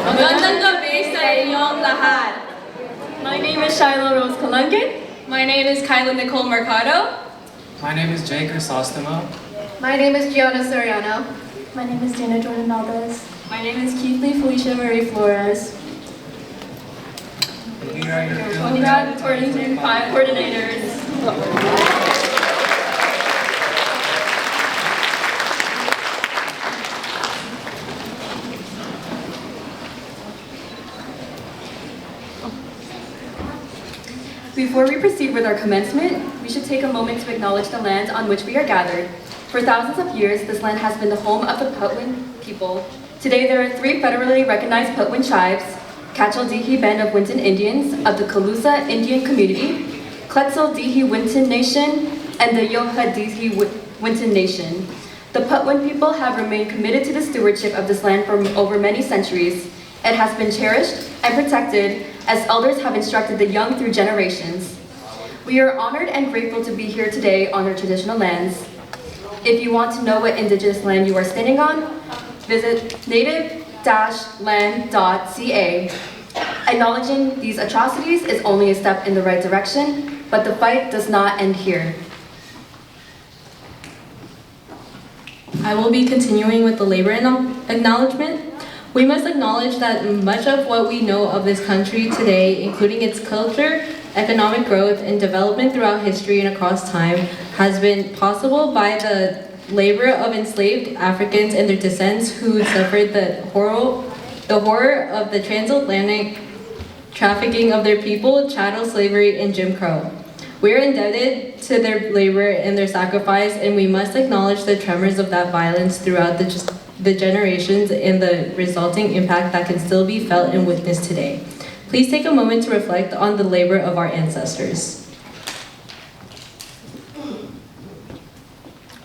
Magandang gabi sa inyong lahat. My name is Shiloh Rose Kalungit. My name is Kyla Nicole Mercado. My name is Jay Crisostomo. My name is Gianna Soriano. My name is Dana Jordan Valdez. My name is Keithley Felicia Marie Flores. And here are your Congratulations, 5 coordinators. Before we proceed with our commencement, we should take a moment to acknowledge the land on which we are gathered. For thousands of years, this land has been the home of the Patwin people. Today, there are 3 federally recognized Patwin tribes: Cachel-Dihi Band of Winton Indians of the Calusa Indian Community, Quetzal-Dihi Winton Nation, and the Yoha-Dihi Winton Nation. The Patwin people have remained committed to the stewardship of this land for over many centuries. It has been cherished and protected as elders have instructed the young through generations. We are honored and grateful to be here today on our traditional lands. If you want to know what indigenous land you are standing on, visit native-land.ca. Acknowledging these atrocities is only a step in the right direction, but the fight does not end here. I will be continuing with the labor acknowledgement. We must acknowledge that much of what we know of this country today, including its culture, economic growth, and development throughout history and across time, has been possible by the labor of enslaved Africans and their descendants who suffered the horror of the transatlantic trafficking of their people, chattel slavery, and Jim Crow. We are indebted to their labor and their sacrifice, and we must acknowledge the tremors of that violence throughout the generations and the resulting impact that can still be felt and witnessed today. Please take a moment to reflect on the labor of our ancestors.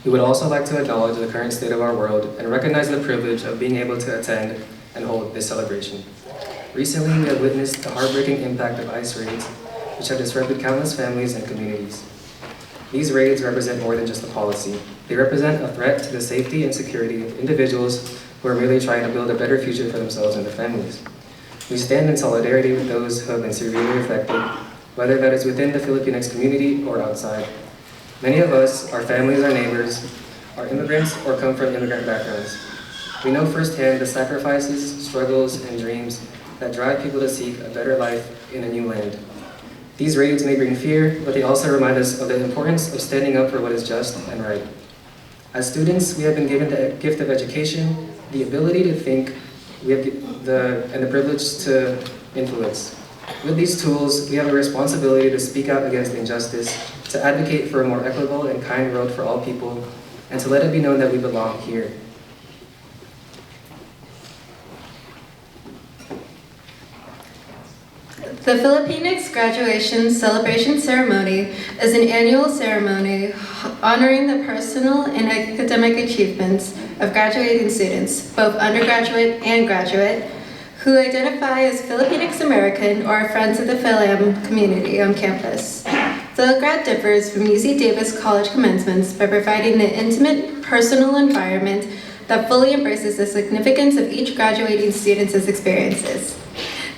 We would also like to acknowledge the current state of our world and recognize the privilege of being able to attend and hold this celebration. Recently, we have witnessed the heartbreaking impact of ICE raids, which have disrupted countless families and communities. These raids represent more than just a policy. They represent a threat to the safety and security of individuals who are merely trying to build a better future for themselves and their families. We stand in solidarity with those who have been severely affected, whether that is within the Filipinx community or outside. Many of us, our families, our neighbors, are immigrants or come from immigrant backgrounds. We know firsthand the sacrifices, struggles, and dreams that drive people to seek a better life in a new land. These raids may bring fear, but they also remind us of the importance of standing up for what is just and right. As students, we have been given the gift of education, the ability to think, and the privilege to influence. With these tools, we have a responsibility to speak out against injustice, to advocate for a more equitable and kind world for all people, and to let it be known that we belong here. The Filipinx Graduation Celebration Ceremony is an annual ceremony honoring the personal and academic achievements of graduating students, both undergraduate and graduate, who identify as Filipinx American or friends of the Philam community on campus. Philgrad differs from UC Davis College commencements by providing an intimate, personal environment that fully embraces the significance of each graduating student's experiences.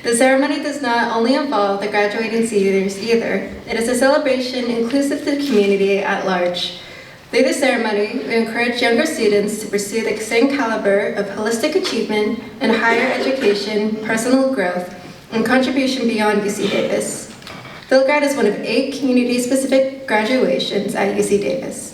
The ceremony does not only involve the graduating seniors either. It is a celebration inclusive to the community at large. Through the ceremony, we encourage younger students to pursue the same caliber of holistic achievement and higher education, personal growth, and contribution beyond UC Davis. Philgrad is one of 8 community-specific graduations at UC Davis.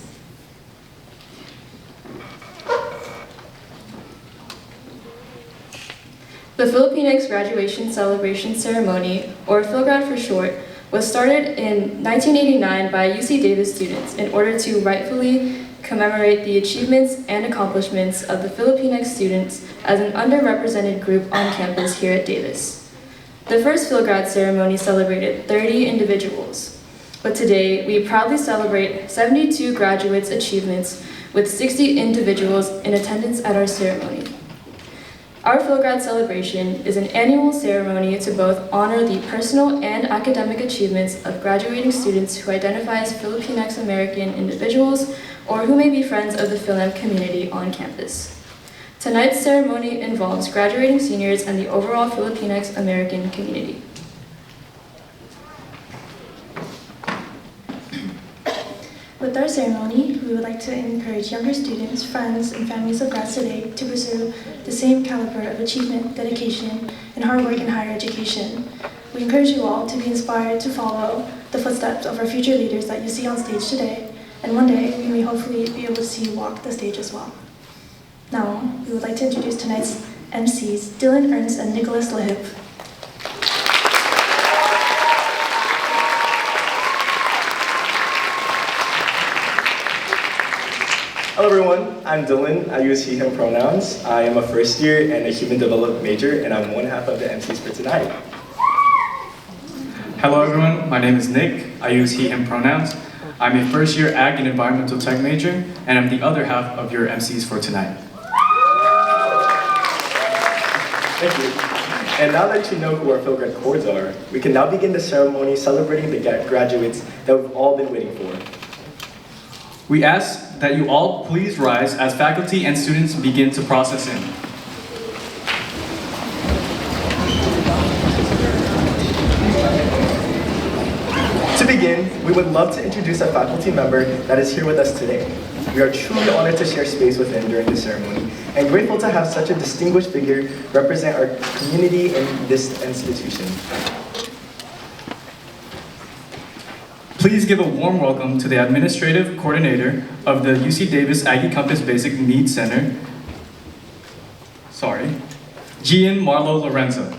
The Filipinx Graduation Celebration Ceremony, or Philgrad for short, was started in 1989 by UC Davis students in order to rightfully commemorate the achievements and accomplishments of the Filipinx students as an underrepresented group on campus here at Davis. The first Philgrad ceremony celebrated 30 individuals, but today we proudly celebrate 72 graduates' achievements with 60 individuals in attendance at our ceremony. Our Philgrad celebration is an annual ceremony to both honor the personal and academic achievements of graduating students who identify as Filipinx American individuals or who may be friends of the Philem community on campus. Tonight's ceremony involves graduating seniors and the overall Filipinx American community. With our ceremony, we would like to encourage younger students, friends, and families of grads today to pursue the same caliber of achievement, dedication, and hard work in higher education. We encourage you all to be inspired to follow the footsteps of our future leaders that you see on stage today, and one day we may hopefully be able to see you walk the stage as well. Now, we would like to introduce tonight's MCs, Dylan Ernst and Nicholas Lahip. Hello everyone, I'm Dylan. I use he, him pronouns. I am a first year and a human development major, and I'm one half of the MCs for tonight. Hello everyone, my name is Nick. I use he, him pronouns. I'm a first year Ag and Environmental Tech major, and I'm the other half of your MCs for tonight. Thank you. And now that you know who our Philgrad chords are, we can now begin the ceremony celebrating the graduates that we've all been waiting for. We ask that you all please rise as faculty and students begin to process in. To begin, we would love to introduce a faculty member that is here with us today. We are truly honored to share space with him during the ceremony and grateful to have such a distinguished figure represent our community in this institution. Please give a warm welcome to the Administrative Coordinator of the UC Davis Aggie Compass Basic Needs Center, Gian Marlo Lorenzo.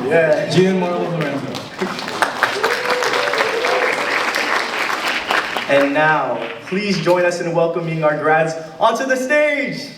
Yeah. Gian Marlo Lorenzo. And now, please join us in welcoming our grads onto the stage.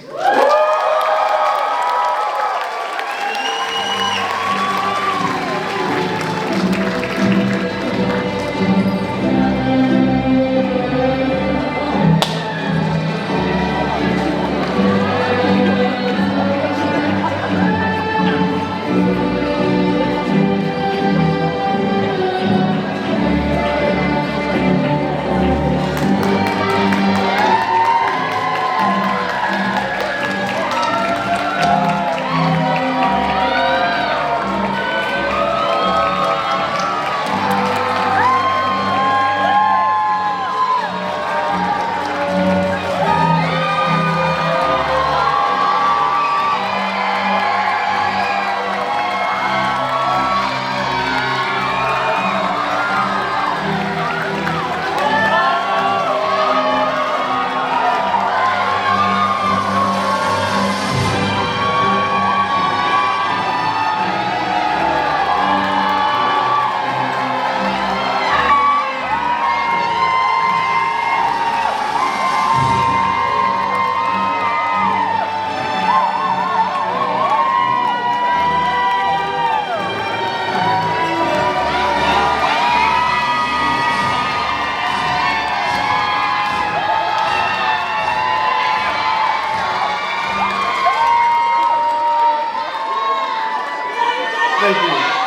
Thank you.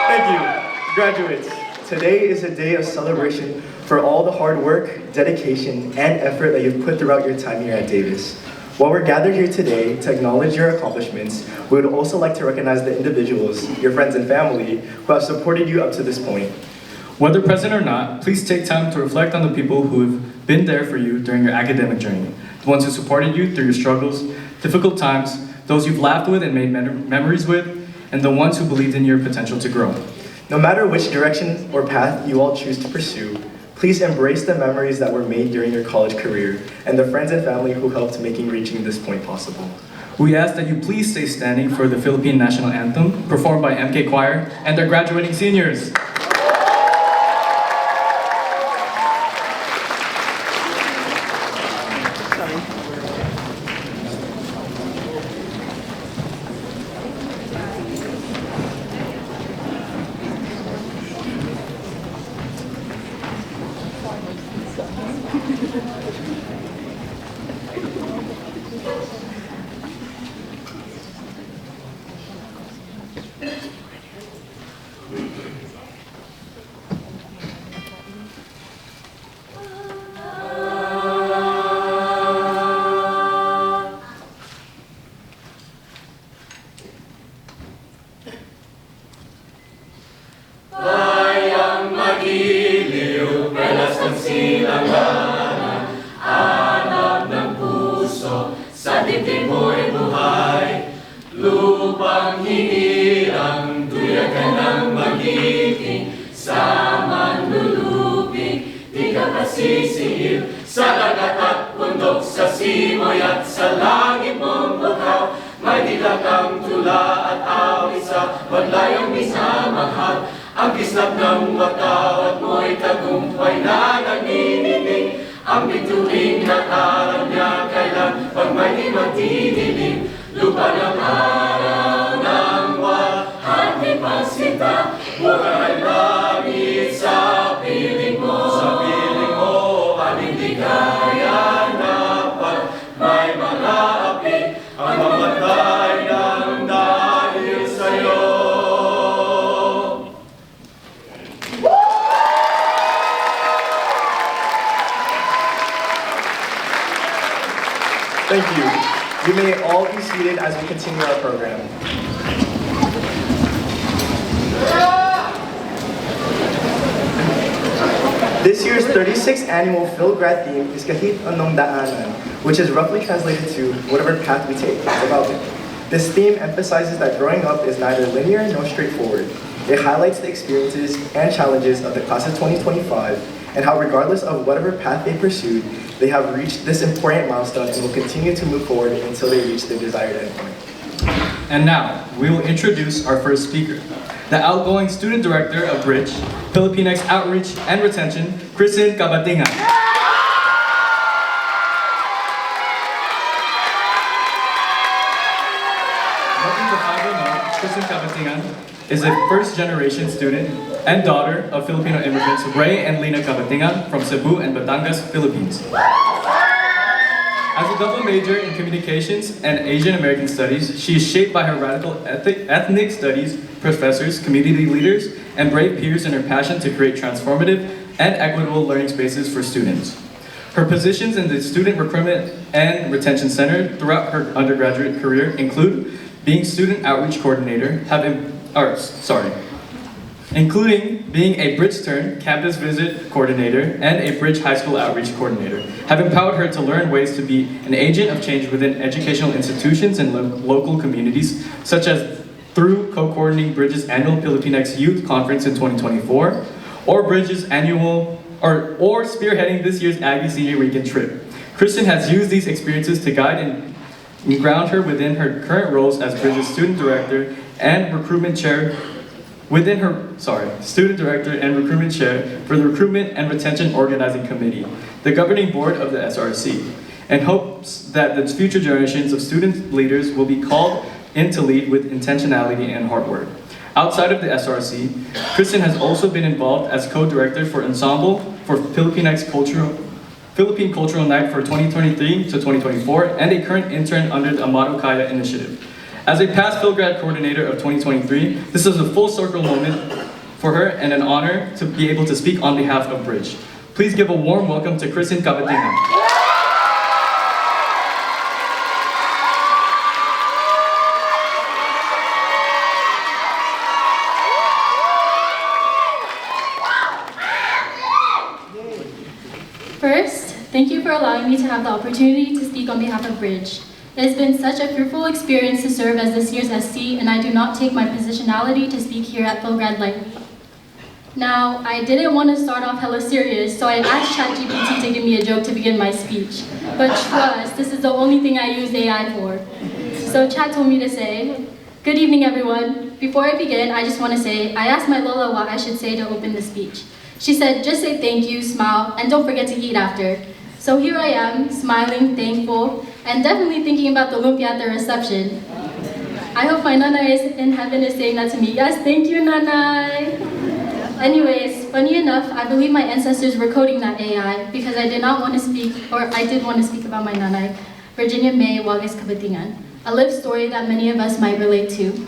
Thank you, graduates. Today is a day of celebration for all the hard work, dedication, and effort that you've put throughout your time here at Davis. While we're gathered here today to acknowledge your accomplishments, we would also like to recognize the individuals, your friends and family, who have supported you up to this point. Whether present or not, please take time to reflect on the people who have been there for you during your academic journey, the ones who supported you through your struggles, difficult times, those you've laughed with and made memories with, and the ones who believed in your potential to grow. No matter which direction or path you all choose to pursue, please embrace the memories that were made during your college career and the friends and family who helped making reaching this point possible. We ask that you please stay standing for the Philippine National Anthem, performed by MK Choir and their graduating seniors. magiliw, pelas ng silanganan, hanap ng puso, sa dibdib mo'y buhay. Lupang hinirang, tuyag ka ng magiting, sa manlulupig, di ka pasisihil. Sa dagat at bundok, sa simoy at sa langit mong bukaw, may dilak ang tula at awit sa paglayong minamahal. Ang kislap ng watawat mo'y tagumpay na nanininig. Ang bituing natarang niya kailan pag may di magdidilim. Lupa ng araw ng wahati pagsinta, buhay langit sa piling mo. Sa piling mo, aling di kaya na pag may mga api, ang mamatay ng dahil sa'yo. Thank you. You may all be seated as we continue our program. This year's 36th annual PhilGrad theme is Kahit Anong Daanan, which is roughly translated to whatever path we take. It's about it. This theme emphasizes that growing up is neither linear nor straightforward. It highlights the experiences and challenges of the class of 2025 and how regardless of whatever path they pursued, they have reached this important milestone and will continue to move forward until they reach their desired endpoint. And now, we will introduce our first speaker, the outgoing student director of Bridge, Filipinx Outreach and Retention, Kristen Kabatingan. Welcome to 509. Kristen Kabatingan is a first-generation student and daughter of Filipino immigrants Ray and Lina Kabatingan from Cebu and Batangas, Philippines. As a double major in communications and Asian American studies, she is shaped by her radical ethnic studies professors, community leaders, and brave peers in her passion to create transformative and equitable learning spaces for students. Her positions in the Student Recruitment and Retention Center throughout her undergraduate career include being Student Outreach Coordinator, including being a Bridge Turn Campus Visit Coordinator and a Bridge High School Outreach Coordinator, have empowered her to learn ways to be an agent of change within educational institutions and local communities, such as through co-coordinating Bridge's annual Filipinx Youth Conference in 2024, or Bridge's annual, or spearheading this year's Aggie Senior Weekend trip. Kristen has used these experiences to guide and ground her within her current roles as Bridge's Student Director and Recruitment Chair Student Director and Recruitment Chair for the Recruitment and Retention Organizing Committee, the governing board of the SRC, and hopes that the future generations of student leaders will be called in to lead with intentionality and hard work. Outside of the SRC, Kristen has also been involved as co-director for Ensemble for Philippine Cultural Night for 2023 to 2024, and a current intern under the Amado Kaya initiative. As a past PhilGrad coordinator of 2023, this is a full circle moment for her and an honor to be able to speak on behalf of Bridge. Please give a warm welcome to Kristen Kabatingan. First, thank you for allowing me to have the opportunity to speak on behalf of Bridge. It has been such a fruitful experience to serve as this year's SC, and I do not take my positionality to speak here at PhilGrad lightly. Now, I didn't want to start off hella serious, so I asked ChatGPT to give me a joke to begin my speech. But trust, this is the only thing I use AI for. So Chat told me to say, "Good evening, everyone. Before I begin, I just want to say, I asked my Lola what I should say to open the speech. She said, just say thank you, smile, and don't forget to eat after. So here I am, smiling, thankful, and definitely thinking about the lumpia at the reception. I hope my nanay in heaven is saying that to me. Yes, thank you, nanay." Anyways, funny enough, I believe my ancestors were coding that AI because I did want to speak about my nanay, Virginia May Wagas Kabatingan, a lived story that many of us might relate to.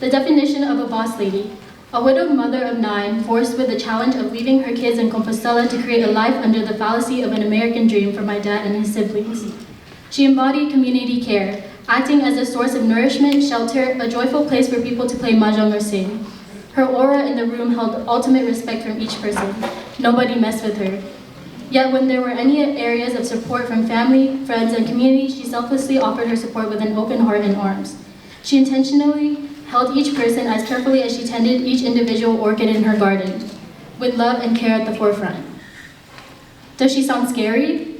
The definition of a boss lady: a widowed mother of 9 forced with the challenge of leaving her kids in Compostela to create a life under the fallacy of an American dream for my dad and his siblings. She embodied community care, acting as a source of nourishment, shelter, a joyful place for people to play mahjong or sing. Her aura in the room held ultimate respect from each person. Nobody messed with her. Yet when there were any areas of support from family, friends, and community, she selflessly offered her support with an open heart and arms. She intentionally held each person as carefully as she tended each individual orchid in her garden, with love and care at the forefront. Does she sound scary?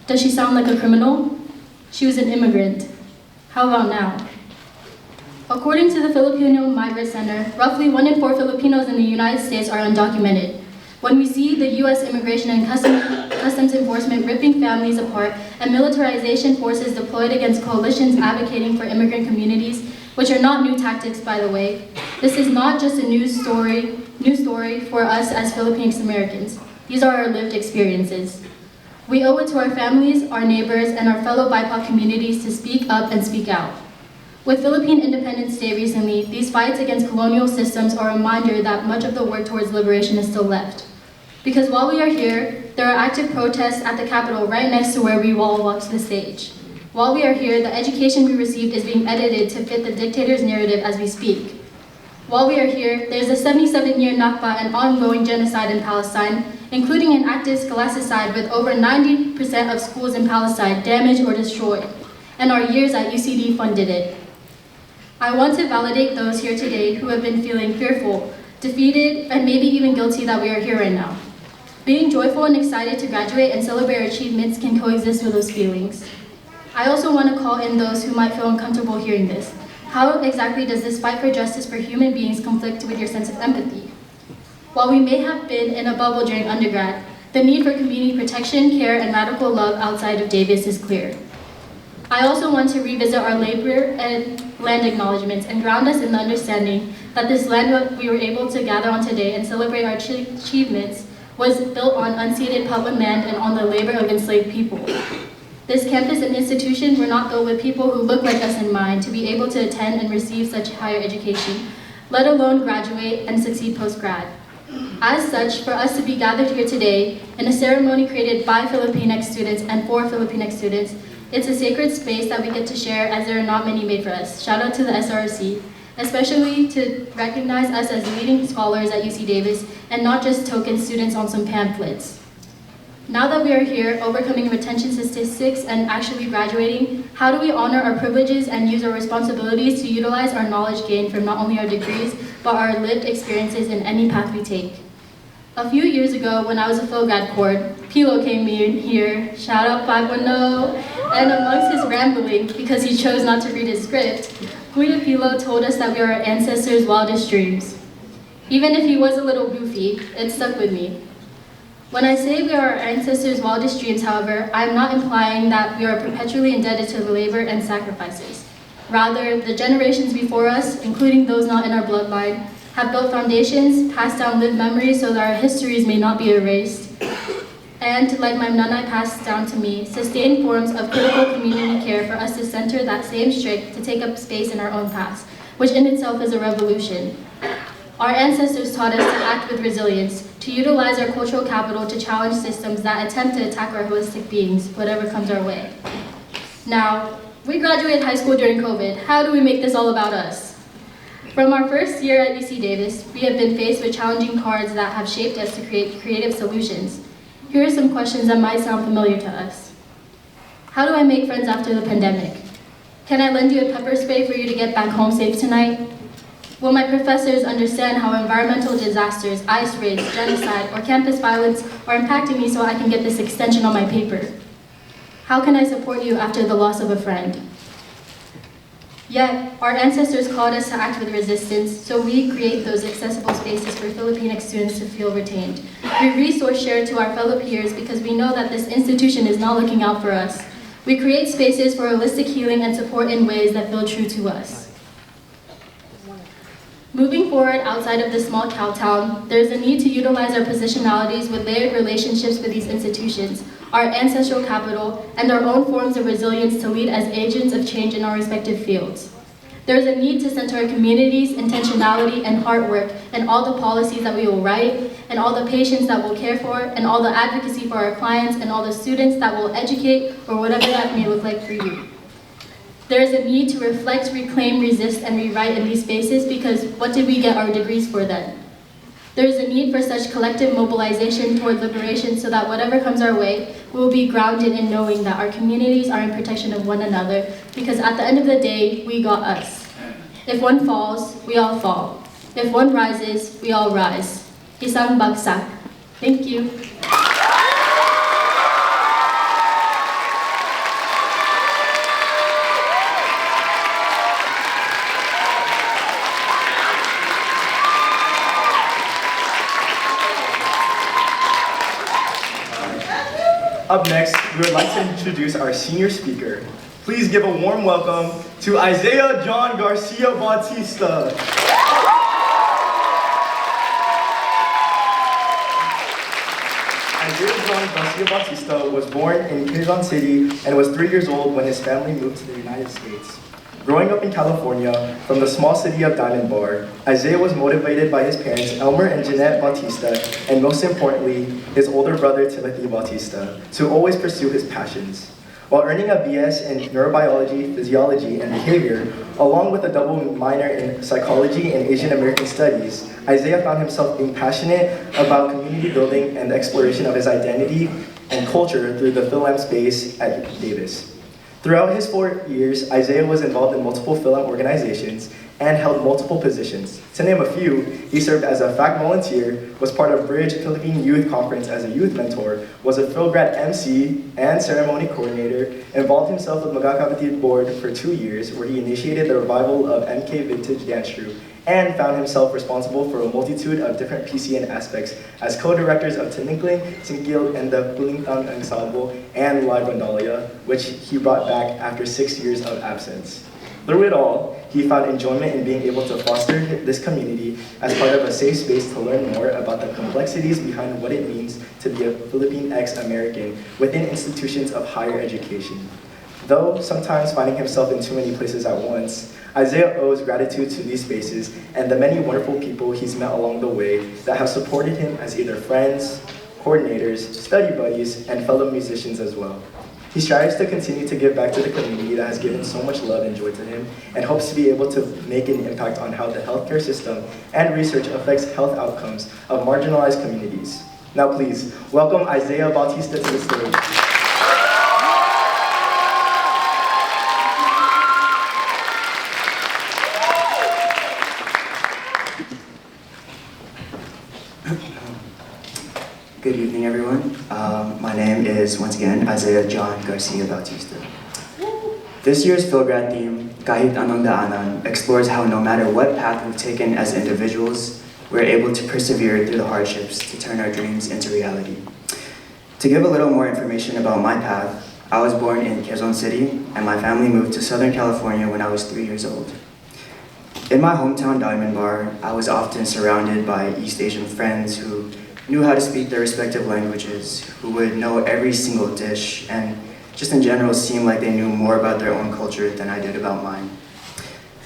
Does she sound like a criminal? She was an immigrant. How about now? According to the Filipino Migrant Center, roughly 1 in 4 Filipinos in the United States are undocumented. When we see the U.S. Immigration and Customs Enforcement ripping families apart and militarization forces deployed against coalitions advocating for immigrant communities, which are not new tactics, by the way, this is not just a news story for us as Filipinx Americans. These are our lived experiences. We owe it to our families, our neighbors, and our fellow BIPOC communities to speak up and speak out. With Philippine Independence Day recently, these fights against colonial systems are a reminder that much of the work towards liberation is still left. Because while we are here, there are active protests at the Capitol right next to where we all watch the stage. While we are here, the education we received is being edited to fit the dictator's narrative as we speak. While we are here, there's a 77-year Nakba and ongoing genocide in Palestine, including an active scholasticide with over 90% of schools in Palestine damaged or destroyed, and our years at UCD funded it. I want to validate those here today who have been feeling fearful, defeated, and maybe even guilty that we are here right now. Being joyful and excited to graduate and celebrate our achievements can coexist with those feelings. I also want to call in those who might feel uncomfortable hearing this. How exactly does this fight for justice for human beings conflict with your sense of empathy? While we may have been in a bubble during undergrad, the need for community protection, care, and radical love outside of Davis is clear. I also want to revisit our labor and land acknowledgements and ground us in the understanding that this land that we were able to gather on today and celebrate our achievements was built on unceded public land and on the labor of enslaved people. This campus and institution were not built with people who look like us in mind to be able to attend and receive such higher education, let alone graduate and succeed post-grad. As such, for us to be gathered here today in a ceremony created by Filipinx students and for Filipinx students, it's a sacred space that we get to share as there are not many made for us. Shout out to the SRC, especially to recognize us as leading scholars at UC Davis and not just token students on some pamphlets. Now that we are here, overcoming retention statistics and actually graduating, how do we honor our privileges and use our responsibilities to utilize our knowledge gained from not only our degrees, but our lived experiences in any path we take? A few years ago, when I was a Philgrad cord, Pilo came in here, shout out 510, and amongst his rambling, because he chose not to read his script, Kuya Pilo told us that we are our ancestors' wildest dreams. Even if he was a little goofy, it stuck with me. When I say we are our ancestors' wildest dreams, however, I am not implying that we are perpetually indebted to the labor and sacrifices. Rather, the generations before us, including those not in our bloodline, have built foundations, passed down lived memories so that our histories may not be erased, and, like my nanay passed down to me, sustained forms of critical community care for us to center that same strength to take up space in our own paths, which in itself is a revolution. Our ancestors taught us to act with resilience, to utilize our cultural capital to challenge systems that attempt to attack our holistic beings, whatever comes our way. Now, we graduated high school during COVID. How do we make this all about us? From our first year at UC Davis, we have been faced with challenging cards that have shaped us to create creative solutions. Here are some questions that might sound familiar to us. How do I make friends after the pandemic? Can I lend you a pepper spray for you to get back home safe tonight? Will my professors understand how environmental disasters, ice raids, genocide, or campus violence are impacting me so I can get this extension on my paper? How can I support you after the loss of a friend? Yet, our ancestors called us to act with resistance, so we create those accessible spaces for Filipinx students to feel retained. We resource share to our fellow peers because we know that this institution is not looking out for us. We create spaces for holistic healing and support in ways that feel true to us. Moving forward outside of the small cow town, there is a need to utilize our positionalities with layered relationships with these institutions, our ancestral capital, and our own forms of resilience to lead as agents of change in our respective fields. There is a need to center our communities, intentionality, and hard work, and all the policies that we will write, and all the patients that we'll care for, and all the advocacy for our clients, and all the students that will educate, or whatever that may look like for you. There is a need to reflect, reclaim, resist, and rewrite in these spaces because what did we get our degrees for then? There is a need for such collective mobilization toward liberation so that whatever comes our way, we will be grounded in knowing that our communities are in protection of one another because at the end of the day, we got us. If one falls, we all fall. If one rises, we all rise. Isang bagsak. Thank you. Up next, we would like to introduce our senior speaker. Please give a warm welcome to Isaiah John Garcia Bautista. Isaiah John Garcia Bautista was born in Quezon City and was 3 years old when his family moved to the United States. Growing up in California, from the small city of Diamond Bar, Isaiah was motivated by his parents, Elmer and Jeanette Bautista, and most importantly, his older brother, Timothy Bautista, to always pursue his passions. While earning a BS in neurobiology, physiology, and behavior, along with a double minor in psychology and Asian American studies, Isaiah found himself being passionate about community building and the exploration of his identity and culture through the Phil-Am space at Davis. Throughout his 4 years, Isaiah was involved in multiple Phil-Am organizations and held multiple positions. To name a few, he served as a fact volunteer, was part of Bridge Philippine Youth Conference as a youth mentor, was a Philgrad MC and ceremony coordinator, involved himself with Magkakapatid Board for 2 years, where he initiated the revival of MK Vintage Dance Troupe, and found himself responsible for a multitude of different PCN aspects as co-directors of Tininkling, Singkil, and the Pulingtang Ensemble, and Live Randalia, which he brought back after 6 years of absence. Through it all, he found enjoyment in being able to foster this community as part of a safe space to learn more about the complexities behind what it means to be a Filipinx American within institutions of higher education. Though sometimes finding himself in too many places at once, Isaiah owes gratitude to these spaces and the many wonderful people he's met along the way that have supported him as either friends, coordinators, study buddies, and fellow musicians as well. He strives to continue to give back to the community that has given so much love and joy to him, and hopes to be able to make an impact on how the healthcare system and research affects health outcomes of marginalized communities. Now please, welcome Isaiah Bautista to the stage. Good evening, everyone. My name is, once again, Isaiah John Garcia Bautista. This year's Philgrad theme, Kahit Anong Daanan, explores how no matter what path we've taken as individuals, we're able to persevere through the hardships to turn our dreams into reality. To give a little more information about my path, I was born in Quezon City, and my family moved to Southern California when I was 3 years old. In my hometown Diamond Bar, I was often surrounded by East Asian friends who knew how to speak their respective languages, who would know every single dish, and just in general seemed like they knew more about their own culture than I did about mine.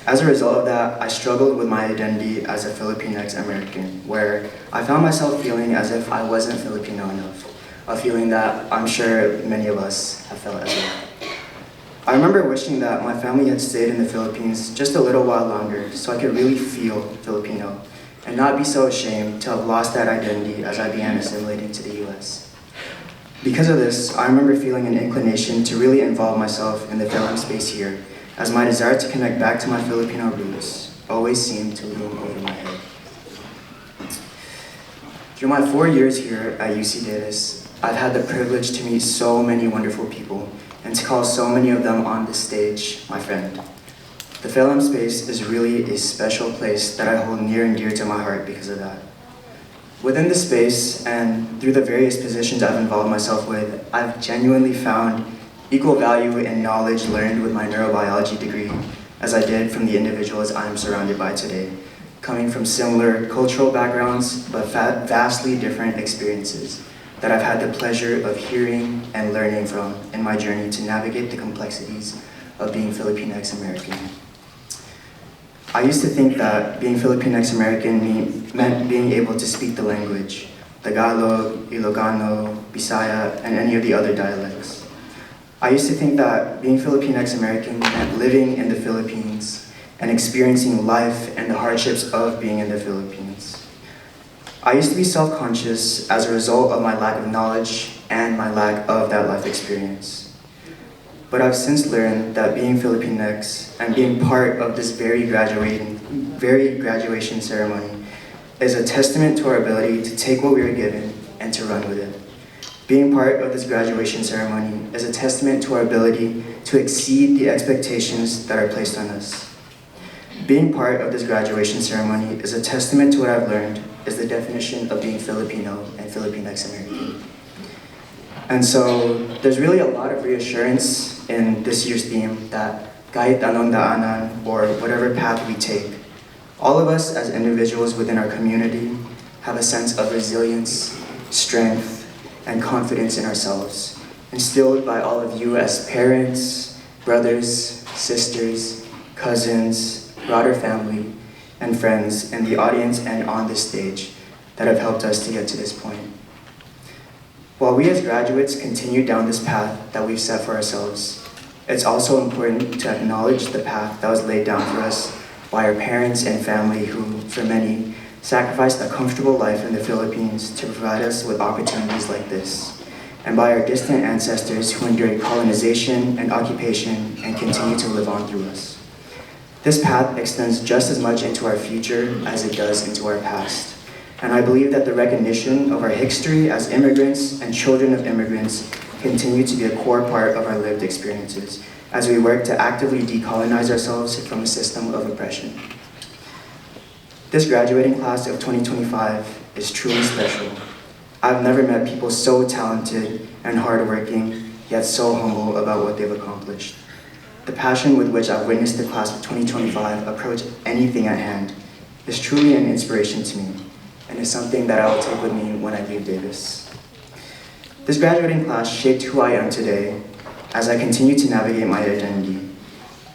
As a result of that, I struggled with my identity as a Filipinx American, where I found myself feeling as if I wasn't Filipino enough, a feeling that I'm sure many of us have felt as well. I remember wishing that my family had stayed in the Philippines just a little while longer so I could really feel Filipino, and not be so ashamed to have lost that identity as I began assimilating to the US. Because of this, I remember feeling an inclination to really involve myself in the film space here, as my desire to connect back to my Filipino roots always seemed to loom over my head. Through my 4 years here at UC Davis, I've had the privilege to meet so many wonderful people, and to call so many of them on this stage my friend. The Film space is really a special place that I hold near and dear to my heart because of that. Within the space, and through the various positions I've involved myself with, I've genuinely found equal value in knowledge learned with my neurobiology degree as I did from the individuals I'm surrounded by today, coming from similar cultural backgrounds, but vastly different experiences that I've had the pleasure of hearing and learning from in my journey to navigate the complexities of being Filipinx American. I used to think that being Filipinx American meant being able to speak the language, Tagalog, Ilocano, Bisaya, and any of the other dialects. I used to think that being Filipinx American meant living in the Philippines and experiencing life and the hardships of being in the Philippines. I used to be self-conscious as a result of my lack of knowledge and my lack of that life experience. But I've since learned that being Filipinx and being part of this very graduation ceremony is a testament to our ability to take what we were given and to run with it. Being part of this graduation ceremony is a testament to our ability to exceed the expectations that are placed on us. Being part of this graduation ceremony is a testament to what I've learned is the definition of being Filipino and Filipinx American. And so there's really a lot of reassurance in this year's theme that kahit anong daanan or whatever path we take, all of us as individuals within our community have a sense of resilience, strength, and confidence in ourselves, instilled by all of you as parents, brothers, sisters, cousins, broader family, and friends in the audience and on this stage that have helped us to get to this point. While we as graduates continue down this path that we've set for ourselves, it's also important to acknowledge the path that was laid down for us by our parents and family who, for many, sacrificed a comfortable life in the Philippines to provide us with opportunities like this, and by our distant ancestors who endured colonization and occupation and continue to live on through us. This path extends just as much into our future as it does into our past, and I believe that the recognition of our history as immigrants and children of immigrants continue to be a core part of our lived experiences as we work to actively decolonize ourselves from a system of oppression. This graduating class of 2025 is truly special. I've never met people so talented and hardworking, yet so humble about what they've accomplished. The passion with which I've witnessed the class of 2025 approach anything at hand is truly an inspiration to me, and is something that I will take with me when I leave Davis. This graduating class shaped who I am today as I continue to navigate my identity.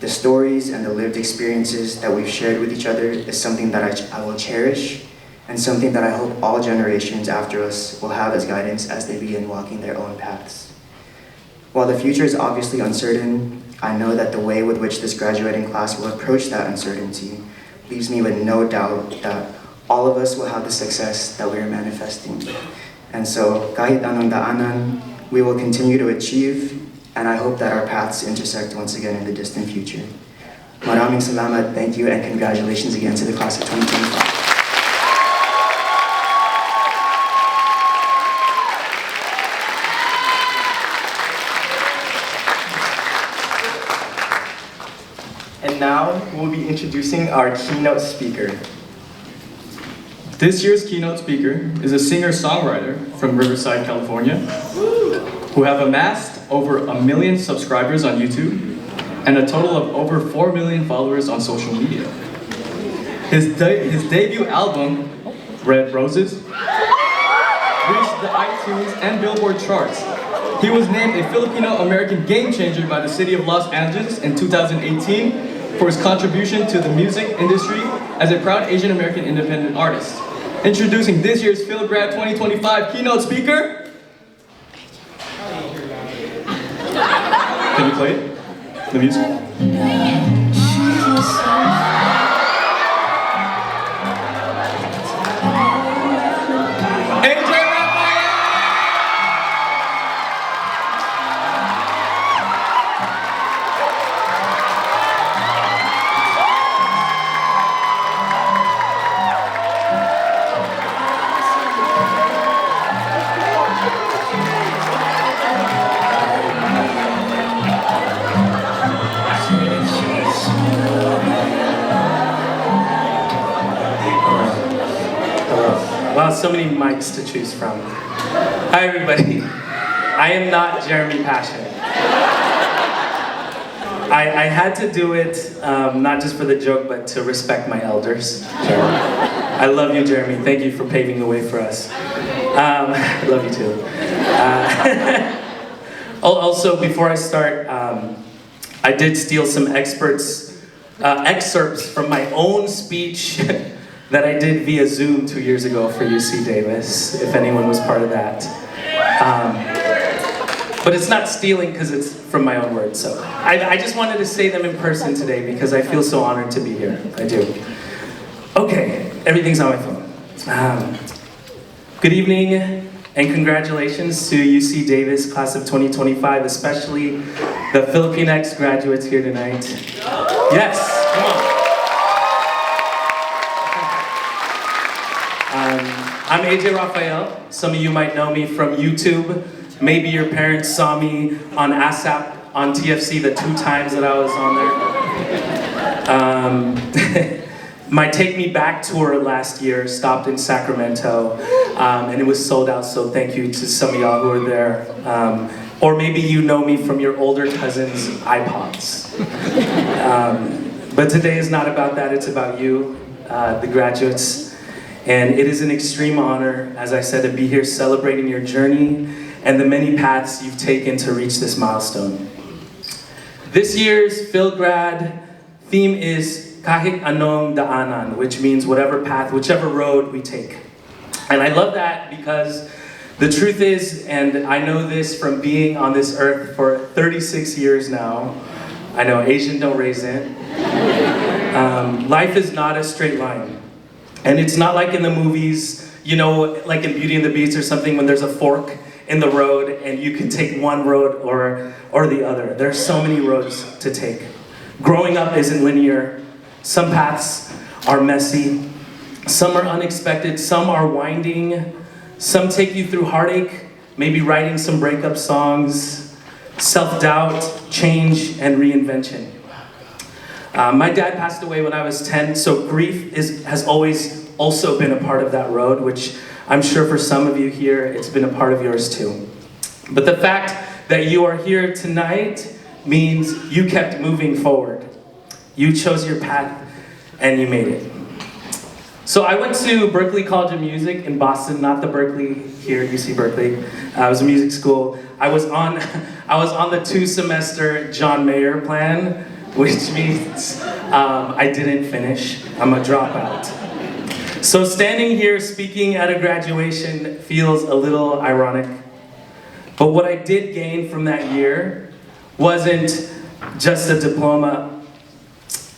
The stories and the lived experiences that we've shared with each other is something that I will cherish, and something that I hope all generations after us will have as guidance as they begin walking their own paths. While the future is obviously uncertain, I know that the way with which this graduating class will approach that uncertainty leaves me with no doubt that all of us will have the success that we are manifesting. And so, kahit anong daanan, we will continue to achieve, and I hope that our paths intersect once again in the distant future. Maraming salamat, thank you, and congratulations again to the class of 2025. And now we'll be introducing our keynote speaker. This year's keynote speaker is a singer-songwriter from Riverside, California, who have amassed over 1 million subscribers on YouTube and a total of over 4 million followers on social media. His debut album, Red Roses, reached the iTunes and Billboard charts. He was named a Filipino-American game changer by the city of Los Angeles in 2018 for his contribution to the music industry as a proud Asian American independent artist. Introducing this year's PhilGrad 2025 keynote speaker. Can you play it? The music? Wow, so many mics to choose from. Hi everybody, I am not Jeremy Passion. I had to do it, not just for the joke, but to respect my elders. I love you, Jeremy. Thank you for paving the way for us. I love you too. Also, before I start, I did steal some excerpts from my own speech that I did via Zoom 2 years ago for UC Davis, if anyone was part of that. But it's not stealing because it's from my own words. So I just wanted to say them in person today because I feel so honored to be here. I do. Okay, everything's on my phone. Good evening and congratulations to UC Davis class of 2025, especially the Filipinx graduates here tonight. Yes, come on. I'm AJ Raphael. Some of you might know me from YouTube. Maybe your parents saw me on ASAP on TFC the 2 times that I was on there. My Take Me Back tour last year stopped in Sacramento, and it was sold out, so thank you to some of y'all who were there. Or maybe you know me from your older cousin's iPods. But today is not about that, it's about you, the graduates. And it is an extreme honor, as I said, to be here celebrating your journey and the many paths you've taken to reach this milestone. This year's PhilGrad theme is Kahit Anong Daanan, which means whatever path, whichever road we take. And I love that because the truth is, and I know this from being on this earth for 36 years now, I know Asian don't raise it, life is not a straight line. And it's not like in the movies, you know, like in Beauty and the Beast or something when there's a fork in the road and you can take one road or the other. There are so many roads to take. Growing up isn't linear. Some paths are messy. Some are unexpected. Some are winding. Some take you through heartache, maybe writing some breakup songs, self-doubt, change, and reinvention. My dad passed away when I was 10, so grief has always also been a part of that road, which I'm sure for some of you here, it's been a part of yours too. But the fact that you are here tonight means you kept moving forward. You chose your path and you made it. So I went to Berklee College of Music in Boston, not the Berkeley here, UC Berkeley. It was a music school. I was on the 2-semester John Mayer plan, which means I didn't finish. I'm a dropout. So standing here speaking at a graduation feels a little ironic. But what I did gain from that year wasn't just a diploma.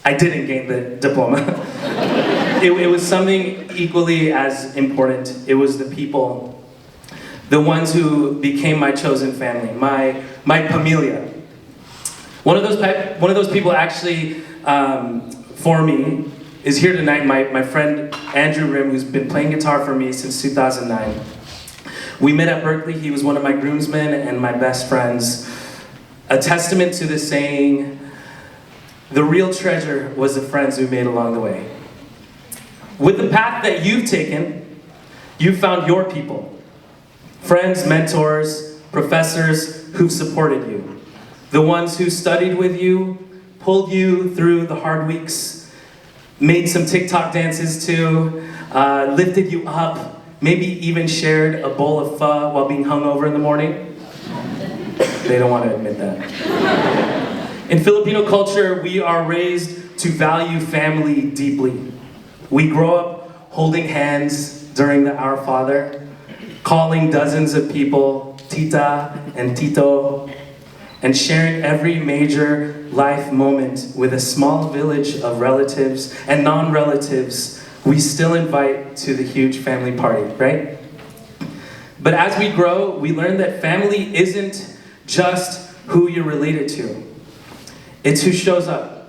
I didn't gain the diploma. It was something equally as important. It was the people, the ones who became my chosen family, my familia. One of those people actually, for me, is here tonight, my friend Andrew Rim, who's been playing guitar for me since 2009. We met at Berklee. He was one of my groomsmen and my best friends. A testament to the saying, the real treasure was the friends we made along the way. With the path that you've taken, you found your people. Friends, mentors, professors who've supported you. The ones who studied with you, pulled you through the hard weeks, made some TikTok dances too, lifted you up, maybe even shared a bowl of pho while being hungover in the morning. They don't want to admit that. In Filipino culture, we are raised to value family deeply. We grow up holding hands during the Our Father, calling dozens of people tita and tito, and sharing every major life moment with a small village of relatives and non-relatives we still invite to the huge family party, right? But as we grow, we learn that family isn't just who you're related to. It's who shows up,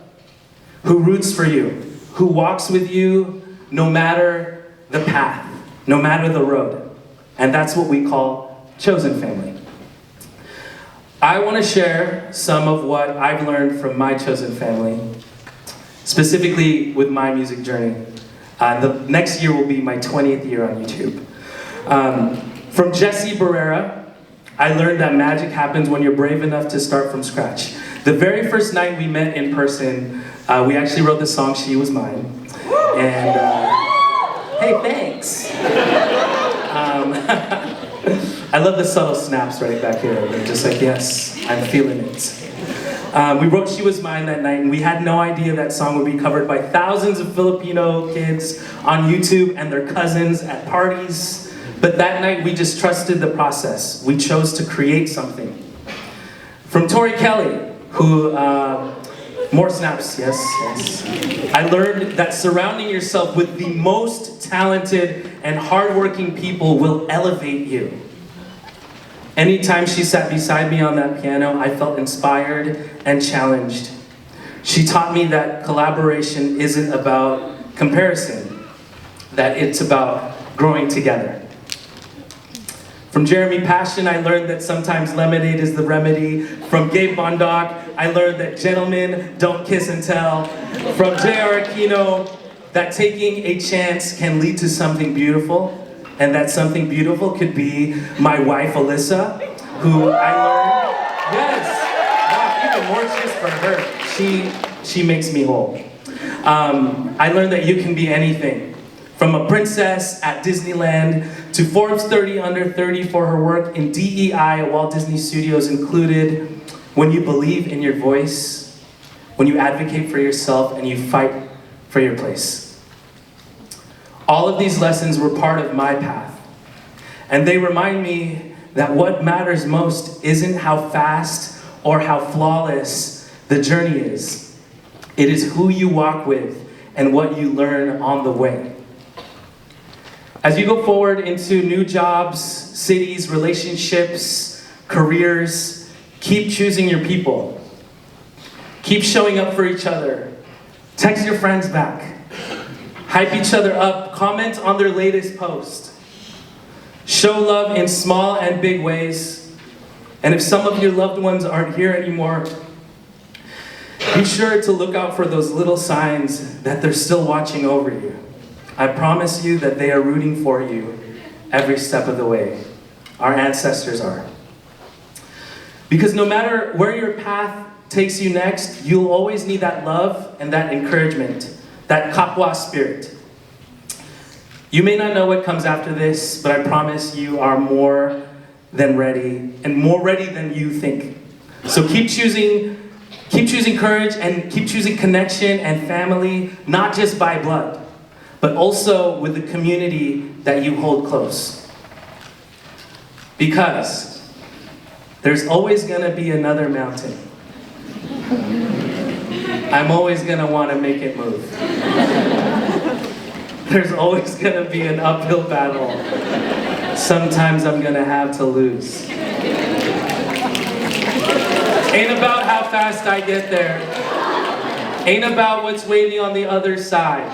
who roots for you, who walks with you no matter the path, no matter the road. And that's what we call chosen family. I want to share some of what I've learned from my chosen family, specifically with my music journey. The next year will be my 20th year on YouTube. From Jesse Barrera, I learned that magic happens when you're brave enough to start from scratch. The very first night we met in person, we actually wrote the song She Was Mine. And, hey, thanks. I love the subtle snaps right back here. They're just like, yes, I'm feeling it. We wrote She Was Mine that night, and we had no idea that song would be covered by thousands of Filipino kids on YouTube and their cousins at parties. But that night, we just trusted the process. We chose to create something. From Tori Kelly, who, more snaps, yes, yes. I learned that surrounding yourself with the most talented and hardworking people will elevate you. Anytime she sat beside me on that piano, I felt inspired and challenged. She taught me that collaboration isn't about comparison, that it's about growing together. From Jeremy Passion, I learned that sometimes lemonade is the remedy. From Gabe Mondock, I learned that gentlemen don't kiss and tell. From J.R. Aquino, that taking a chance can lead to something beautiful, and that something beautiful could be my wife, Alyssa, who I learned, yes, wow, even more cheers for her. She makes me whole. I learned that you can be anything. From a princess at Disneyland to Forbes 30 under 30 for her work in DEI at Walt Disney Studios included, when you believe in your voice, when you advocate for yourself and you fight for your place. All of these lessons were part of my path, and they remind me that what matters most isn't how fast or how flawless the journey is. It is who you walk with and what you learn on the way. As you go forward into new jobs, cities, relationships, careers, keep choosing your people. Keep showing up for each other. Text your friends back. Hype each other up. Comment on their latest post. Show love in small and big ways. And if some of your loved ones aren't here anymore, be sure to look out for those little signs that they're still watching over you. I promise you that they are rooting for you every step of the way. Our ancestors are. Because no matter where your path takes you next, you'll always need that love and that encouragement, that kapwa spirit. You may not know what comes after this, but I promise you are more than ready, and more ready than you think. So keep choosing courage and keep choosing connection and family, not just by blood, but also with the community that you hold close. Because there's always gonna be another mountain. I'm always gonna wanna make it move. There's always gonna be an uphill battle. Sometimes I'm gonna have to lose. Ain't about how fast I get there. Ain't about what's waiting on the other side.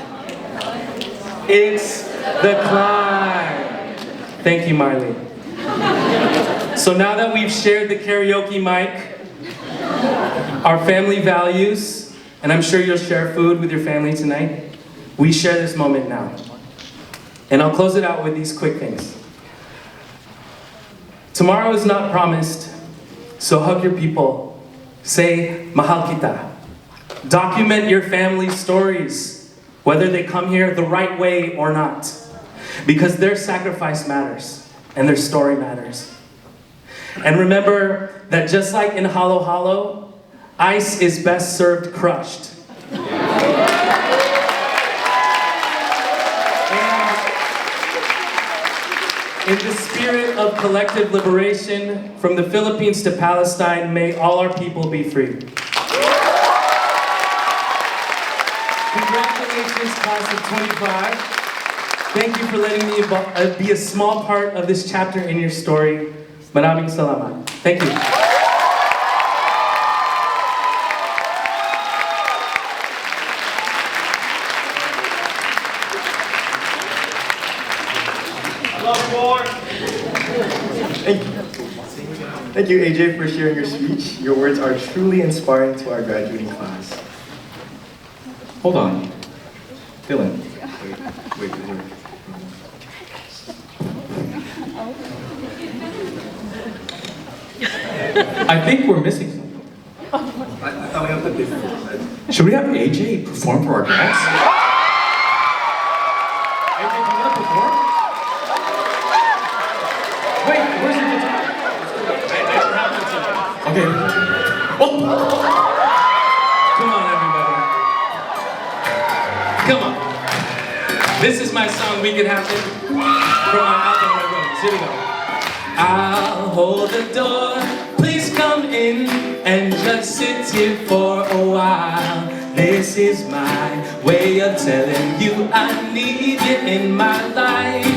It's the climb. Thank you, Marley. So now that we've shared the karaoke mic, our family values, and I'm sure you'll share food with your family tonight, we share this moment now. And I'll close it out with these quick things. Tomorrow is not promised, so hug your people. Say, mahal kita. Document your family stories, whether they come here the right way or not, because their sacrifice matters and their story matters. And remember that just like in Halo Halo, ice is best served crushed. And in the spirit of collective liberation, from the Philippines to Palestine, may all our people be free. Congratulations, class of 25. Thank you for letting me be a small part of this chapter in your story. Maraming salamat. Thank you. Thank you, AJ, for sharing your speech. Your words are truly inspiring to our graduating class. Hold on. Dylan. Wait. I think we're missing something. I thought we have to do. Should we have AJ perform for our class? AJ, do you want to perform? Wait, where's the guitar? I don't have the guitar. Okay. Oh! Come on, everybody. Come on. This is my song, We Can Happen, from my album, Red Rose. Here we go. I'll hold the door, please come in. and just sit here for a while. This is my way of telling you I need you in my life.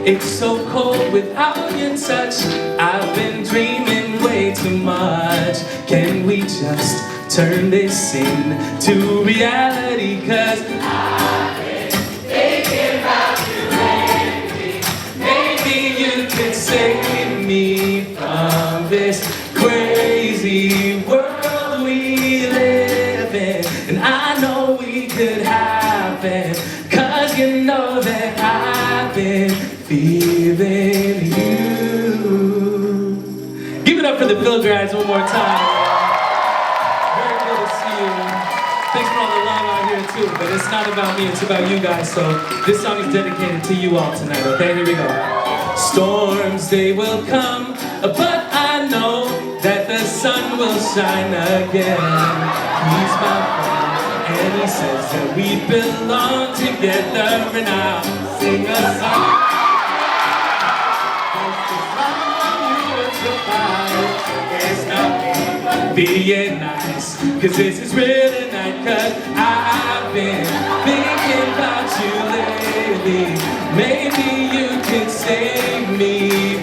It's so cold without your touch. I've been dreaming way too much. Can we just turn this into reality? 'Cause I've been thinking about you lately. Maybe you could save me from this crazy world we live in. And I know we could happen, 'cause you know that I've been feeling you. Give it up for the Phil grads one more time. Very good to see you. Thanks for all the love out here too, but it's not about me, it's about you guys. So this song is dedicated to you all tonight, okay? Here we go. Storms, they will come, but I know that the sun will shine again. He's my friend, and he says that we belong together, and I'll sing a song. It's not me being nice, 'cause this is real tonight. 'Cause I've been thinking about you lately. Maybe you could save me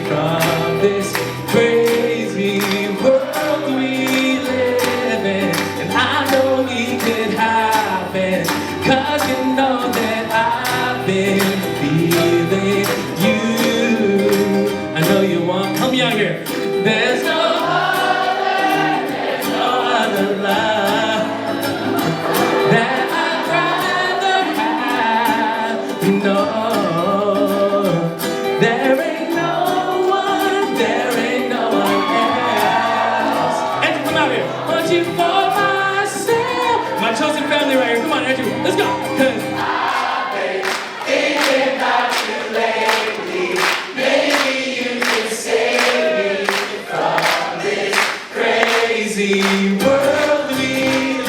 from this crazy world we live in. And I know we could happen, 'cause you know that I've been feeling you. I know you want, help me out here. There's no other love that I'd rather have. No, there ain't no one else. Andrew, come out here. Want you for myself. My chosen family right here. Come on, Andrew, let's go. 'Cause I've been thinking about you lately. Maybe you could save me from this crazy world we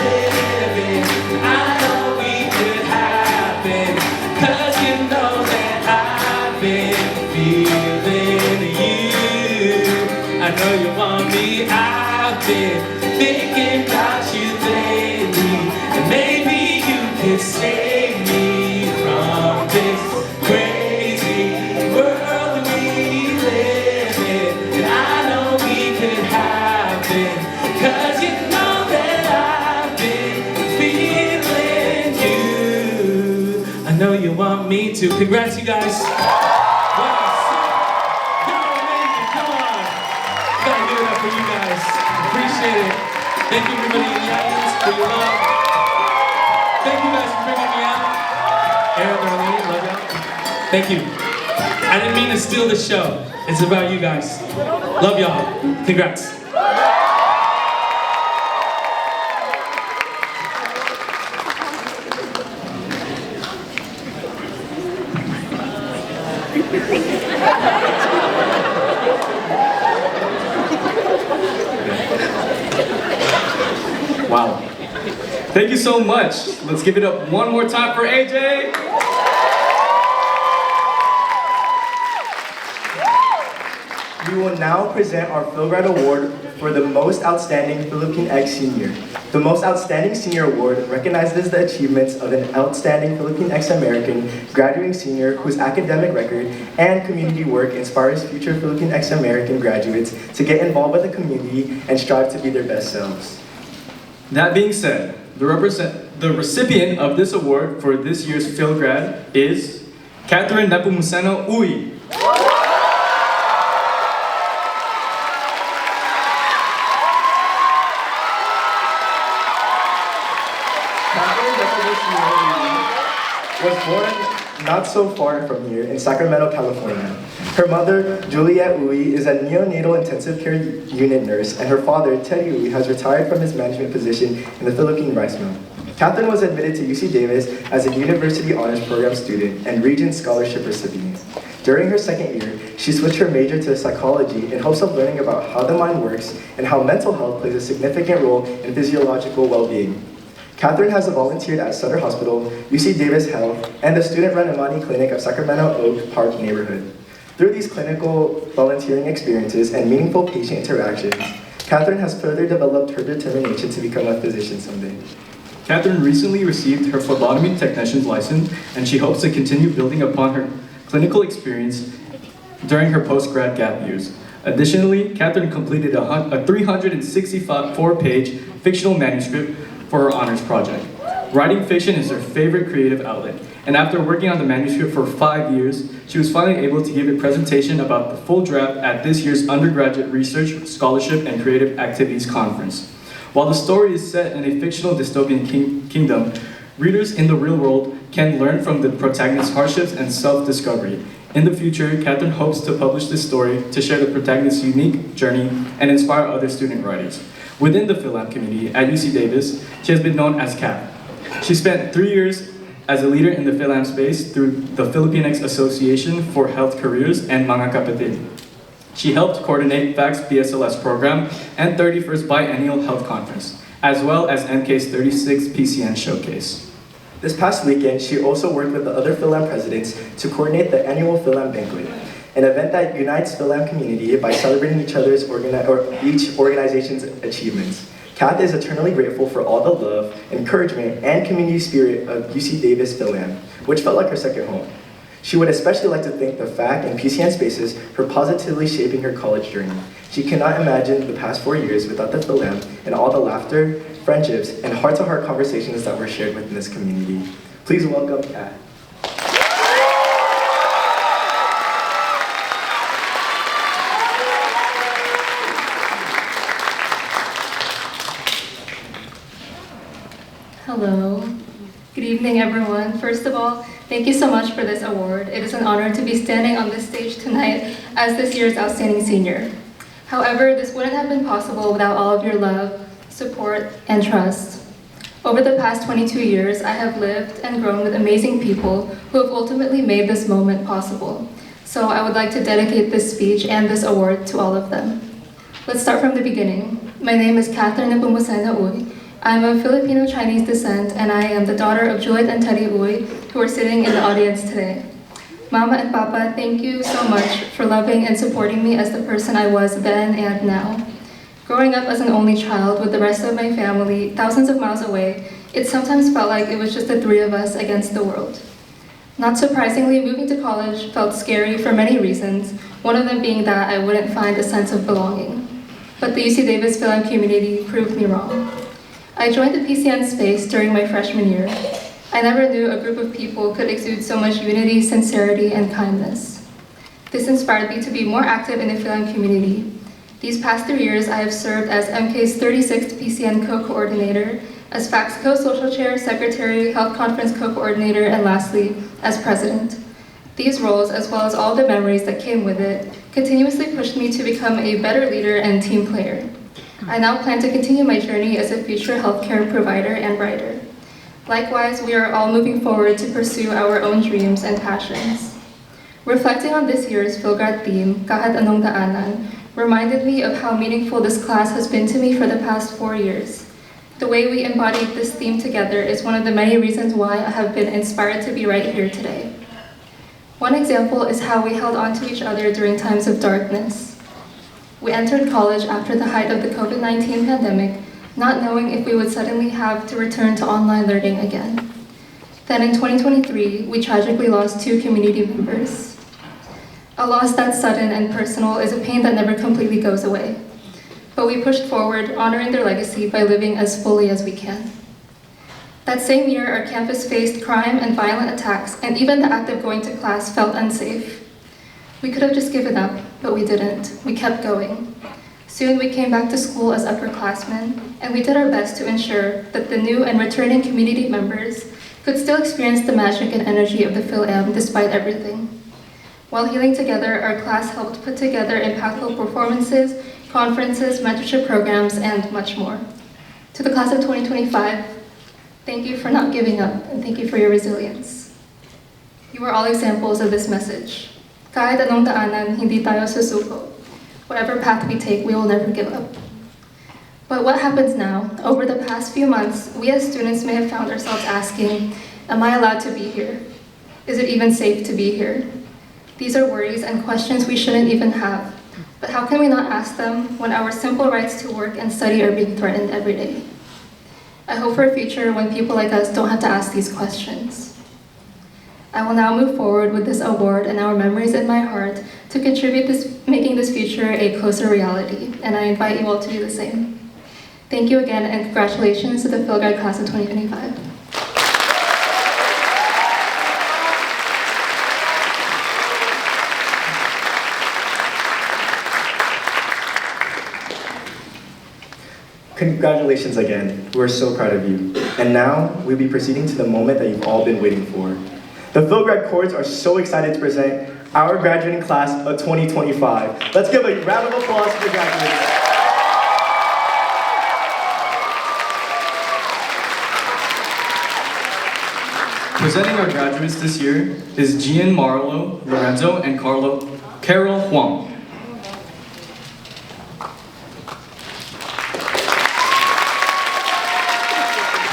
live in. I know we could happen, 'cause you know that I've been feeling you. I know you want me, I've been thinking about you lately. And maybe you could save me from this crazy world we live in. And I know we could happen, 'cause you know that I've been feeling you. I know you want me to. Congrats, you guys. Wow, y'all amazing. Come on. Gotta give it up for you guys. Appreciate it. Thank you, everybody in the audience, for your love. Thank you guys for bringing me out. Eric, Arlene, love y'all. Thank you. I didn't mean to steal the show. It's about you guys. Love y'all. Congrats. Wow. Thank you so much. Let's give it up one more time for AJ. We will now present our Philgrad Award for the Most Outstanding Filipinx Senior. The Most Outstanding Senior Award recognizes the achievements of an outstanding Filipinx American graduating senior whose academic record and community work inspires future Filipinx American graduates to get involved with the community and strive to be their best selves. That being said, the recipient of this award for this year's Philgrad is Catherine Nepomuceno Uy. Was born not so far from here in Sacramento, California. Her mother, Juliet Uy, is a neonatal intensive care unit nurse, and her father, Teddy Uy, has retired from his management position in the Philippine rice mill. Catherine was admitted to UC Davis as a University Honors Program student and Regent Scholarship recipient. During her second year, she switched her major to psychology in hopes of learning about how the mind works and how mental health plays a significant role in physiological well-being. Catherine has volunteered at Sutter Hospital, UC Davis Health, and the student-run Imani Clinic of Sacramento Oak Park neighborhood. Through these clinical volunteering experiences and meaningful patient interactions, Catherine has further developed her determination to become a physician someday. Catherine recently received her phlebotomy technician's license, and she hopes to continue building upon her clinical experience during her post-grad gap years. Additionally, Catherine completed a 364-page fictional manuscript for her honors project. Writing fiction is her favorite creative outlet, and after working on the manuscript for 5 years, she was finally able to give a presentation about the full draft at this year's Undergraduate Research, Scholarship, and Creative Activities Conference. While the story is set in a fictional dystopian kingdom, readers in the real world can learn from the protagonist's hardships and self-discovery. In the future, Catherine hopes to publish this story to share the protagonist's unique journey and inspire other student writers. Within the Philam community at UC Davis, she has been known as Cat. She spent 3 years as a leader in the Philam space through the Filipinx Association for Health Careers and Mga Kapatid. She helped coordinate FACT's BSLS program and 31st Biennial Health Conference, as well as MK's 36th PCN Showcase. This past weekend, she also worked with the other Philam presidents to coordinate the annual Philam Banquet, an event that unites Philam community by celebrating each organization's achievements. Kath is eternally grateful for all the love, encouragement, and community spirit of UC Davis Philam, which felt like her second home. She would especially like to thank the FAC and PCN spaces for positively shaping her college journey. She cannot imagine the past 4 years without the Philam and all the laughter, friendships, and heart-to-heart conversations that were shared within this community. Please welcome Kat. Hello. Good evening, everyone. First of all, thank you so much for this award. It is an honor to be standing on this stage tonight as this year's Outstanding Senior. However, this wouldn't have been possible without all of your love, support, and trust. Over the past 22 years, I have lived and grown with amazing people who have ultimately made this moment possible. So I would like to dedicate this speech and this award to all of them. Let's start from the beginning. My name is Catherine Nepomuceno Uy. I'm of Filipino-Chinese descent, and I am the daughter of Juliet and Teddy Uy, who are sitting in the audience today. Mama and Papa, thank you so much for loving and supporting me as the person I was then and now. Growing up as an only child with the rest of my family thousands of miles away, it sometimes felt like it was just the three of us against the world. Not surprisingly, moving to college felt scary for many reasons, one of them being that I wouldn't find a sense of belonging. But the UC Davis Philam community proved me wrong. I joined the PCN space during my freshman year. I never knew a group of people could exude so much unity, sincerity, and kindness. This inspired me to be more active in the Philam community. These past 3 years, I have served as MK's 36th PCN co-coordinator, as FACT's co-social chair, secretary, health conference co-coordinator, and lastly, as president. These roles, as well as all the memories that came with it, continuously pushed me to become a better leader and team player. I now plan to continue my journey as a future healthcare provider and writer. Likewise, we are all moving forward to pursue our own dreams and passions. Reflecting on this year's PhilGrad theme, Kahit Anong Daanan, reminded me of how meaningful this class has been to me for the past 4 years. The way we embodied this theme together is one of the many reasons why I have been inspired to be right here today. One example is how we held on to each other during times of darkness. We entered college after the height of the COVID-19 pandemic, not knowing if we would suddenly have to return to online learning again. Then in 2023, we tragically lost 2 community members. A loss that sudden and personal is a pain that never completely goes away. But we pushed forward, honoring their legacy by living as fully as we can. That same year, our campus faced crime and violent attacks, and even the act of going to class felt unsafe. We could have just given up, but we didn't. We kept going. Soon we came back to school as upperclassmen, and we did our best to ensure that the new and returning community members could still experience the magic and energy of the Phil-Am despite everything. While healing together, our class helped put together impactful performances, conferences, mentorship programs, and much more. To the class of 2025, thank you for not giving up, and thank you for your resilience. You are all examples of this message. Kahit anong daanan, hindi tayo susuko. Whatever path we take, we will never give up. But what happens now? Over the past few months, we as students may have found ourselves asking, am I allowed to be here? Is it even safe to be here? These are worries and questions we shouldn't even have. But how can we not ask them when our simple rights to work and study are being threatened every day? I hope for a future when people like us don't have to ask these questions. I will now move forward with this award and our memories in my heart to contribute making this future a closer reality, and I invite you all to do the same. Thank you again, and congratulations to the Philgrad class of 2025. Congratulations again. We're so proud of you. And now, we'll be proceeding to the moment that you've all been waiting for. The Philgrad Courts are so excited to present our graduating class of 2025. Let's give a round of applause for the graduates. Presenting our graduates this year is Gian Marlo Lorenzo and Carol Huang.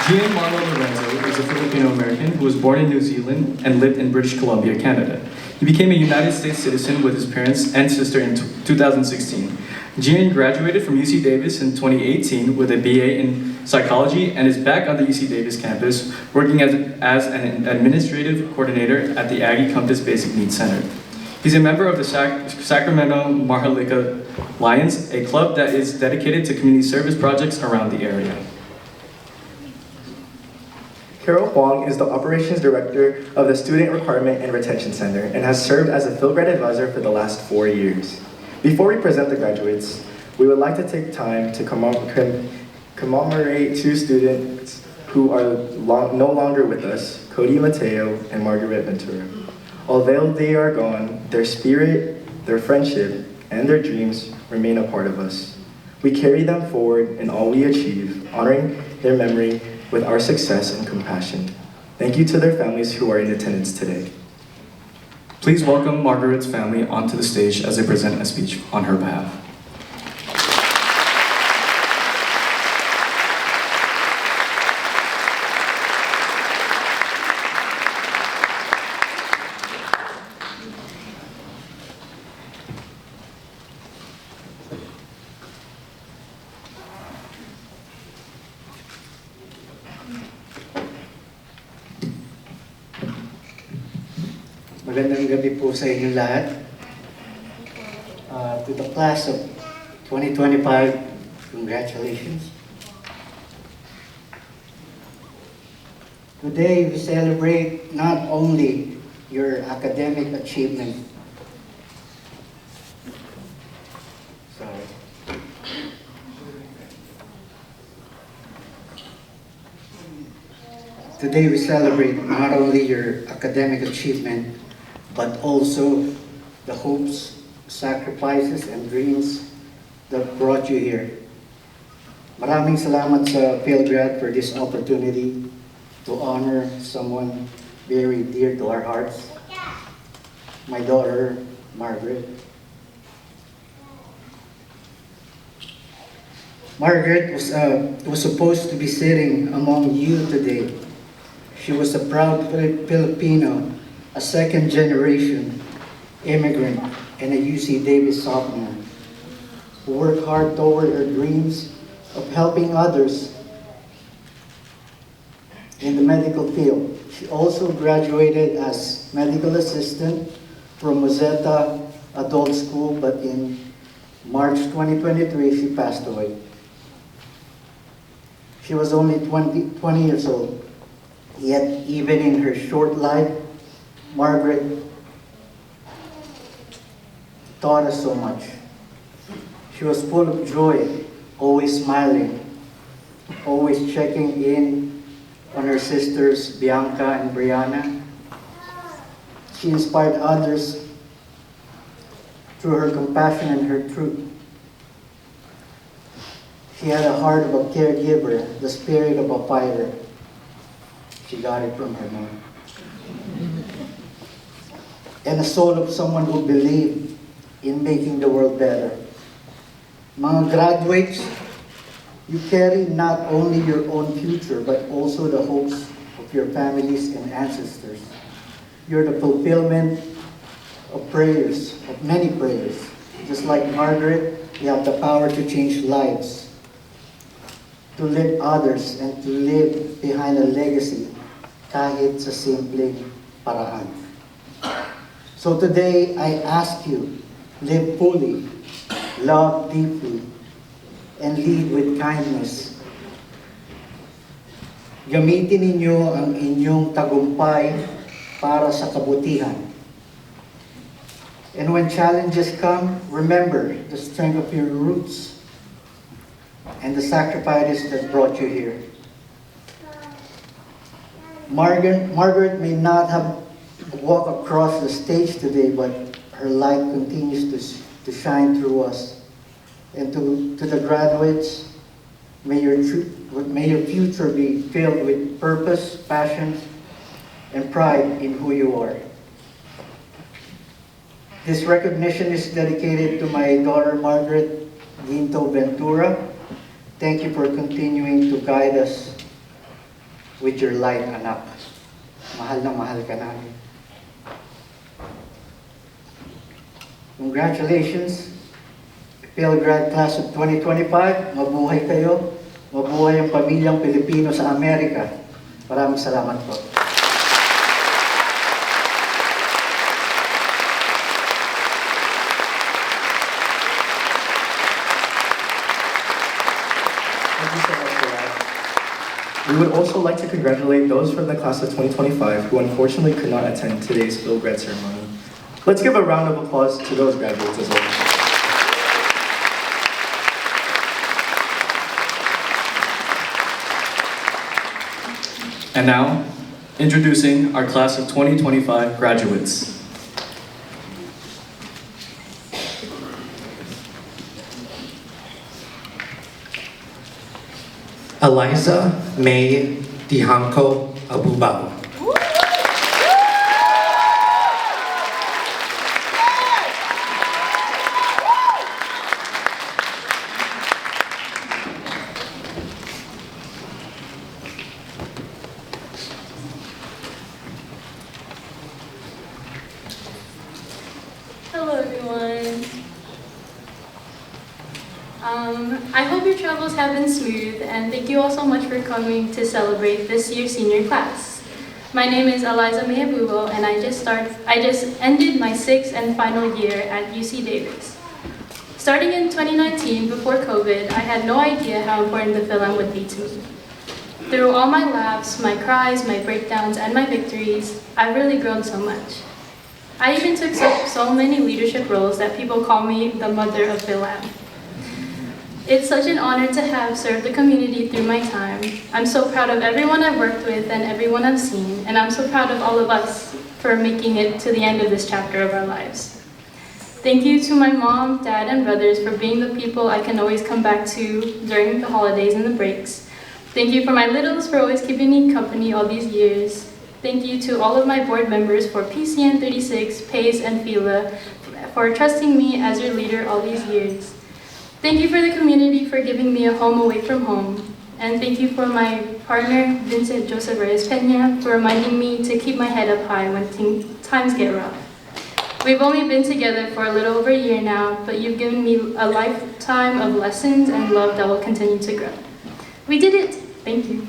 Gian Marlo Lorenzo is a Filipino-American who was born in New Zealand and lived in British Columbia, Canada. He became a United States citizen with his parents and sister in 2016. Gian graduated from UC Davis in 2018 with a BA in psychology and is back on the UC Davis campus working as an administrative coordinator at the Aggie Compass Basic Needs Center. He's a member of the Sacramento Maharlika Lions, a club that is dedicated to community service projects around the area. Carol Huang is the Operations Director of the Student Requirement and Retention Center and has served as a Philgrad advisor for the last 4 years. Before we present the graduates, we would like to take time to commemorate two students who are no longer with us, Cody Mateo and Margaret Ventura. Although they are gone, their spirit, their friendship, and their dreams remain a part of us. We carry them forward in all we achieve, honoring their memory with our success and compassion. Thank you to their families who are in attendance today. Please welcome Margaret's family onto the stage as they present a speech on her behalf. Magandang gabi po sa inyong lahat. To the class of 2025, congratulations. Today we celebrate not only your academic achievement, Today we celebrate not only your academic achievement, but also the hopes, sacrifices, and dreams that brought you here. Maraming salamat sa Philgrad for this opportunity to honor someone very dear to our hearts, my daughter, Margaret. Margaret was supposed to be sitting among you today. She was a proud Filipino, a second-generation immigrant, and a UC Davis sophomore who worked hard toward her dreams of helping others in the medical field. She also graduated as medical assistant from Mozetta Adult School, but in March 2023, she passed away. She was only 20 years old, yet even in her short life, Margaret taught us so much. She was full of joy, always smiling, always checking in on her sisters, Bianca and Brianna. She inspired others through her compassion and her truth. She had a heart of a caregiver, the spirit of a fighter. She got it from her mom. And the soul of someone who believed in making the world better. Mga graduates, you carry not only your own future, but also the hopes of your families and ancestors. You're the fulfillment of prayers, of many prayers, Just like Margaret, you have the power to change lives, to lift others, and to live behind a legacy kahit sa simpleng paraan. So today, I ask you, live fully, love deeply, and lead with kindness. Gamitin ninyo ang inyong tagumpay para sa kabutihan. And when challenges come, remember the strength of your roots and the sacrifices that brought you here. Margaret may not have walked across the stage today, but her light continues to shine through us. And to the graduates, may your future be filled with purpose, passion, and pride in who you are. This recognition is dedicated to my daughter Margaret Ginto Ventura. Thank you for continuing to guide us with your light, anak. Mahal na mahal ka namin. Congratulations, Pilgrad Class of 2025. Mabuhay kayo. Mabuhay ang pamilyang Pilipino sa Amerika. Maraming salamat po. We would also like to congratulate those from the class of 2025 who unfortunately could not attend today's Filgrad ceremony. Let's give a round of applause to those graduates as well. And now, introducing our class of 2025 graduates. Eliza May Dihanko Abubao. Hello, everyone. I hope your travels have been smooth, and thank you all so much for coming to celebrate this year's senior class. My name is Eliza Mehabubo, and I just ended my 6th and final year at UC Davis. Starting in 2019, before COVID, I had no idea how important the Philam would be to me. Through all my laughs, my cries, my breakdowns, and my victories, I've really grown so much. I even took so many leadership roles that people call me the mother of Philam. It's such an honor to have served the community through my time. I'm so proud of everyone I've worked with and everyone I've seen, and I'm so proud of all of us for making it to the end of this chapter of our lives. Thank you to my mom, dad, and brothers for being the people I can always come back to during the holidays and the breaks. Thank you for my littles for always keeping me company all these years. Thank you to all of my board members for PCN 36, PACE, and FILA for trusting me as your leader all these years. Thank you for the community for giving me a home away from home. And thank you for my partner, Vincent Joseph Reyes Peña, for reminding me to keep my head up high when times get rough. We've only been together for a little over a year now, but you've given me a lifetime of lessons and love that will continue to grow. We did it! Thank you.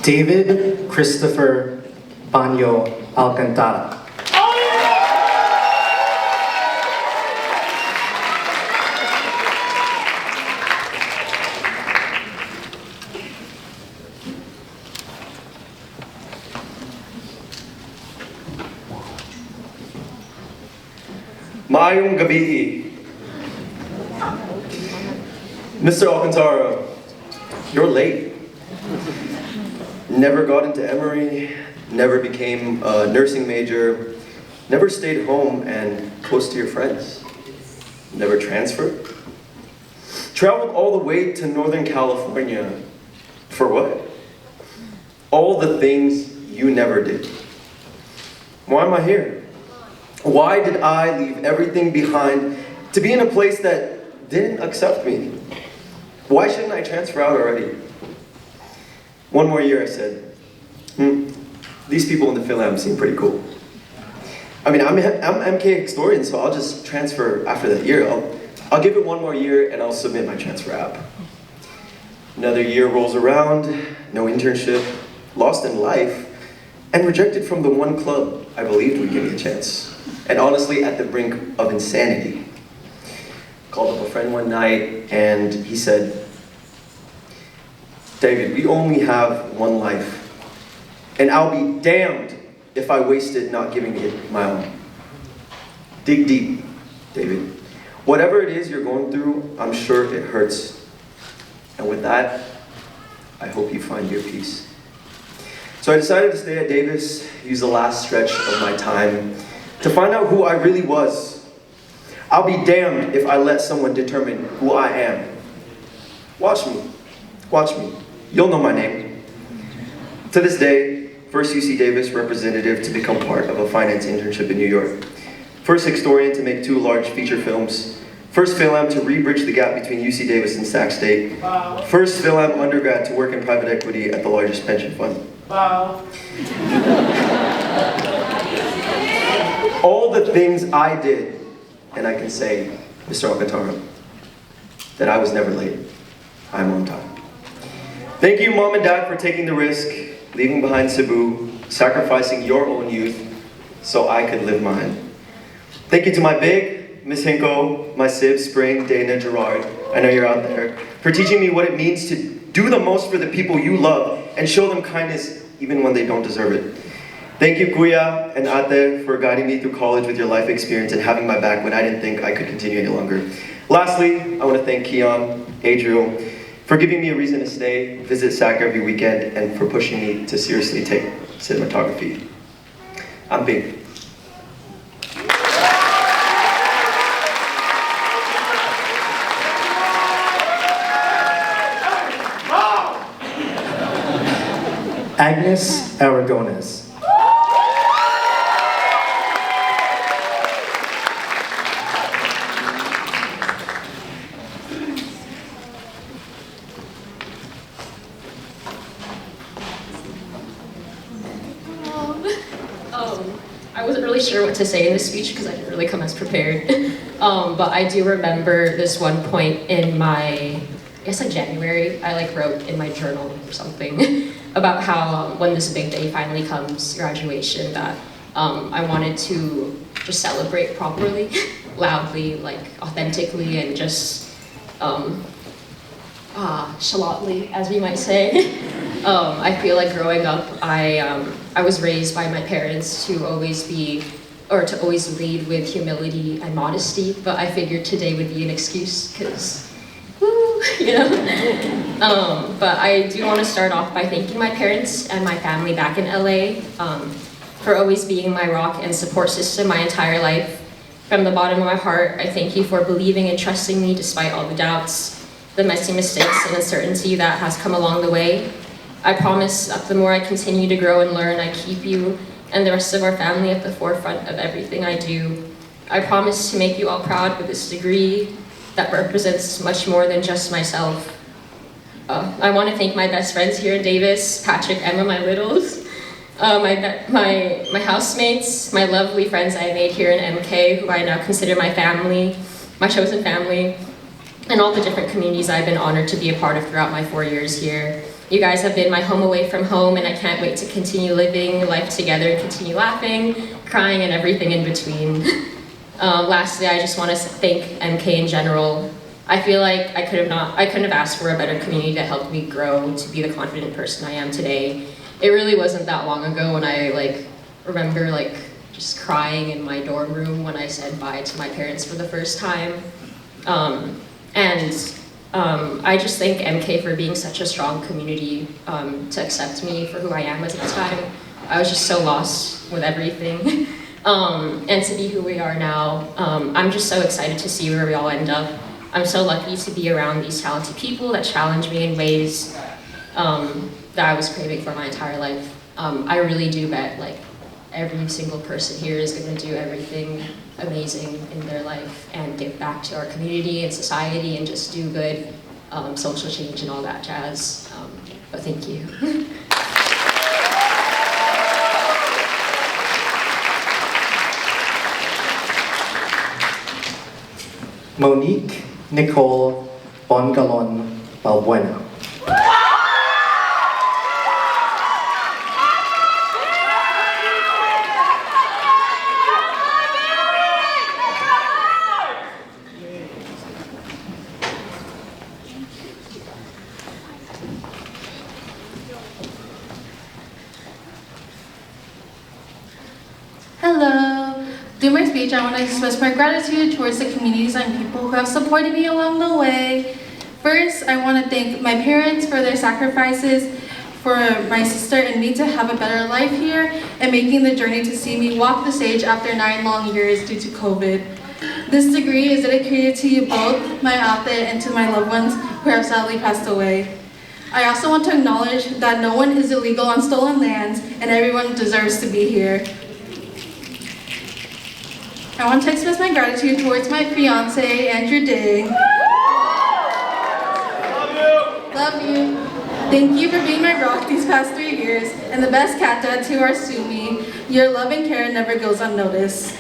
David Christopher Panyo Alcantara. Maayong gabi. Mr. Alcantara, you're late. Never got into Emory, never became a nursing major, never stayed home and close to your friends. Never transferred. Traveled all the way to Northern California. For what? All the things you never did. Why am I here? Why did I leave everything behind to be in a place that didn't accept me? Why shouldn't I transfer out already? One more year, I said. These people in the Phil Am seem pretty cool. I mean, I'm MK historian, so I'll just transfer after that year. I'll give it one more year and I'll submit my transfer app. Another year rolls around, no internship, lost in life, and rejected from the one club I believed would give me a chance. And honestly, at the brink of insanity. Called up a friend one night and he said, David, we only have one life, and I'll be damned if I wasted not giving it my all. Dig deep, David. Whatever it is you're going through, I'm sure it hurts. And with that, I hope you find your peace. So I decided to stay at Davis, use the last stretch of my time to find out who I really was. I'll be damned if I let someone determine who I am. Watch me. Watch me. You'll know my name. To this day, first UC Davis representative to become part of a finance internship in New York. First historian to make 2 large feature films. First Phil-Am to re-bridge the gap between UC Davis and Sac State. Wow. First Phil-Am undergrad to work in private equity at the largest pension fund. Wow. All the things I did, and I can say, Mr. Alcantara, that I was never late. I'm on time. Thank you, Mom and Dad, for taking the risk, leaving behind Cebu, sacrificing your own youth so I could live mine. Thank you to my big, Miss Hinko, my Sib, Spring, Dana, Gerard, I know you're out there, for teaching me what it means to do the most for the people you love and show them kindness even when they don't deserve it. Thank you, Kuya and Ate, for guiding me through college with your life experience and having my back when I didn't think I could continue any longer. Lastly, I want to thank Keon, Adriel, for giving me a reason to stay, visit SAC every weekend, and for pushing me to seriously take cinematography. I'm big. Agnes Aragones. I wasn't really sure what to say in this speech because I didn't really come as prepared. But I do remember this one point in my, I guess like January, I like wrote in my journal or something about how when this big day finally comes, graduation, that I wanted to just celebrate properly, loudly, like authentically, and just shalotly, as we might say. I feel like growing up, I was raised by my parents to always lead with humility and modesty, but I figured today would be an excuse, because, woo, you know? But I do want to start off by thanking my parents and my family back in LA for always being my rock and support system my entire life. From the bottom of my heart, I thank you for believing and trusting me despite all the doubts, the messy mistakes and uncertainty that has come along the way. I promise that the more I continue to grow and learn, I keep you and the rest of our family at the forefront of everything I do. I promise to make you all proud with this degree that represents much more than just myself. I want to thank my best friends here in Davis, Patrick, Emma, my littles, my housemates, my lovely friends I made here in MK, who I now consider my family, my chosen family, and all the different communities I've been honored to be a part of throughout my 4 years here. You guys have been my home away from home, and I can't wait to continue living life together and continue laughing, crying, and everything in between. Lastly, I just want to thank MK in general. I feel like I couldn't have asked for a better community to help me grow to be the confident person I am today. It really wasn't that long ago when I remember just crying in my dorm room when I said bye to my parents for the first time. I just thank MK for being such a strong community to accept me for who I am at the time. I was just so lost with everything. And to be who we are now, I'm just so excited to see where we all end up. I'm so lucky to be around these talented people that challenge me in ways that I was craving for my entire life. I really do bet every single person here is going to do everything amazing in their life and give back to our community and society and just do good social change and all that jazz. But thank you. Monique Nicole Bongalon Balbuena. Hello. Through my speech, I want to express my gratitude towards the communities and people who have supported me along the way. First, I want to thank my parents for their sacrifices, for my sister and me to have a better life here, and making the journey to see me walk the stage after 9 long years due to COVID. This degree is dedicated to you both, my ate, and to my loved ones who have sadly passed away. I also want to acknowledge that no one is illegal on stolen lands, and everyone deserves to be here. I want to express my gratitude towards my fiance, Andrew Day. Love you. Thank you for being my rock these past 3 years, and the best cat dad to our Sumi. Your love and care never goes unnoticed.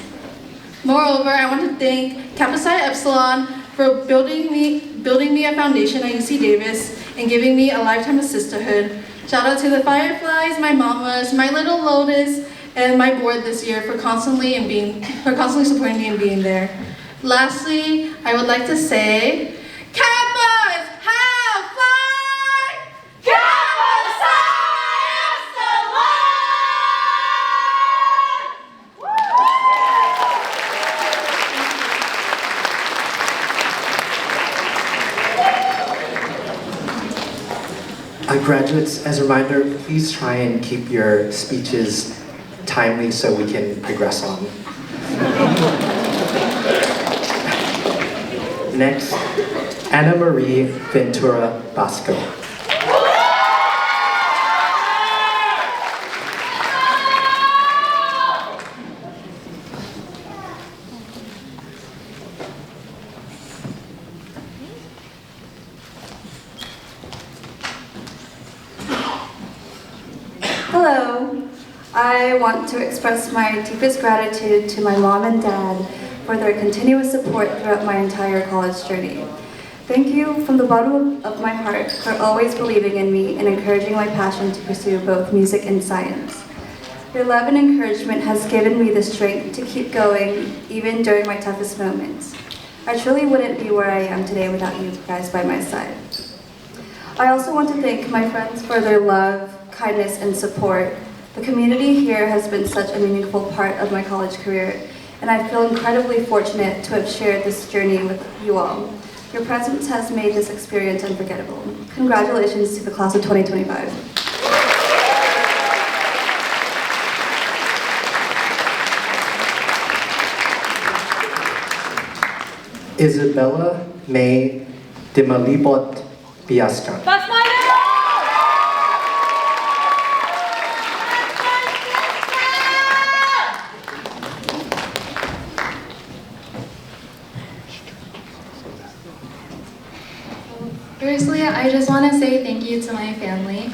Moreover, I want to thank Kappa Psi Epsilon for building me a foundation at UC Davis and giving me a lifetime of sisterhood. Shout out to the Fireflies, my mamas, my little Lotus, and my board this year for constantly supporting me and being there. Lastly, I would like to say, Kappas have fly! Kappa Psi Graduates, as a reminder, please try and keep your speeches timely so we can progress on. Next, Anna Marie Ventura Basco. Hello. I want to express my deepest gratitude to my mom and dad for their continuous support throughout my entire college journey. Thank you from the bottom of my heart for always believing in me and encouraging my passion to pursue both music and science. Your love and encouragement has given me the strength to keep going even during my toughest moments. I truly wouldn't be where I am today without you guys by my side. I also want to thank my friends for their love, kindness, and support. The community here has been such a meaningful part of my college career, and I feel incredibly fortunate to have shared this journey with you all. Your presence has made this experience unforgettable. Congratulations to the class of 2025. Isabella May Dimalibot Biascan. Firstly, I just want to say thank you to my family.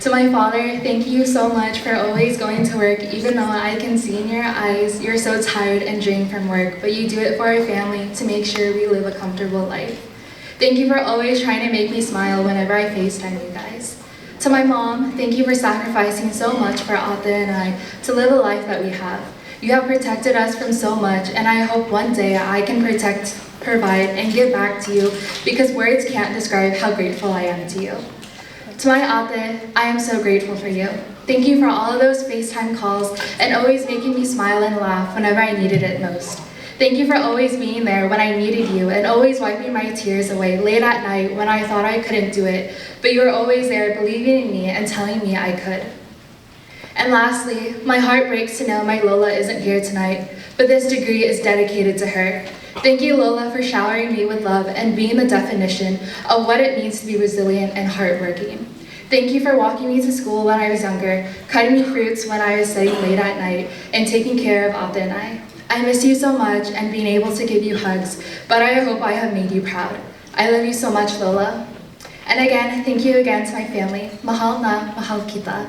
To my father, thank you so much for always going to work, even though I can see in your eyes you're so tired and drained from work, but you do it for our family to make sure we live a comfortable life. Thank you for always trying to make me smile whenever I FaceTime you guys. To my mom, thank you for sacrificing so much for Ate and I to live a life that we have. You have protected us from so much, and I hope one day I can protect, provide, and give back to you, because words can't describe how grateful I am to you. To my ate, I am so grateful for you. Thank you for all of those FaceTime calls and always making me smile and laugh whenever I needed it most. Thank you for always being there when I needed you and always wiping my tears away late at night when I thought I couldn't do it, but you were always there believing in me and telling me I could. And lastly, my heart breaks to know my Lola isn't here tonight, but this degree is dedicated to her. Thank you, Lola, for showering me with love and being the definition of what it means to be resilient and hardworking. Thank you for walking me to school when I was younger, cutting me fruits when I was studying late at night, and taking care of Ate and I. I miss you so much and being able to give you hugs, but I hope I have made you proud. I love you so much, Lola. And again, thank you again to my family. Mahal na, mahal kita.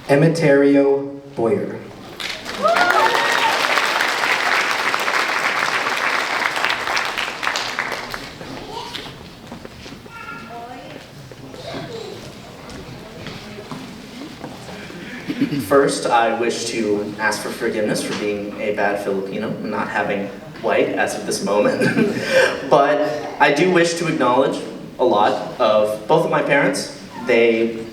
Emeterio Boyer. First, I wish to ask for forgiveness for being a bad Filipino and not having white as of this moment. But I do wish to acknowledge a lot of both of my parents. They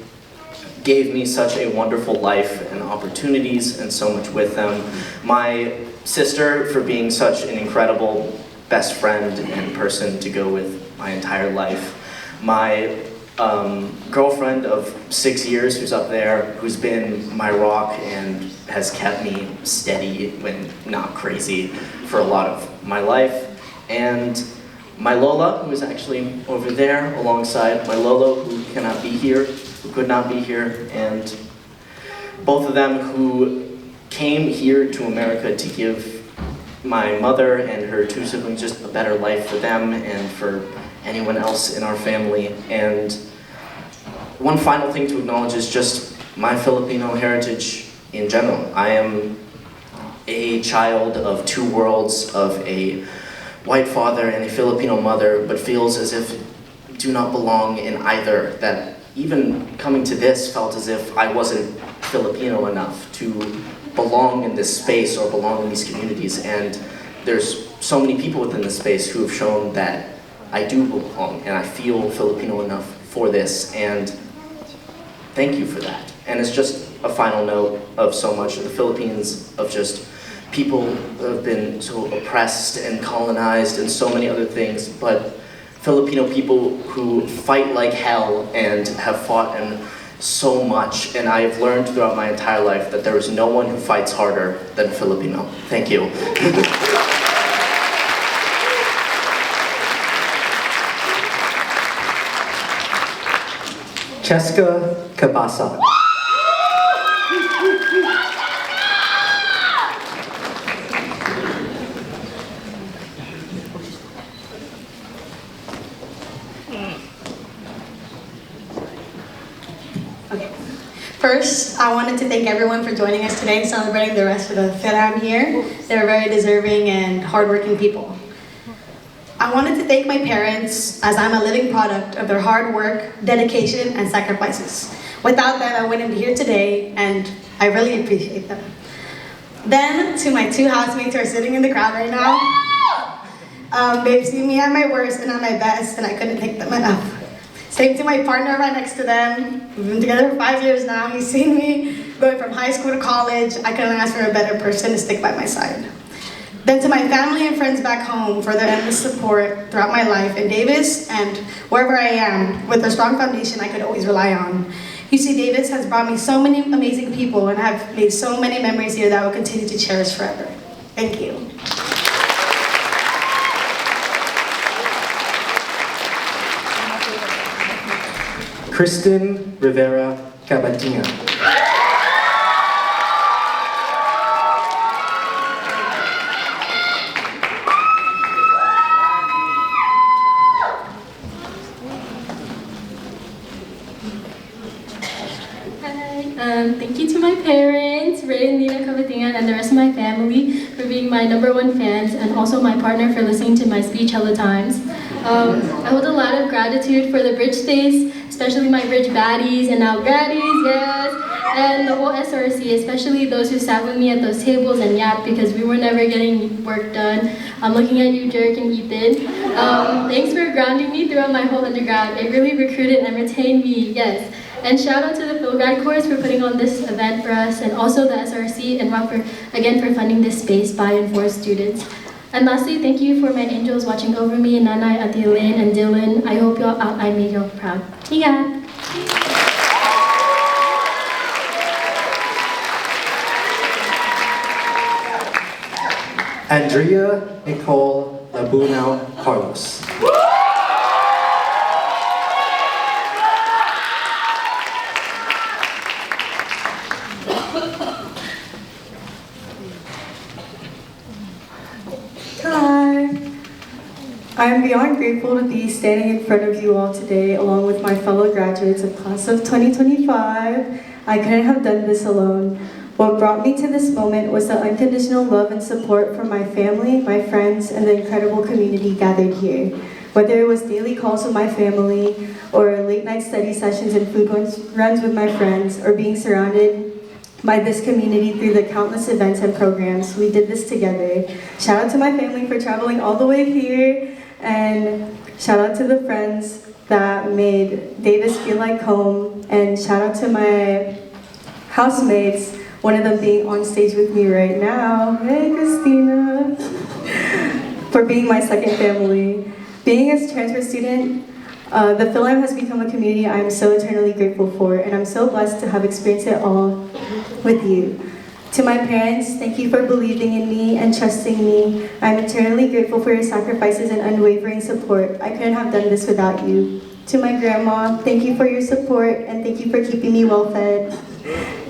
gave me such a wonderful life and opportunities and so much with them. My sister for being such an incredible best friend and person to go with my entire life. My girlfriend of 6 years who's up there, who's been my rock and has kept me steady when not crazy for a lot of my life. And my Lola, who is actually over there alongside my Lolo, who cannot be here, who could not be here, and both of them who came here to America to give my mother and her 2 siblings just a better life for them and for anyone else in our family. And one final thing to acknowledge is just my Filipino heritage in general. I am a child of 2 worlds, of a white father and a Filipino mother, but feels as if I do not belong in either. That even coming to this felt as if I wasn't Filipino enough to belong in this space or belong in these communities. And there's so many people within this space who have shown that I do belong and I feel Filipino enough for this, and thank you for that. And it's just a final note of so much of the Philippines, of just people who have been so oppressed and colonized and so many other things, but Filipino people who fight like hell and have fought in so much. And I have learned throughout my entire life that there is no one who fights harder than Filipino. Thank you. Cheska Cabasa. First, I wanted to thank everyone for joining us today and celebrating the rest of the Firam here. They're very deserving and hardworking people. I wanted to thank my parents, as I'm a living product of their hard work, dedication, and sacrifices. Without them, I wouldn't be here today, and I really appreciate them. Then, to my 2 housemates who are sitting in the crowd right now, they've seen me at my worst and at my best, and I couldn't thank them enough. Same to my partner right next to them. We've been together for 5 years now. He's seen me going from high school to college. I couldn't ask for a better person to stick by my side. Then to my family and friends back home for their endless support throughout my life in Davis and wherever I am, with a strong foundation I could always rely on. UC Davis has brought me so many amazing people, and I've made so many memories here that I will continue to cherish forever. Thank you. Kristen Rivera Cabatinga. Thank you to my parents, Ray and Nina Cavatingan, and the rest of my family for being my #1 fans, and also my partner for listening to my speech hella times. I hold a lot of gratitude for the bridge stays, especially my bridge baddies and now gaddies, yes, and the whole SRC, especially those who sat with me at those tables and yapped because we were never getting work done. I'm looking at you, Jerick and Ethan. Thanks for grounding me throughout my whole undergrad. It really recruited and retained me, yes. And shout out to the PhilGrad course for putting on this event for us, and also the SRC and Rock for funding this space by and for students. And lastly, thank you for my angels watching over me, Nanay, Ate Elaine, and Dylan. I hope I made y'all proud. Ingat! Andrea Nicole Labunao Carlos. Hi! I am beyond grateful to be standing in front of you all today along with my fellow graduates of class of 2025. I couldn't have done this alone. What brought me to this moment was the unconditional love and support from my family, my friends, and the incredible community gathered here. Whether it was daily calls with my family, or late night study sessions and food runs with my friends, or being surrounded by this community through the countless events and programs, we did this together. Shout out to my family for traveling all the way here, and shout out to the friends that made Davis feel like home, and shout out to my housemates, one of them being on stage with me right now. Hey, Christina! For being my second family. Being a transfer student, the Philam has become a community I am so eternally grateful for, and I'm so blessed to have experienced it all with you. To my parents, thank you for believing in me and trusting me. I'm eternally grateful for your sacrifices and unwavering support. I couldn't have done this without you. To my grandma, thank you for your support and thank you for keeping me well fed.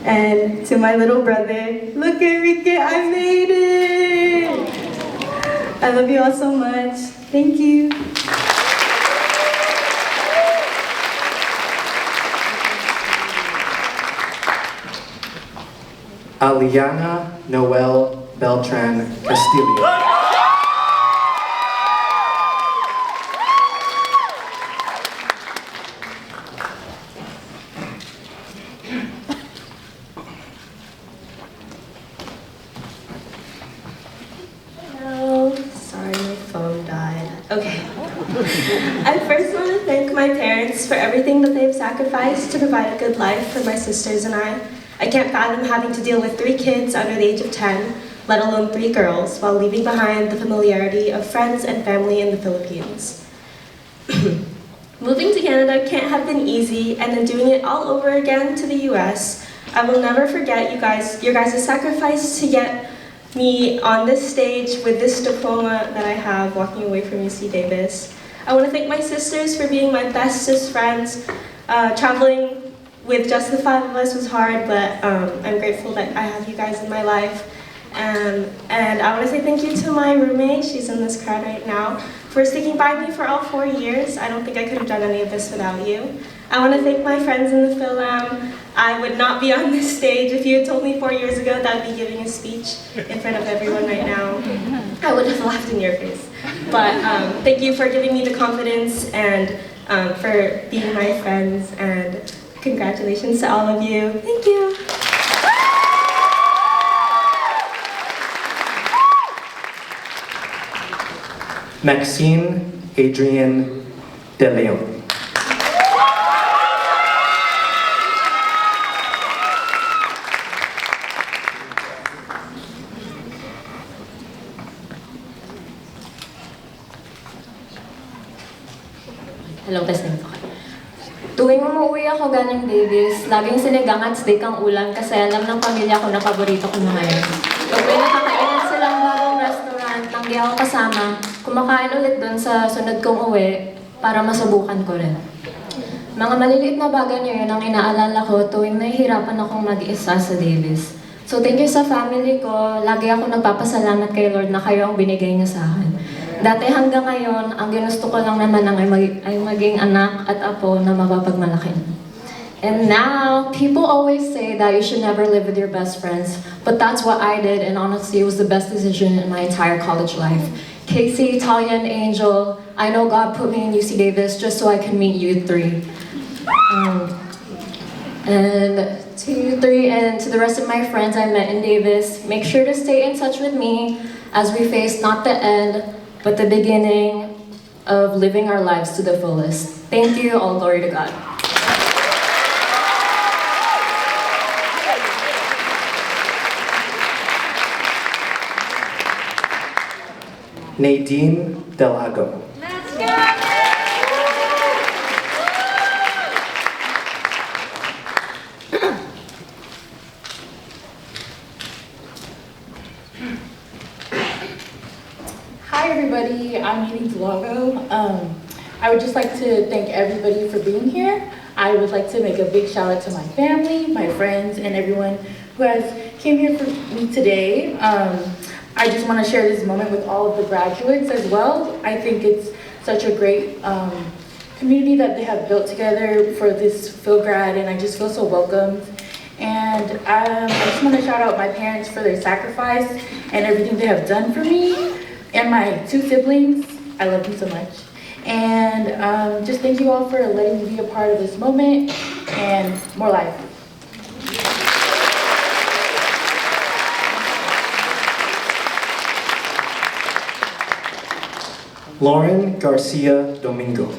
And to my little brother, look Enrique, I made it! I love you all so much. Thank you. Aliana Noel Beltran Castillo. Hello. Sorry, my phone died. Okay. I first want to thank my parents for everything that they've sacrificed to provide a good life for my sisters and I. I can't fathom having to deal with 3 kids under the age of 10, let alone 3 girls, while leaving behind the familiarity of friends and family in the Philippines. Moving to Canada can't have been easy, and then doing it all over again to the US, I will never forget your guys' sacrifice to get me on this stage with this diploma that I have walking away from UC Davis. I want to thank my sisters for being my bestest friends. Traveling with just the 5 of us was hard, but I'm grateful that I have you guys in my life. And I want to say thank you to my roommate, she's in this crowd right now, for sticking by me for all 4 years. I don't think I could have done any of this without you. I want to thank my friends in the Philam. I would not be on this stage if you had told me 4 years ago that I'd be giving a speech in front of everyone right now. I would have laughed in your face. But thank you for giving me the confidence and for being my friends, and congratulations to all of you. Thank you. Maxine Adrian De Leon. Hello, testing ko. Tuwing umuwi ako galing Davis, laging sinigang at steak ang ulam kasi alam ng pamilya ko na paborito ko na ngayon. Pag may nakakainan silang bagong restaurant, tanggi ako kasama, kumakain ulit doon sa sunod kong uwi para masubukan ko rin. Mga maliliit na bagay niyo yun ang inaalala ko tuwing nahihirapan akong mag-isa sa Davis. So thank you sa family ko, lagi ako nagpapasalamat kay Lord na kayo ang binigay niya sa akin. Dati hanggang ngayon, ang ginusto ko lang naman ay maging anak at apo na mapapagmalaki. And now, people always say that you should never live with your best friends, but that's what I did, and honestly, it was the best decision in my entire college life. Casey, Talia, and Angel, I know God put me in UC Davis just so I could meet you 3. And to you 3 and to the rest of my friends I met in Davis, make sure to stay in touch with me as we face not the end, but the beginning of living our lives to the fullest. Thank you, all glory to God. Nadine Delago. Hi everybody, I'm Nadine Delago. I would just like to thank everybody for being here. I would like to make a big shout out to my family, my friends, and everyone who has came here for me today. I just want to share this moment with all of the graduates as well. I think it's such a great community that they have built together for this Phil grad, and I just feel so welcomed. And I just want to shout out my parents for their sacrifice and everything they have done for me. And my 2 siblings, I love them so much. And just thank you all for letting me be a part of this moment, and more life. Lauren Garcia Domingo.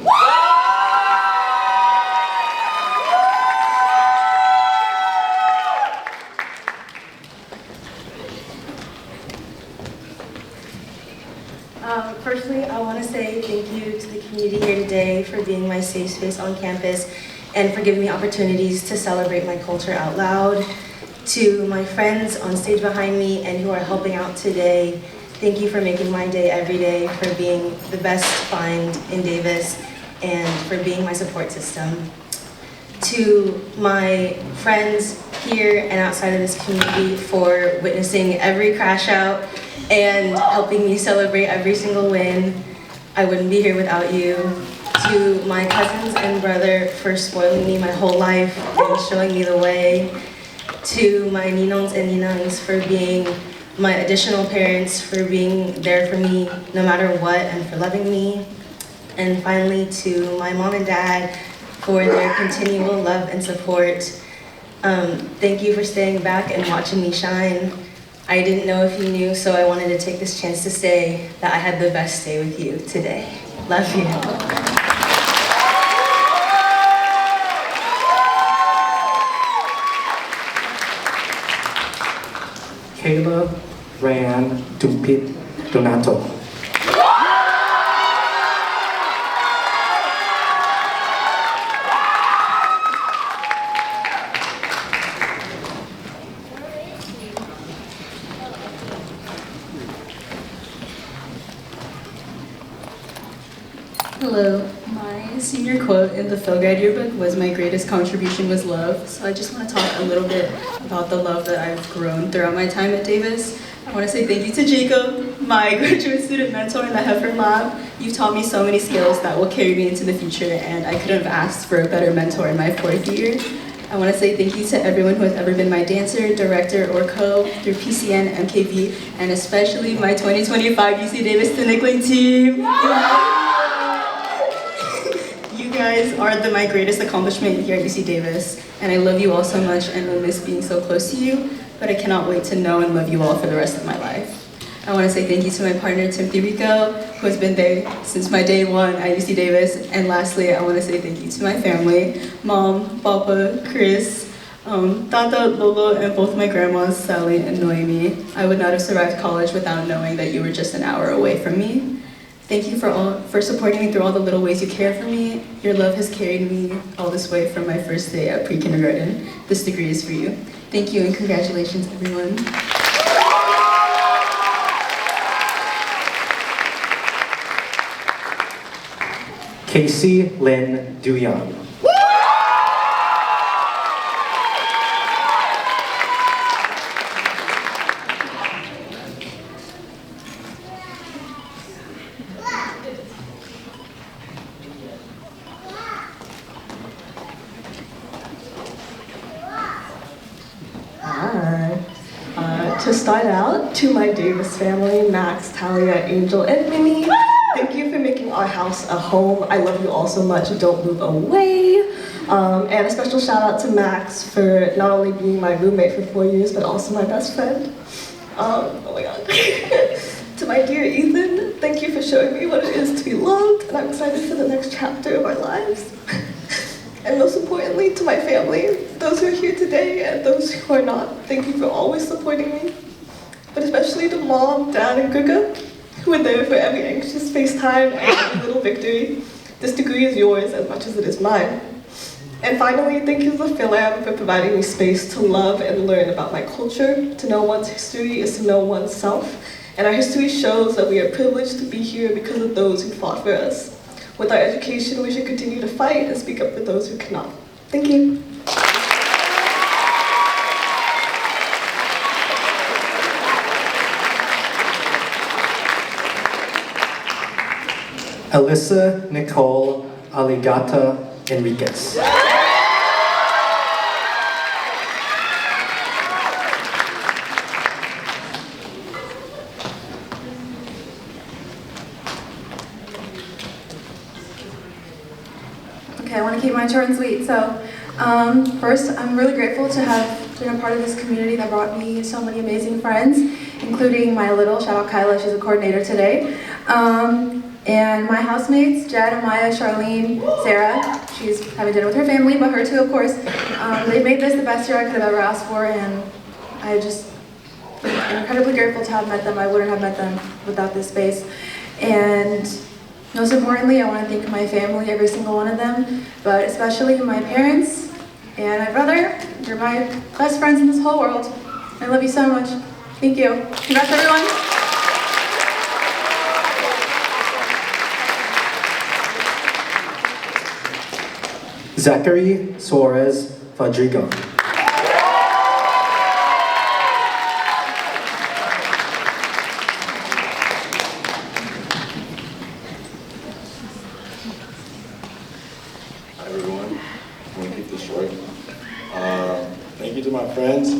Firstly, I want to say thank you to the community here today for being my safe space on campus and for giving me opportunities to celebrate my culture out loud. To my friends on stage behind me and who are helping out today, thank you for making my day every day, for being the best find in Davis, and for being my support system. To my friends here and outside of this community for witnessing every crash out and helping me celebrate every single win. I wouldn't be here without you. To my cousins and brother for spoiling me my whole life and showing me the way. To my ninongs and ninangs for being my additional parents, for being there for me no matter what and for loving me. And finally, to my mom and dad for their continual love and support. Thank you for staying back and watching me shine. I didn't know if you knew, so I wanted to take this chance to say that I had the best day with you today. Love you. Kayla Rayan Dumpit Donato. Hello. My senior quote in the Phil Grad yearbook was, "My greatest contribution was love." So I just want to talk a little bit about the love that I've grown throughout my time at Davis. I want to say thank you to Jacob, my graduate student mentor in the Heifer Lab. You've taught me so many skills that will carry me into the future, and I couldn't have asked for a better mentor in my 4th year. I want to say thank you to everyone who has ever been my dancer, director, or co through PCN, MKV, and especially my 2025 UC Davis Tinicling team. You guys are my greatest accomplishment here at UC Davis, and I love you all so much and will miss being so close to you, but I cannot wait to know and love you all for the rest of my life. I want to say thank you to my partner, Timothy Rico, who has been there since my day 1 at UC Davis. And lastly, I want to say thank you to my family, Mom, Papa, Chris, Tata, Lolo, and both my grandmas, Sally and Noemi. I would not have survived college without knowing that you were just an hour away from me. Thank you for supporting me through all the little ways you care for me. Your love has carried me all this way from my first day at pre-kindergarten. This degree is for you. Thank you and congratulations, everyone. Casey Lynn Duyan. To start out, to my Davis family, Max, Talia, Angel, and Minnie, thank you for making our house a home. I love you all so much. Don't move away. And a special shout out to Max for not only being my roommate for 4 years, but also my best friend. Oh my God. To my dear Ethan, thank you for showing me what it is to be loved, and I'm excited for the next chapter of our lives. And most importantly, to my family, those who are here today and those who are not, thank you for always supporting me. But especially to Mom, Dad, and Guga, who are there for every anxious FaceTime and every little victory. This degree is yours as much as it is mine. And finally, thank you to the Philam for providing me space to love and learn about my culture. To know one's history is to know oneself. And our history shows that we are privileged to be here because of those who fought for us. With our education, we should continue to fight and speak up for those who cannot. Thank you. Alyssa Nicole Aligata Enriquez. Okay, I want to keep mine short and sweet. So, first, I'm really grateful to have been a part of this community that brought me so many amazing friends, including my little, shout out Kyla, she's a coordinator today. And my housemates, Jed, Amaya, Charlene, Sarah, she's having dinner with her family, but her too, of course. They made this the best year I could have ever asked for, and I just am incredibly grateful to have met them. I wouldn't have met them without this space. And most importantly, I want to thank my family, every single one of them, but especially my parents and my brother. You're my best friends in this whole world. I love you so much. Thank you. Congrats, everyone. Zachary Suarez Fadrigo. Hi everyone, I'm going to keep this short. Thank you to my friends.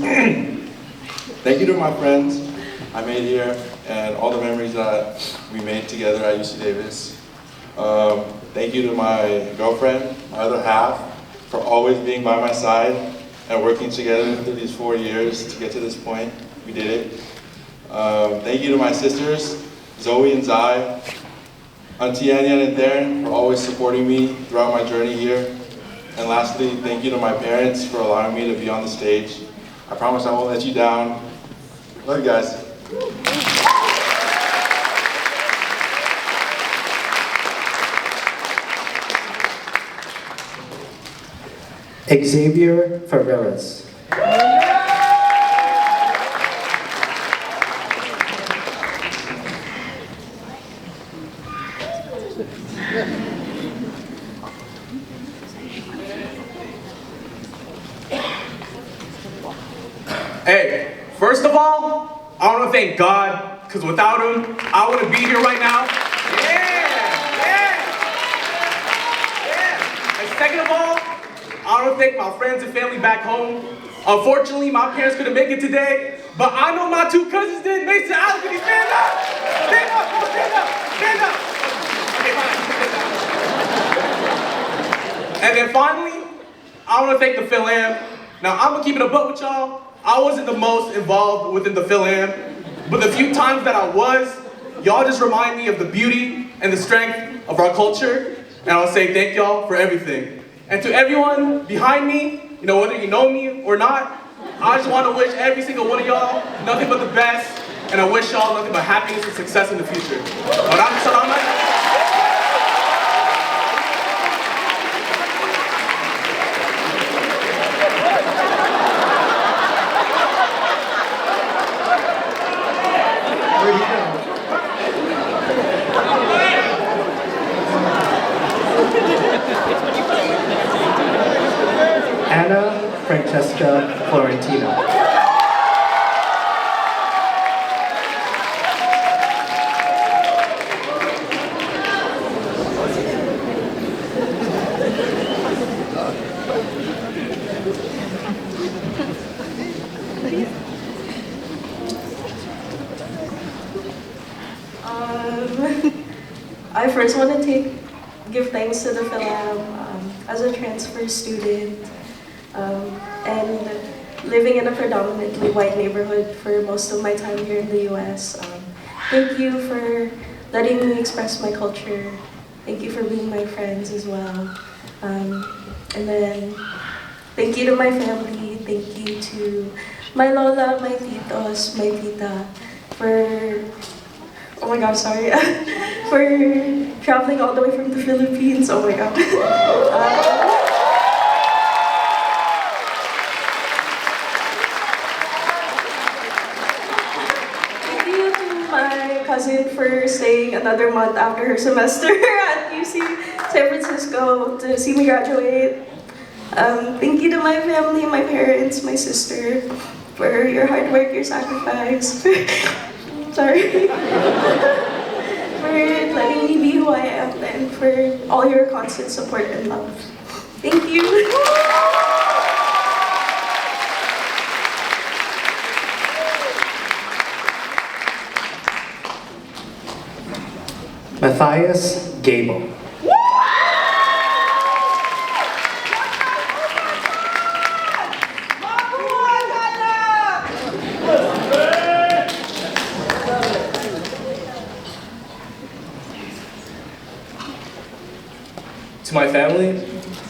Thank you to my friends I made here and all the memories that we made together at UC Davis. Thank you to my girlfriend, my other half, for always being by my side and working together through these 4 years to get to this point. We did it. Thank you to my sisters, Zoe and Zai, Auntie Anya and Darren for always supporting me throughout my journey here. And lastly, thank you to my parents for allowing me to be on the stage. I promise I won't let you down. Love you guys. Xavier Ferreras. Hey, first of all, I want to thank God, because without him, I wouldn't be here right now. And second of all, I want to thank my friends and family back home. Unfortunately, my parents couldn't make it today, but I know my two cousins did. Mason, Alex, can you stand up? Stand up, come on, stand up, stand up. Okay, fine. And then finally, I want to thank the Phil-Am. Now, I'm going to keep it a buck with y'all. I wasn't the most involved within the Phil-Am, but the few times that I was, y'all just remind me of the beauty and the strength of our culture. And I'll say thank y'all for everything. And to everyone behind me, whether you know me or not, I just want to wish every single one of y'all nothing but the best, and I wish y'all nothing but happiness and success in the future. Maraming salamat. Anna Francesca Florentino. I first want to give thanks to the Phil-Am as a transfer student and living in a predominantly white neighborhood for most of my time here in the US. Thank you for letting me express my culture. Thank you for being my friends as well. And then thank you to my family. Thank you to my lola, my titos, my tita for, oh my god, sorry, for traveling all the way from the Philippines. Oh my god. Thank you to my cousin for staying another month after her semester at UC San Francisco to see me graduate. Thank you to my family, my parents, my sister, for your hard work, your sacrifice. Sorry. For letting me be who I am and for all your constant support and love. Thank you. Matthias Gable. To my family,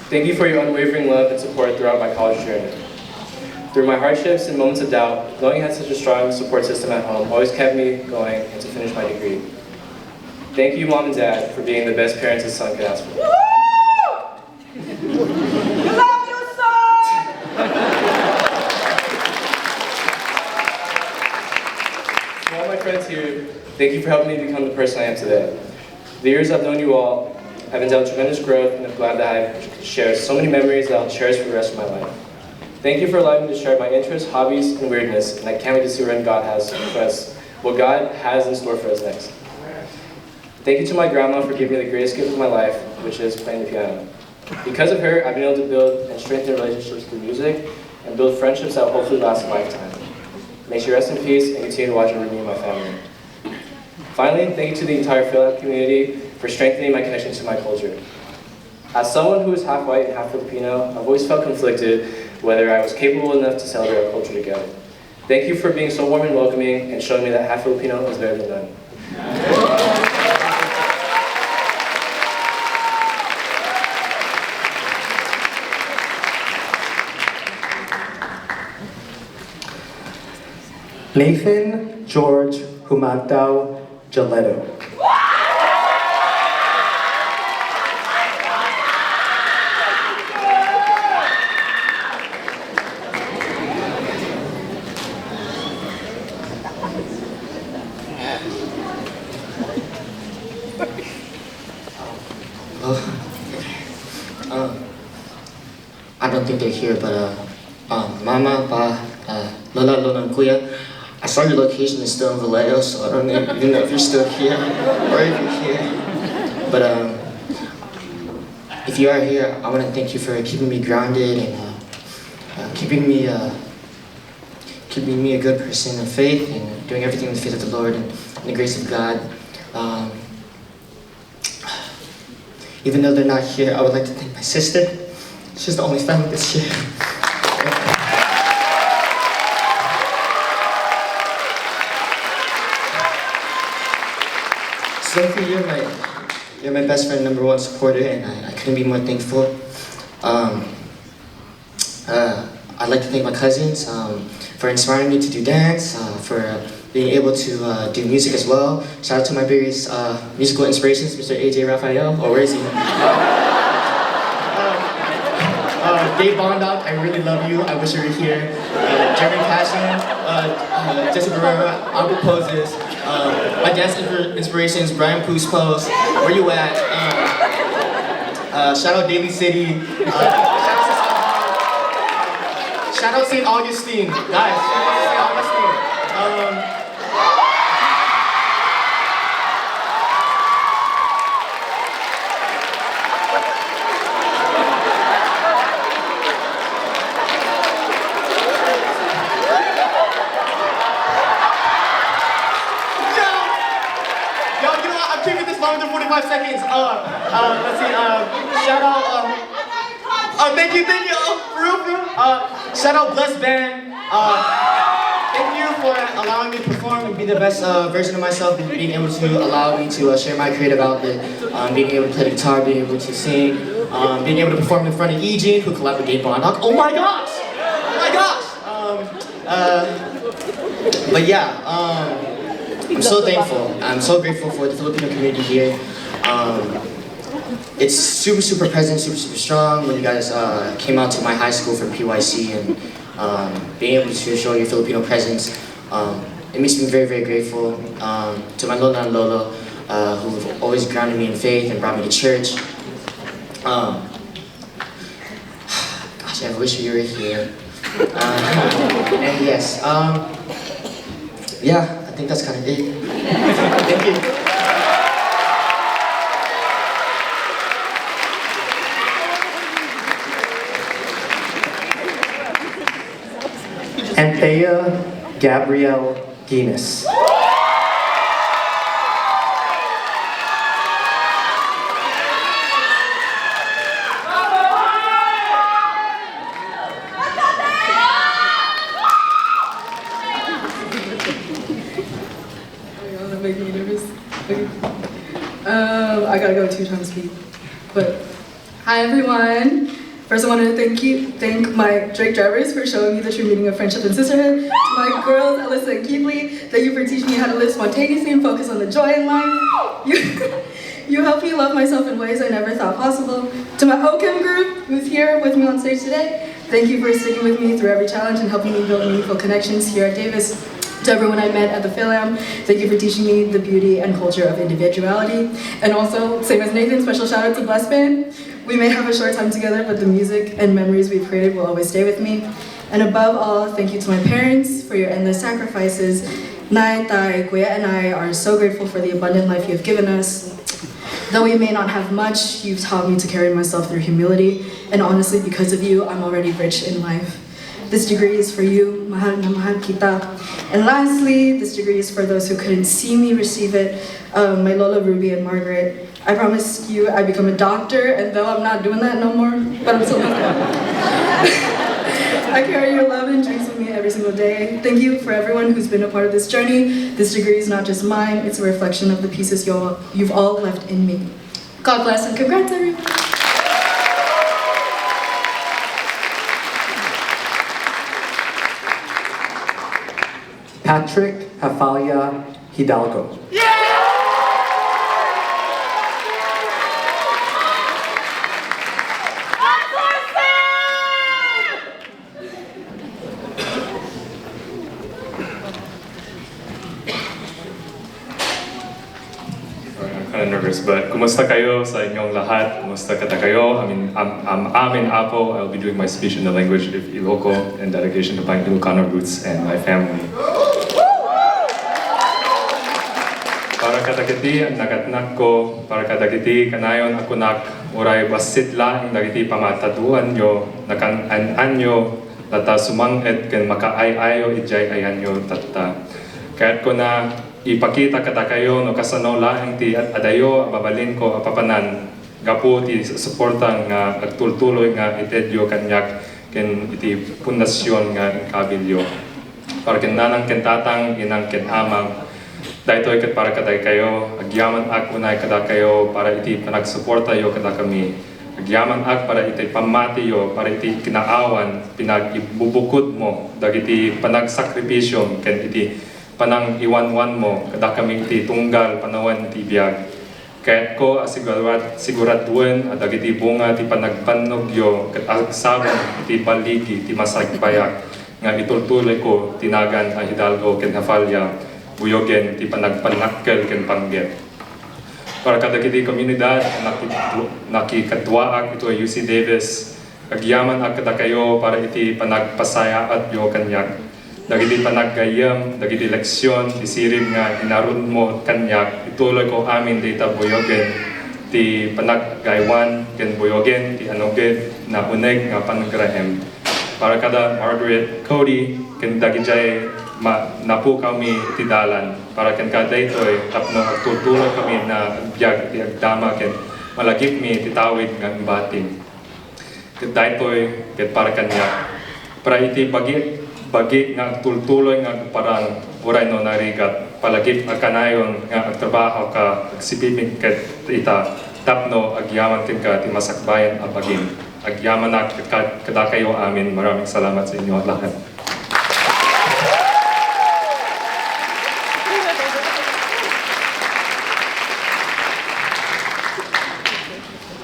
thank you for your unwavering love and support throughout my college journey. Through my hardships and moments of doubt, knowing I had such a strong support system at home always kept me going and to finish my degree. Thank you, Mom and Dad, for being the best parents a son could ask for. To all my friends here, thank you for helping me become the person I am today. The years I've known you all, I've enjoyed tremendous growth, and I'm glad that I've shared so many memories that I'll cherish for the rest of my life. Thank you for allowing me to share my interests, hobbies, and weirdness, and I can't wait to see what God has for us, what God has in store for us next. Thank you to my grandma for giving me the greatest gift of my life, which is playing the piano. Because of her, I've been able to build and strengthen relationships through music, and build friendships that will hopefully last a lifetime. May she rest in peace and continue to watch over me and my family. Finally, thank you to the entire Philip community for strengthening my connection to my culture. As someone who is half white and half Filipino, I've always felt conflicted whether I was capable enough to celebrate our culture together. Thank you for being so warm and welcoming and showing me that half Filipino is better than none. Nathan George Humantao Jaletto. I don't think they're here, but Mama, Pa, Lola, Lola, and Kuya, I saw your location is still in Vallejo, so I don't even know if you're still here or if you're here. But if you are here, I want to thank you for keeping me grounded and keeping me a good person of faith and doing everything in the faith of the Lord and in the grace of God. Even though they're not here, I would like to thank my sister. She's the only family that's here. Sophie, you're my best friend, number one supporter, and I couldn't be more thankful. I'd like to thank my cousins for inspiring me to do dance, for being able to do music as well. Shout out to my various musical inspirations, Mr. AJ Raphael, or where is he? Dave Bondock, I really love you. I wish you were here. Jeremy Passion, Jessica Guerrero, Uncle Poses. My dance inspirations, Brian Pooh's Pose. Where you at? Shout out Daly City. Shout out St. Augustine. Guys, shout out St. Augustine. I'm keeping this longer than 45 seconds. Let's see. Shout out. Thank you. For real. Shout out Blessed Band. Thank you for allowing me to perform and be the best version of myself, being able to allow me to share my creative outlet, being able to play the guitar, being able to sing, being able to perform in front of Eugene, who collaborated with Dave Bondock. Oh my gosh! But yeah, I'm so thankful. I'm so grateful for the Filipino community here. It's super present, super strong. When you guys came out to my high school for PYC and being able to show your Filipino presence, it makes me very grateful. To my Lola and Lolo, who've always grounded me in faith and brought me to church. Gosh, I wish you were here. And yes, yeah, I think that's kind of it. Thank you. Anthea Gabrielle Guinness. Make me nervous. Okay. I gotta go 2 times speed, but Hi everyone. First I wanted to thank my Drake drivers for showing me the true meaning of friendship and sisterhood. To my girls, Alyssa and Keebly, thank you for teaching me how to live spontaneously and focus on the joy in life. You helped me love myself in ways I never thought possible. To my OChem group, who's here with me on stage today, thank you for sticking with me through every challenge and helping me build meaningful connections here at Davis. To everyone I met at the Phil-Am, thank you for teaching me the beauty and culture of individuality. And also, same as Nathan, special shout out to Bless Band. We may have a short time together, but the music and memories we've created will always stay with me. And above all, thank you to my parents for your endless sacrifices. Nai, Tai, Kuya, and I are so grateful for the abundant life you have given us. Though we may not have much, you've taught me to carry myself through humility. And honestly, because of you, I'm already rich in life. This degree is for you, mahal na mahal kita. And lastly, this degree is for those who couldn't see me receive it, my Lola, Ruby, and Margaret. I promise you I become a doctor, and though I'm not doing that no more, but I'm still I carry your love and dreams with me every single day. Thank you for everyone who's been a part of this journey. This degree is not just mine, it's a reflection of the pieces you've all left in me. God bless and congrats everyone. Patrick Hafalia Hidalgo. I'm nervous, but kumusta kayo sa inyong lahat? Kumusta kata kayo? I'm Amin Apo. I'll be doing my speech in the language of Ilocos in dedication to my Ilocano roots and my family. Para kadagiti ang nagatnak ko, para kadagiti kanayon ako nak, uray basitla ang dagiti pamataduan nyo, nakan-an nyo, lata sumangit ken makaay-ayo ijay ayan nyo tatta. Kaya't ko na ipakita kata kayo no kasano laeng ti at adayo babalin ko apapanan gapu ti suporta nga agtultuloy nga itedyo kanyak ken iti pundasyon nga kabilyo para ken nanang ken tatang inang ken amang daytoy ket para kada kayo agyaman ak unay kada kayo para iti panagsuporta yo kada kami agyaman ak para iti pamati yo para iti kinaawan pinagibubukod mo dagiti panagsakripisyo ken iti panang iwan-wan mo, kada kami iti tunggal, panawan iti biyag. Kaya't ko siguraduan at agiti bunga ti panagpanogyo, kat agsabon iti baligi, iti masagpayak, nga itultuloy ko, tinagan a Hidalgo, ken Hafalia, buyogen, iti panagpanakkel, ken pangget. Para kadagiti komunidad, nakikadwaak ito ay UC Davis, agyaman ak kada kayo para iti panagpasaya at yo kanyak. Dagiti panaggayam, dagiti leksyon, isirib nga inarun mo kanyak, ituloy ko amin dita buyogen, ti panaggaywan, ken buyogen, ti anoged, na uneg nga panagrahem. Para kada Margaret, Cody, ken dagijay napu kami ti dalan, para ken kada ito'y tapno agtutulog kami na biyag ti agdama, ken malagip mi ti tawid nga imbating. Ket daytoy, ket para kanyak, para iti bagi nga tultuloy nga parang uray no narigat palagip akanayon nga agtrabaho ka agsipipin ket ita tapno agyaman ken ka ti masakbayan a bagim agyaman na kada kayo amin. Maraming salamat sa inyo lahat.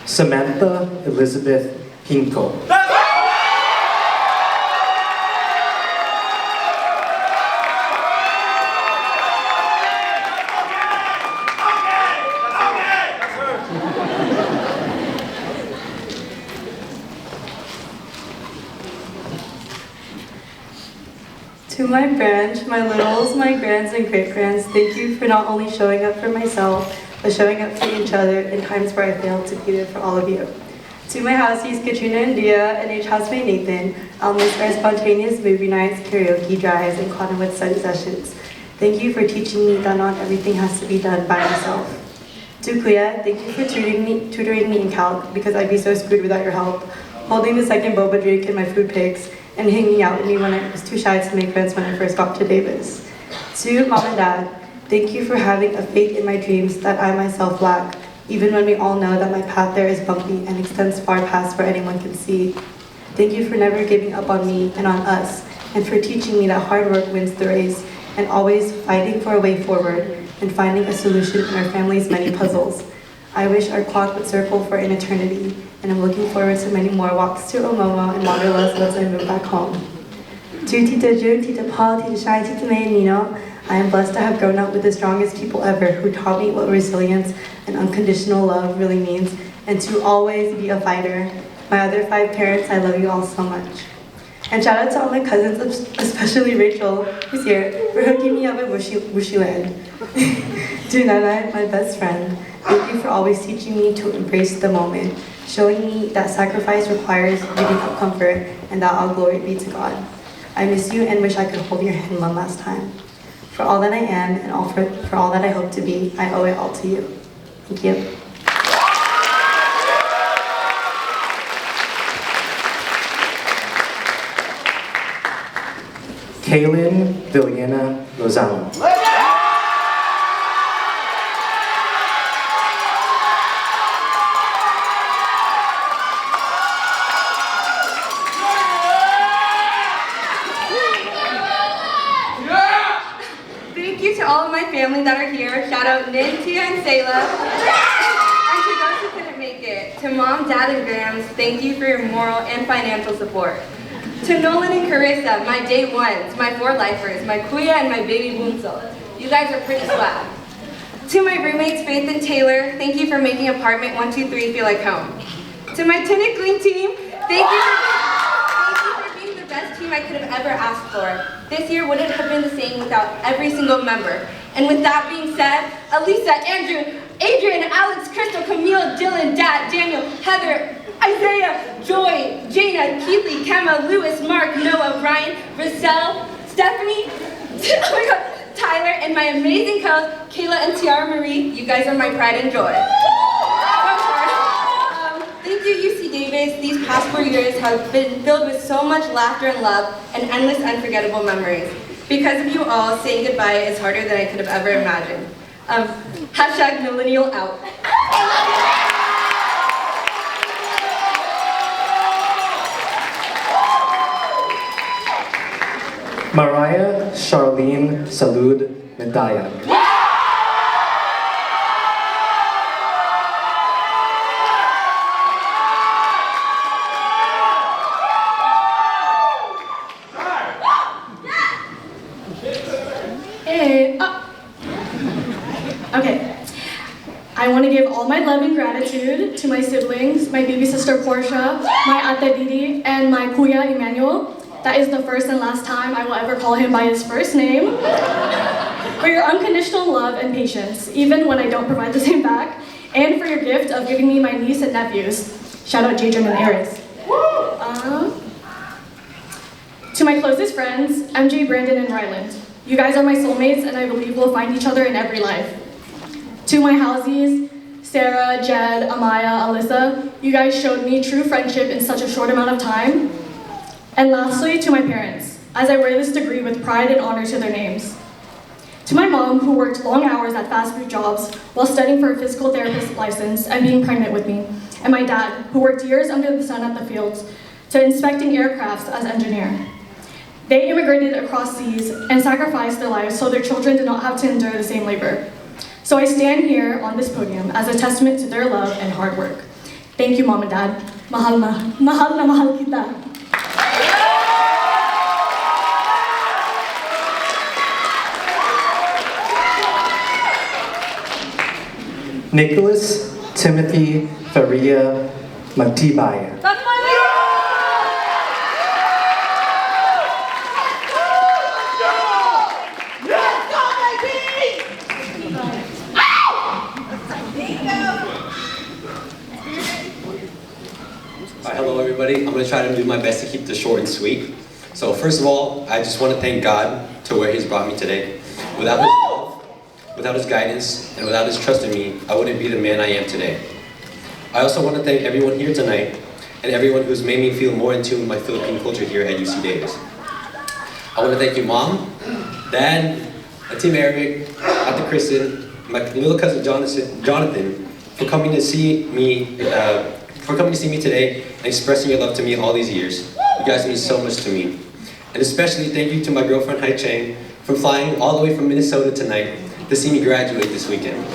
Samantha Elizabeth Hinko. To my branch, my littles, my grands and great-grands, thank you for not only showing up for myself, but showing up for each other in times where I failed to be there for all of you. To my houseies, Katrina and Dia, and H housemate Nathan, I'll miss our spontaneous movie nights, karaoke drives, and Cottonwood study sessions. Thank you for teaching me that not everything has to be done by myself. To Kuya, thank you for tutoring me in calc, because I'd be so screwed without your help, holding the second boba drink in my food pics, and hanging out with me when I was too shy to make friends when I first got to Davis. To Mom and Dad, thank you for having a faith in my dreams that I myself lack, even when we all know that my path there is bumpy and extends far past where anyone can see. Thank you for never giving up on me and on us, and for teaching me that hard work wins the race, and always fighting for a way forward and finding a solution in our family's many puzzles. I wish our clock would circle for an eternity, and I'm looking forward to many more walks to Omomo and Wanderlust once I move back home. To Tita June, Tita Paul, Tita Shai, Tita May, and Nino, I am blessed to have grown up with the strongest people ever who taught me what resilience and unconditional love really means, and to always be a fighter. My other 5 parents, I love you all so much. And shout out to all my cousins, especially Rachel, who's here, for hooking me up with Wushi Land. To Nana, my best friend, thank you for always teaching me to embrace the moment, showing me that sacrifice requires giving up comfort, and that all glory be to God. I miss you and wish I could hold your hand one last time. For all that I am and for all that I hope to be, I owe it all to you. Thank you. Kaylin Villena Lozano. Thank you to all of my family that are here. Shout out Nin, Tia, and Sayla. And to those who couldn't make it. To Mom, Dad, and Grams, thank you for your moral and financial support. To Nolan and Carissa, my day ones, my 4 lifers, my kuya and my baby bunso. You guys are pretty swag. To my roommates, Faith and Taylor, thank you for making apartment 123 feel like home. To my Tinnick Green team, thank you for being the best team I could have ever asked for. This year wouldn't have been the same without every single member. And with that being said, Elisa, Andrew, Adrian, Alex, Crystal, Camille, Dylan, Dad, Daniel, Heather, Isaiah, Joy, Jana, Keithley, Kemma, Lewis, Mark, Noah, Ryan, Roselle, Stephanie, oh my God, Tyler, and my amazing co-hosts, Kayla and Tiara Marie. You guys are my pride and joy. Thank you, UC Davis. These past 4 years have been filled with so much laughter and love and endless unforgettable memories. Because of you all, saying goodbye is harder than I could have ever imagined. Hashtag millennial out. Mariah Charlene Salud Medaya. Hey, okay. I want to give all my love and gratitude to my siblings, my baby sister Portia, my ate Didi, and my kuya Emmanuel. That is the first and last time I will ever call him by his first name. For your unconditional love and patience, even when I don't provide the same back, and for your gift of giving me my niece and nephews. Shout out Jadron and Aris. To my closest friends, MJ, Brandon, and Ryland. You guys are my soulmates, and I believe we'll find each other in every life. To my housies, Sarah, Jed, Amaya, Alyssa, you guys showed me true friendship in such a short amount of time. And lastly, to my parents, as I wear this degree with pride and honor to their names. To my mom, who worked long hours at fast food jobs while studying for a physical therapist license and being pregnant with me. And my dad, who worked years under the sun at the fields to inspecting aircrafts as engineer. They immigrated across seas and sacrificed their lives so their children did not have to endure the same labor. So I stand here on this podium as a testament to their love and hard work. Thank you, Mom and Dad. Mahal na mahal kita. Nicholas Timothy Faria Magtibay. Hello everybody, I'm going to try to do my best to keep this short and sweet. So first of all, I just want to thank God to where He's brought me today. Without His love, without His guidance, and without His trust in me, I wouldn't be the man I am today. I also want to thank everyone here tonight, and everyone who's made me feel more in tune with my Philippine culture here at UC Davis. I want to thank you, Mom, Dad, Team Eric, Ate Kristen, my little cousin Jonathan, for coming to see me today and expressing your love to me all these years. You guys mean so much to me. And especially thank you to my girlfriend Hai Cheng for flying all the way from Minnesota tonight to see me graduate this weekend.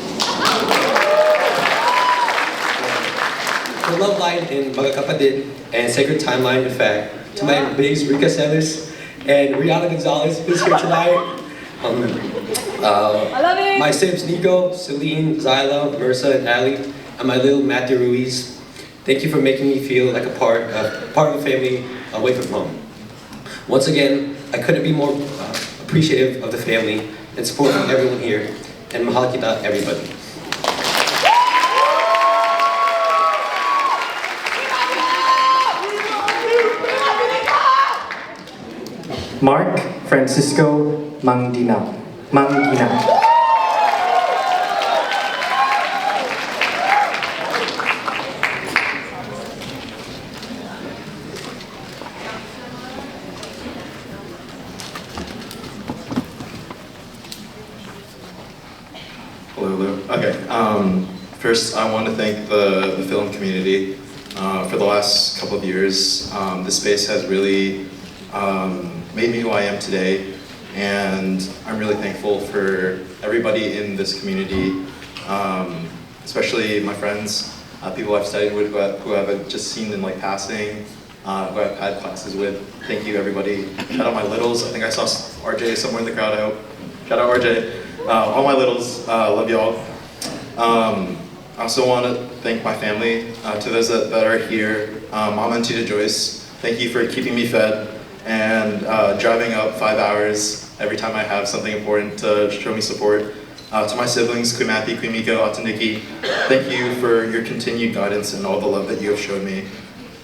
For Love Line in Mga Kapatid and Sacred Timeline in fact, to my bigs Rika Sellers and Rihanna Gonzalez who's here tonight. My Sibs Nico, Celine, Zyla, Mersa, and Ali, and my little Matthew Ruiz. Thank you for making me feel like a part of a family away from home. Once again, I couldn't be more appreciative of the family and support from everyone here, and mahal kita everybody. Mark Francisco Mangina. Hello. Okay. First, I want to thank the film community for the last couple of years. This space has really made me who I am today, and I'm really thankful for everybody in this community, especially my friends, people I've studied with, who I've just seen in like passing, who I've had classes with. Thank you, everybody. Shout out my littles. I think I saw RJ somewhere in the crowd. I hope. Shout out RJ. All my littles. Love y'all. I also want to thank my family, to those that are here. Mom and Tita Joyce, thank you for keeping me fed and driving up 5 hours every time I have something important to show me support. To my siblings, Queen Matthew, Queen Miko, Ate Nikki, thank you for your continued guidance and all the love that you have shown me.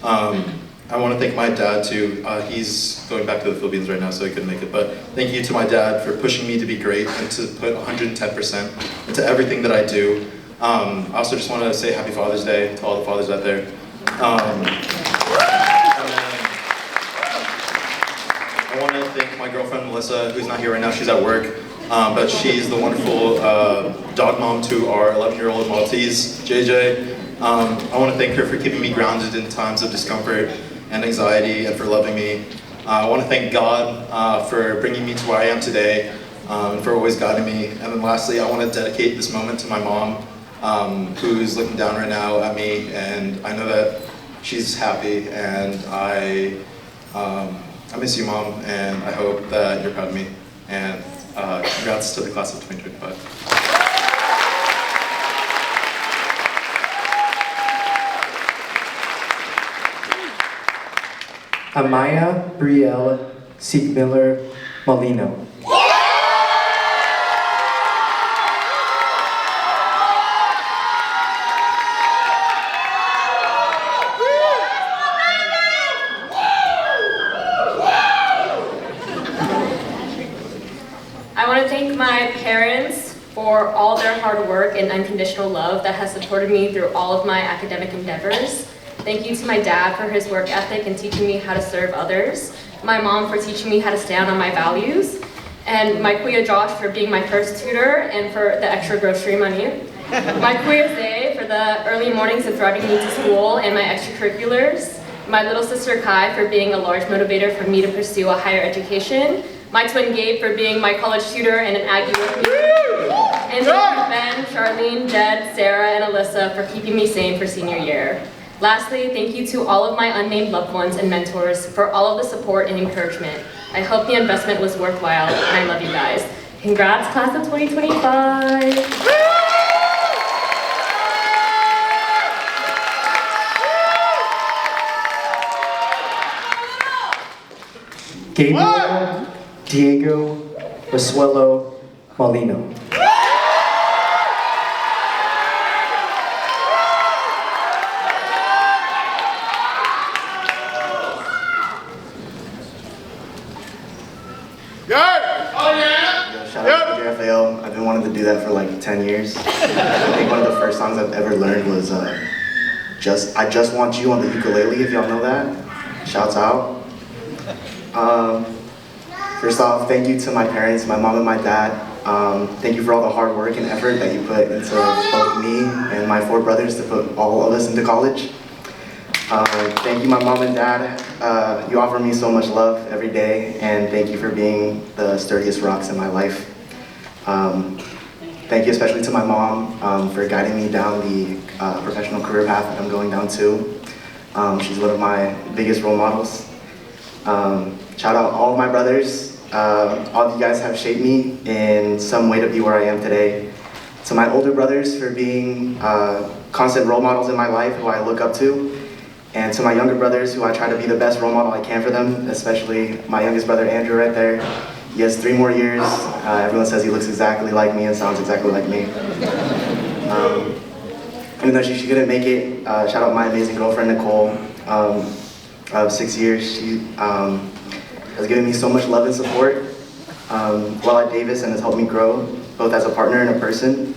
I want to thank my dad too. He's going back to the Philippines right now, so he couldn't make it. But thank you to my dad for pushing me to be great and to put 110% into everything that I do. I also just want to say Happy Father's Day to all the fathers out there. I want to thank my girlfriend Melissa, who's not here right now. She's at work, but she's the wonderful dog mom to our 11-year-old Maltese, JJ. I want to thank her for keeping me grounded in times of discomfort and anxiety, and for loving me. I want to thank God for bringing me to where I am today, and for always guiding me. And then lastly, I want to dedicate this moment to my mom, who's looking down right now at me, and I know that she's happy, and I miss you, Mom, and I hope that you're proud of me. And congrats to the class of 2025. Amaya Brielle Siegmiller Molino. I want to thank my parents for all their hard work and unconditional love that has supported me through all of my academic endeavors. Thank you to my dad for his work ethic and teaching me how to serve others. My mom for teaching me how to stand on my values. And my kuya Josh for being my first tutor and for the extra grocery money. My kuya Zay for the early mornings of driving me to school and my extracurriculars. My little sister Kai for being a large motivator for me to pursue a higher education. My twin Gabe for being my college tutor and an Aggie with me. And thank you Ben, Charlene, Jed, Sarah, and Alyssa for keeping me sane for senior year. Lastly, thank you to all of my unnamed loved ones and mentors for all of the support and encouragement. I hope the investment was worthwhile, and I love you guys. Congrats, class of 2025! Gabriel Diego Rasuelo Molino. Shout out to JFAO. I've been wanting to do that for like 10 years. I think one of the first songs I've ever learned was I Just Want You on the ukulele, if y'all know that. Shouts out. First off, thank you to my parents, my mom and my dad. Thank you for all the hard work and effort that you put into both me and my 4 brothers to put all of us into college. Thank you, my mom and dad. You offer me so much love every day, and thank you for being the sturdiest rocks in my life. Thank you especially to my mom for guiding me down the professional career path that I'm going down to. She's one of my biggest role models. Shout out all of my brothers. All of you guys have shaped me in some way to be where I am today. To my older brothers for being constant role models in my life who I look up to. And to my younger brothers who I try to be the best role model I can for them, especially my youngest brother Andrew right there. He has 3 more years. Everyone says he looks exactly like me and sounds exactly like me. Even though she couldn't make it, shout out my amazing girlfriend Nicole of 6 years. She has given me so much love and support while at Davis and has helped me grow, both as a partner and a person,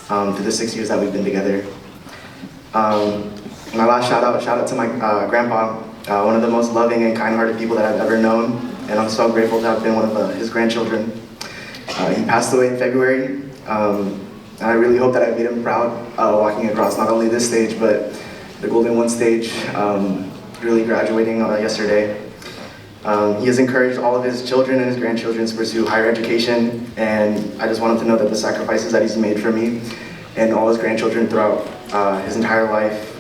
through the 6 years that we've been together. My last shout out to my grandpa, one of the most loving and kind-hearted people that I've ever known, and I'm so grateful to have been one of his grandchildren. He passed away in February, and I really hope that I made him proud walking across not only this stage, but the Golden One stage, really graduating yesterday. He has encouraged all of his children and his grandchildren to pursue higher education, and I just want him to know that the sacrifices that he's made for me and all his grandchildren throughout his entire life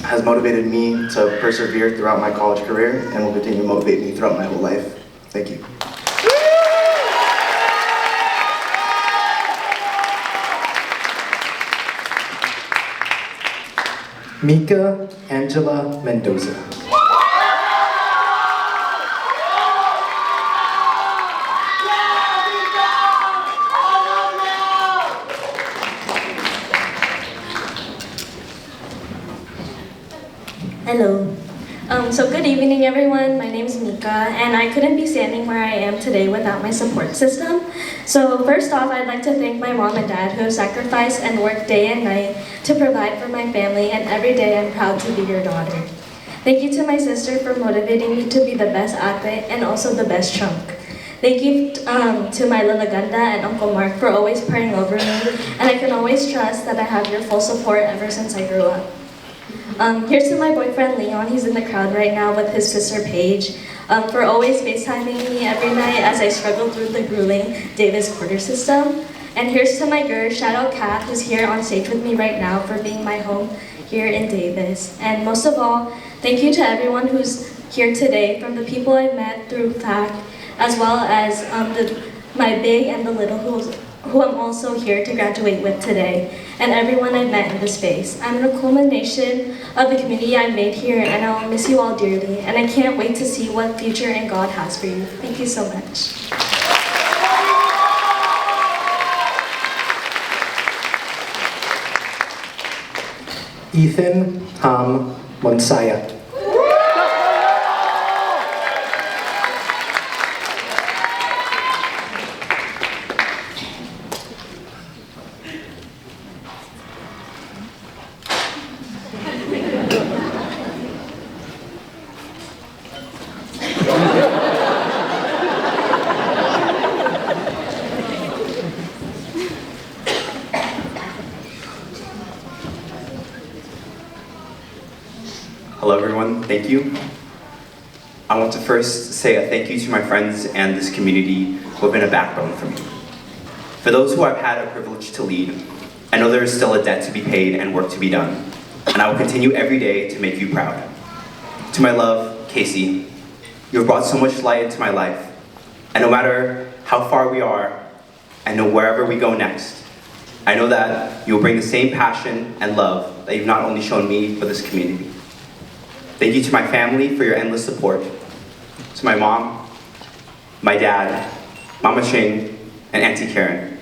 has motivated me to persevere throughout my college career and will continue to motivate me throughout my whole life. Thank you. Mika Angela Mendoza. Hello. So good evening everyone, my name is Mika and I couldn't be standing where I am today without my support system. So first off, I'd like to thank my mom and dad who have sacrificed and worked day and night to provide for my family, and every day I'm proud to be your daughter. Thank you to my sister for motivating me to be the best ate and also the best chunk. Thank you to my Lila Ganda and Uncle Mark for always praying over me, and I can always trust that I have your full support ever since I grew up. Here's to my boyfriend Leon, he's in the crowd right now with his sister Paige, for always FaceTiming me every night as I struggle through the grueling Davis quarter system. And here's to my girl, shout out Kat, who's here on stage with me right now for being my home here in Davis. And most of all, thank you to everyone who's here today, from the people I've met through FAC, as well as my big and the little who I'm also here to graduate with today, and everyone I've met in the space. I'm a culmination of the community I made here, and I'll miss you all dearly, and I can't wait to see what future and God has for you. Thank you so much. Ethan Ham Monsaya. Hello everyone, thank you. I want to first say a thank you to my friends and this community who have been a backbone for me. For those who I've had a privilege to lead, I know there is still a debt to be paid and work to be done, and I will continue every day to make you proud. To my love, Casey, you have brought so much light into my life, and no matter how far we are, and no wherever we go next, I know that you will bring the same passion and love that you've not only shown me, but this community. Thank you to my family for your endless support. To my mom, my dad, Mama Ching, and Auntie Karen.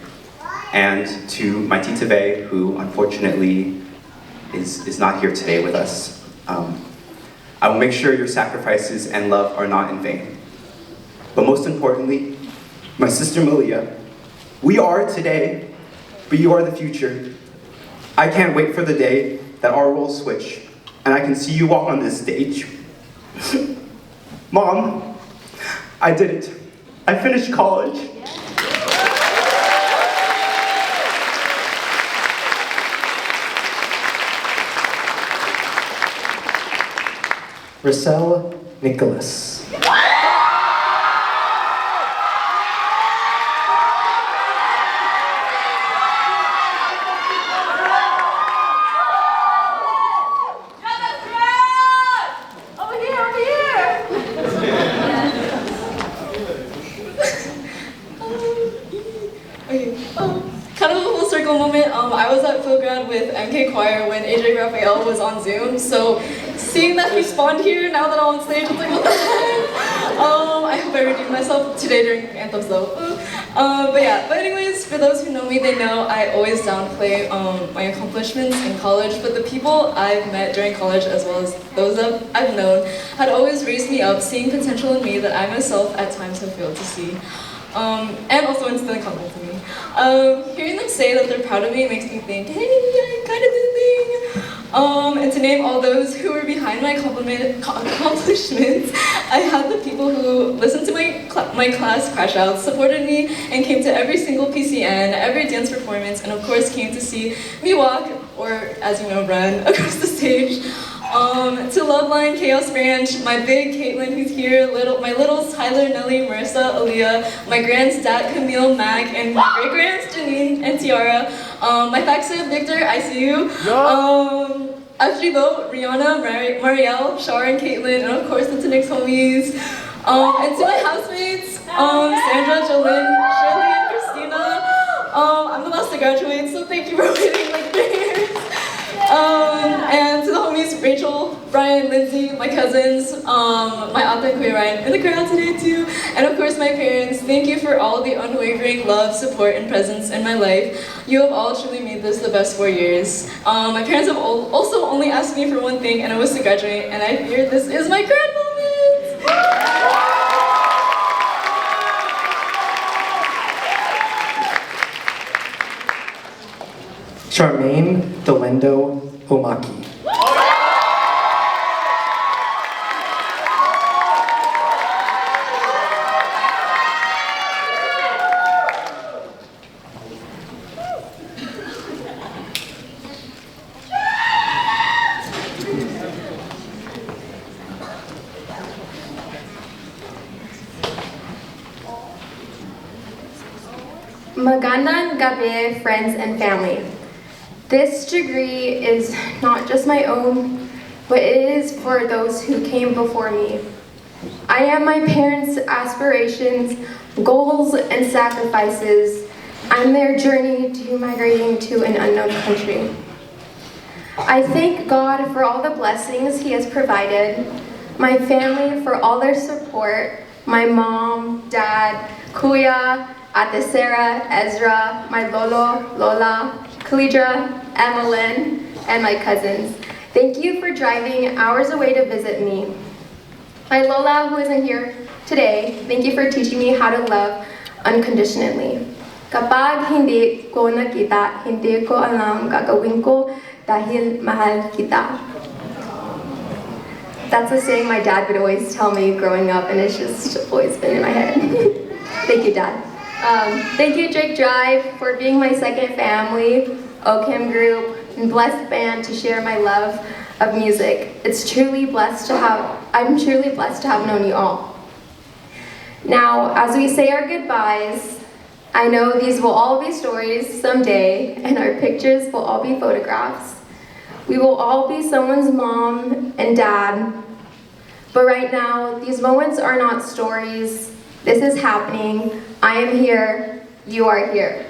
And to my Tita Vey, who unfortunately is not here today with us. I will make sure your sacrifices and love are not in vain. But most importantly, my sister Malia, we are today, but you are the future. I can't wait for the day that our roles switch and I can see you walk on this stage. Mom, I did it. I finished college. Russell Nicholas. Kind of a full circle moment. I was at Philgrad with MK Choir when AJ Raphael was on Zoom, so seeing that he spawned here now that I'm on stage, it's like, what the heck? I hope I redeemed myself today during anthems though. But anyways, for those who know me, they know I always downplay my accomplishments in college, but the people I've met during college, as well as those that I've known, had always raised me up, seeing potential in me that I myself at times have failed to see. And also instilling confidence in me. Hearing them say that they're proud of me makes me think, hey, I kind of did a thing. And to name all those who were behind my accomplishments, I had the people who listened to my class crash out, supported me, and came to every single PCN, every dance performance, and of course came to see me walk, or as you know, run, across the stage. To Loveline, Chaos Ranch, my big Caitlin who's here, my littles Tyler, Nelly, Marissa, Aaliyah, my grands Dad, Camille, Mac, and my great-grands Janine and Tiara, my FACSA, Victor, I see you, Ashribo, Rihanna, Marielle, Shar, and Caitlin, and of course the Tinix homies, and to my housemates, Sandra, Jolene, Shirley, and Christina. I'm the last to graduate, so thank you for waiting like years. And to the homies, Rachel, Brian, Lindsay, my cousins, my aunt and Kuya Ryan in the crowd today too, and of course my parents, thank you for all the unwavering love, support, and presence in my life. You have all truly made this the best 4 years. My parents have also only asked me for one thing, and it was to graduate, and I fear this is my grand moment! Charmaine Delendo Omaki. Magandang gabi, friends and family. This degree is not just my own, but it is for those who came before me. I am my parents' aspirations, goals, and sacrifices, and their journey to migrating to an unknown country. I thank God for all the blessings He has provided, my family for all their support, my mom, dad, Kuya, Ate Sarah, Ezra, my Lolo, Lola, Kalidra, Emmeline, and my cousins. Thank you for driving hours away to visit me. My Lola, who isn't here today, thank you for teaching me how to love unconditionally. Kapag hindi ko nakita, hindi ko alam gagawin ko dahil mahal kita. That's a saying my dad would always tell me growing up, and it's just always been in my head. Thank you, Dad. Thank you, Drake Drive, for being my second family, OChem Group, and Blessed Band to share my love of music. I'm truly blessed to have known you all. Now, as we say our goodbyes, I know these will all be stories someday, and our pictures will all be photographs. We will all be someone's mom and dad. But right now, these moments are not stories. This is happening. I am here. You are here.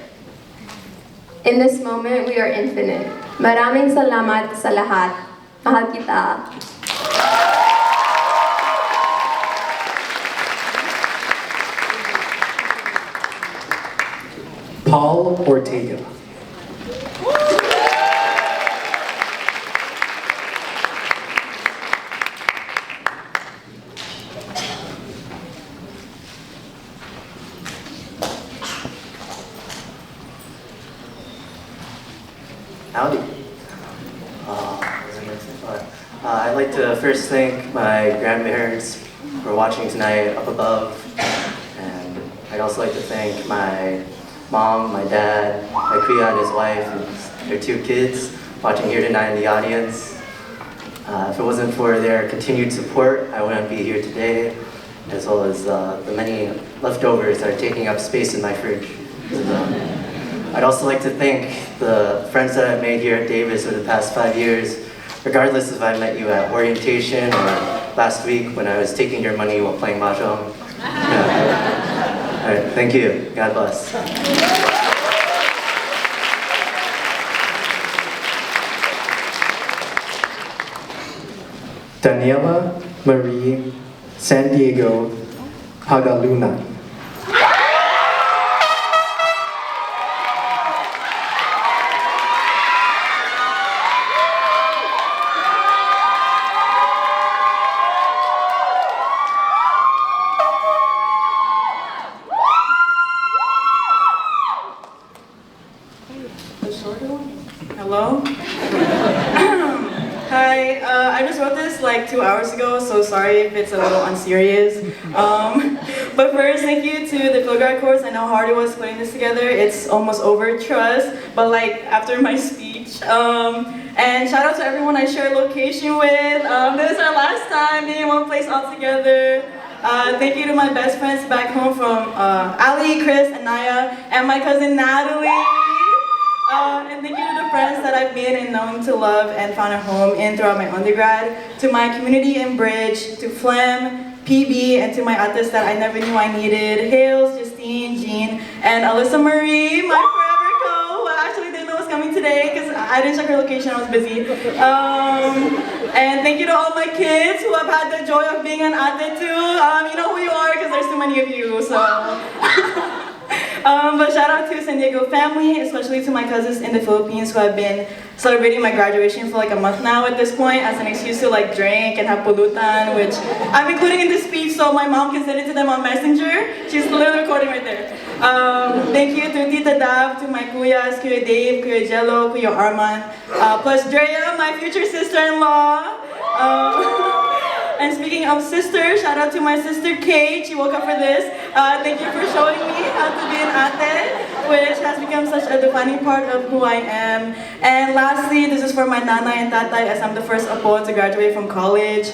In this moment, we are infinite. Maraming salamat sa lahat. Mahal kita. Paul Ortega. Howdy. I'd like to first thank my grandparents for watching tonight up above, and I'd also like to thank my mom, my dad, my kuya and his wife, and their 2 kids watching here tonight in the audience. If it wasn't for their continued support, I wouldn't be here today, as well as the many leftovers that are taking up space in my fridge. I'd also like to thank the friends that I've made here at Davis over the past 5 years, regardless if I met you at orientation or last week when I was taking your money while playing mahjong. Yeah. All right, thank you. God bless. Daniela Marie San Diego Hagaluna. Hello? Hi, I just wrote this like 2 hours ago, so sorry if it's a little unserious. But first, thank you to the field guide course. I know how hard it was putting this together. It's almost over, trust, but like after my speech. And shout out to everyone I share location with. This is our last time being in one place all together. Thank you to my best friends back home from Ali, Chris, and Naya, and my cousin Natalie. And thank you to the friends that I've made and known to love and found a home in throughout my undergrad, to my community in Bridge, to Flem, PB, and to my ates that I never knew I needed, Hales, Justine, Jean, and Alyssa Marie, my forever co, who I actually didn't know was coming today because I didn't check her location, I was busy. And thank you to all my kids who have had the joy of being an ate too. You know who you are because there's too many of you, so. But shout out to San Diego family, especially to my cousins in the Philippines who have been celebrating my graduation for like a month now at this point as an excuse to like drink and have pulutan, which I'm including in this speech so my mom can send it to them on Messenger. She's literally recording right there. Thank you to Tita Dav, to my kuyas, Kuya Dave, Kuya Jello, Kuya Arman, plus Drea, my future sister-in-law. And speaking of sisters, shout out to my sister Kate. She woke up for this. Thank you for showing me how to be an ate, which has become such a defining part of who I am. And lastly, this is for my nanay and tatay as I'm the first apo to graduate from college.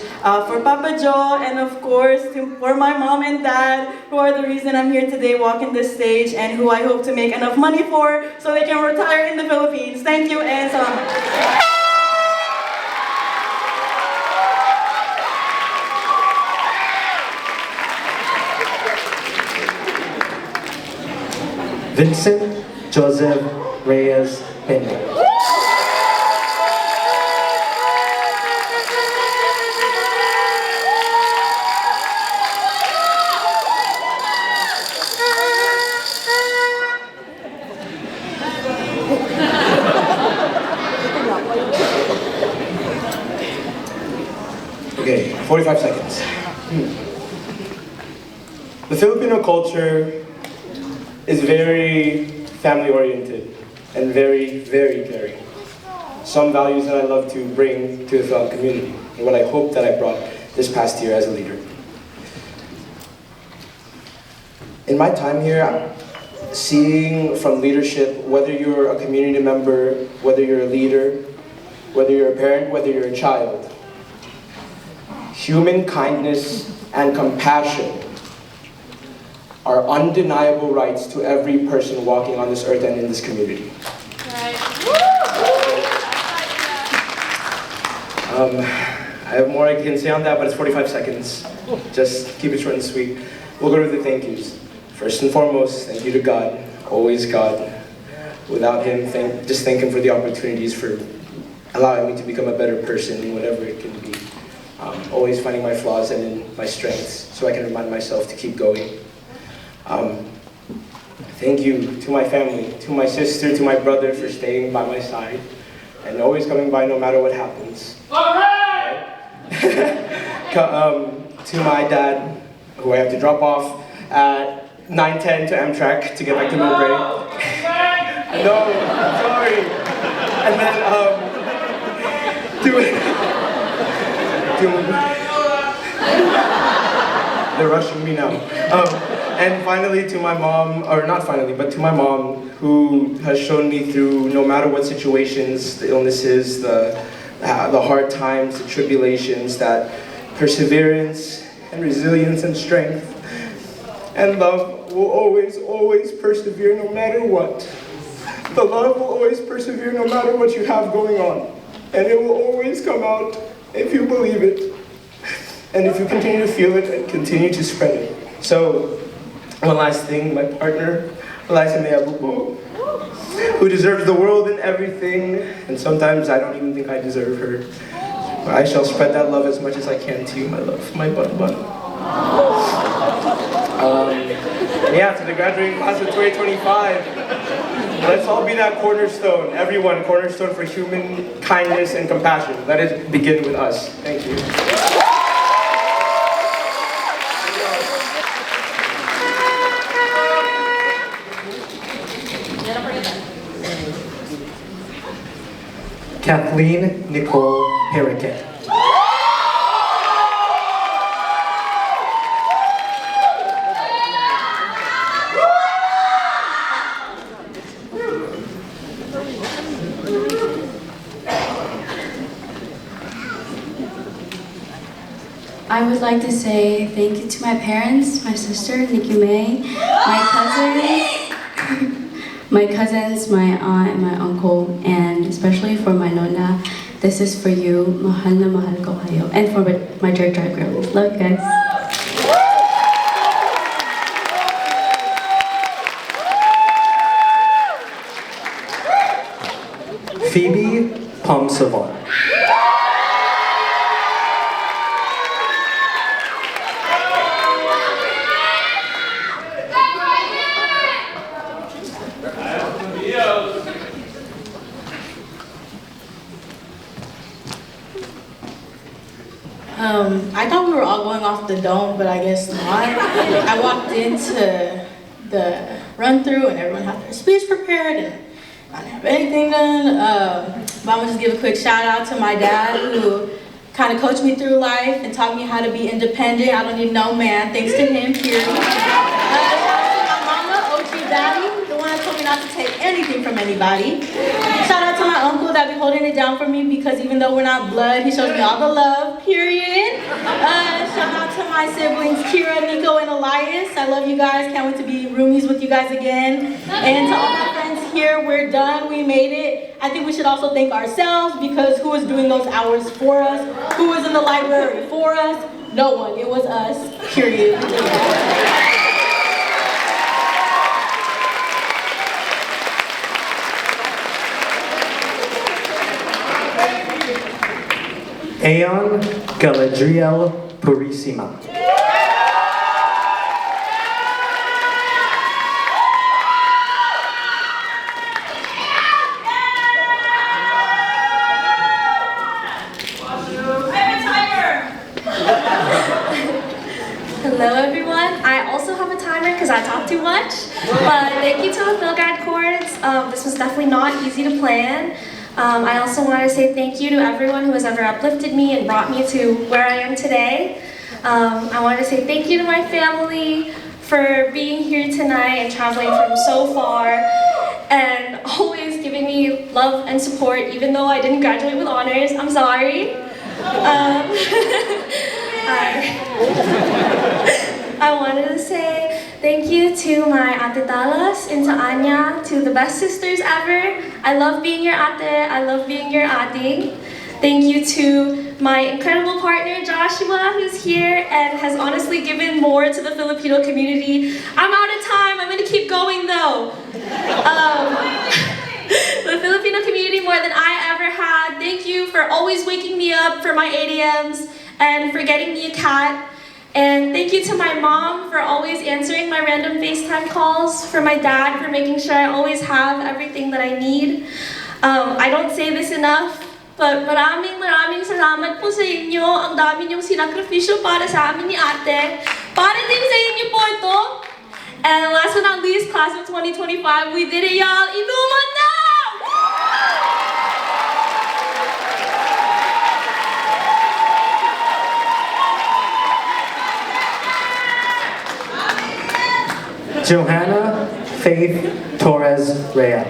For Papa Joe, and of course, for my mom and dad, who are the reason I'm here today walking this stage and who I hope to make enough money for so they can retire in the Philippines. Thank you and salamat. Vincent Joseph Reyes Pena. Okay, 45 seconds. The Filipino culture is very family-oriented and very, very caring. Some values that I love to bring to the film community, and what I hope that I brought this past year as a leader. In my time here, seeing from leadership, whether you're a community member, whether you're a leader, whether you're a parent, whether you're a child, human kindness and compassion are undeniable rights to every person walking on this earth and in this community. I have more I can say on that, but it's 45 seconds. Just keep it short and sweet. We'll go to the thank yous. First and foremost, thank you to God, always God. Without Him, just thank Him for the opportunities, for allowing me to become a better person in whatever it can be. Always finding my flaws and in my strengths, so I can remind myself to keep going. Thank you to my family, to my sister, to my brother for staying by my side and always coming by no matter what happens. All right. To my dad, who I have to drop off at 9:10 to Amtrak to get back to Millbrae. I know, I'm sorry. And then they're rushing me now. And finally to my mom, or not finally, but to my mom, who has shown me through no matter what situations, the illnesses, the the hard times, the tribulations, that perseverance and resilience and strength. And love will always, always persevere no matter what. The love will always persevere no matter what you have going on. And it will always come out if you believe it. And if you continue to feel it and continue to spread it. So, one last thing, my partner, Eliza Meabupo, who deserves the world and everything, and sometimes I don't even think I deserve her. But I shall spread that love as much as I can to you, my love, my bun bun. Yeah, to the graduating class of 2025, let's all be that cornerstone, everyone, cornerstone for human kindness and compassion. Let it begin with us. Thank you. Kathleen Nicole Herrican. I would like to say thank you to my parents, my sister, Nikki May, my cousins, my aunt, my uncle, and especially for my nonna. This is for you, mahal na mahal ko kayo, and for my church girls. Love you guys. Phoebe Pomsavon. I thought we were all going off the dome, but I guess not. I walked into the run-through and everyone had their speech prepared and I didn't have anything done. But I'm gonna just give a quick shout out to my dad who kind of coached me through life and taught me how to be independent. I don't need no man, thanks to him, period. Shout out to my mama, OG Daddy, the one that told me not to take anything from anybody. Shout out to my uncle that be holding it down for me because even though we're not blood, he shows me all the love, period. Shout out to my siblings, Kira, Nico, and Elias. I love you guys, can't wait to be roomies with you guys again. And to all my friends here, we're done, we made it. I think we should also thank ourselves because who was doing those hours for us? Who was in the library for us? No one, it was us, period. Aeon Galadriel Purisima. Hello everyone. I also have a timer because I talk too much. But thank you to the Phil Guide Chords. This was definitely not easy to plan. I also want to say thank you to everyone who has ever uplifted me and brought me to where I am today. I want to say thank you to my family for being here tonight and traveling from so far and always giving me love and support even though I didn't graduate with honors. I'm sorry. I wanted to say thank you to my Ate Dalas and to Anya, to the best sisters ever. I love being your ate, I love being your ating. Thank you to my incredible partner Joshua, who's here and has honestly given more to the Filipino community. I'm out of time, I'm gonna keep going though. The Filipino community more than I ever had. Thank you for always waking me up for my 8 a.m.s and for getting me a cat. And thank you to my mom for always answering my random FaceTime calls, for my dad for making sure I always have everything that I need. I don't say this enough, but maraming salamat po sa inyo. Ang dami niyong sinakripisyo para sa amin ni ate. Para din sa inyo po ito. And last but not least, class of 2025, we did it y'all. Inuman na! Johanna Faith Torres Rea.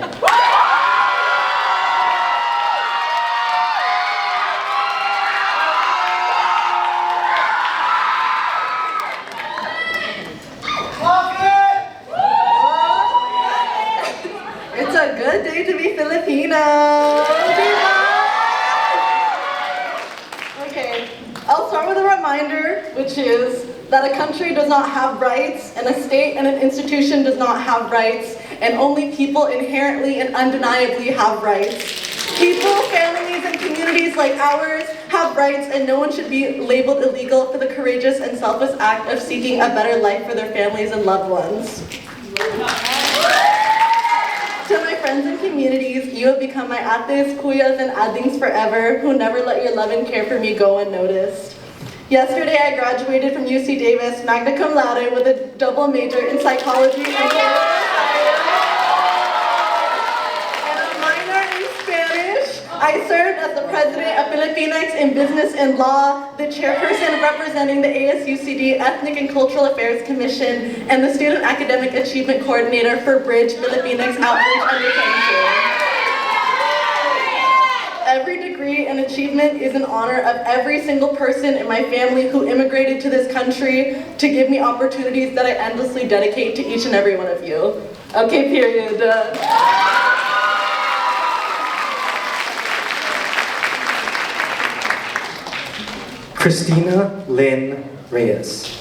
reminder, which is that a country does not have rights, and a state and an institution does not have rights, and only people inherently and undeniably have rights. People, families, and communities like ours have rights, and no one should be labeled illegal for the courageous and selfless act of seeking a better life for their families and loved ones. To my friends and communities, you have become my ates, kuyas, and adings forever, who never let your love and care for me go unnoticed. Yesterday, I graduated from UC Davis, magna cum laude, with a double major in psychology and political science, and a minor in Spanish. I served as the president of Filipinx in business and law, the chairperson representing the ASUCD Ethnic and Cultural Affairs Commission, and the student academic achievement coordinator for Bridge Filipinx Outreach Undertaking. Every degree and achievement is in honor of every single person in my family who immigrated to this country to give me opportunities that I endlessly dedicate to each and every one of you. Okay, period. Christina Lynn Reyes.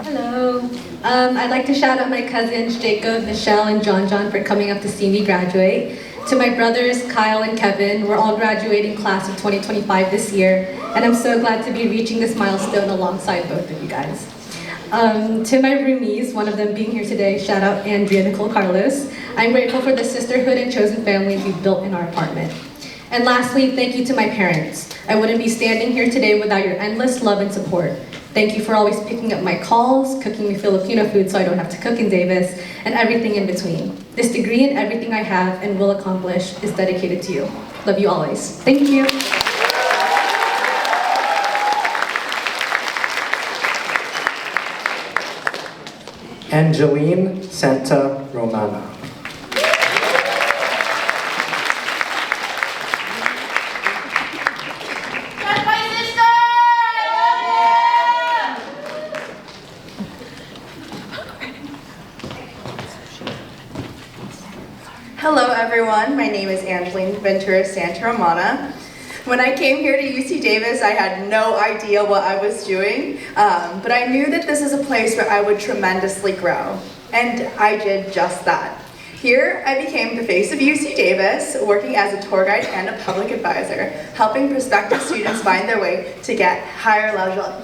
Hello. I'd like to shout out my cousins Jacob, Michelle, and John for coming up to see me graduate. To my brothers Kyle and Kevin, we're all graduating class of 2025 this year, and I'm so glad to be reaching this milestone alongside both of you guys. To my roomies, one of them being here today, shout out Andrea Nicole Carlos. I'm grateful for the sisterhood and chosen families we've built in our apartment. And lastly, thank you to my parents. I wouldn't be standing here today without your endless love and support. Thank you for always picking up my calls, cooking me Filipino food so I don't have to cook in Davis, and everything in between. This degree and everything I have and will accomplish is dedicated to you. Love you always. Thank you. Angeline Santa Romana. Hello everyone, my name is Angeline Ventura Santa Romana. When I came here to UC Davis, I had no idea what I was doing, but I knew that this is a place where I would tremendously grow, and I did just that. Here, I became the face of UC Davis, working as a tour guide and a public advisor, helping prospective students find their way to get higher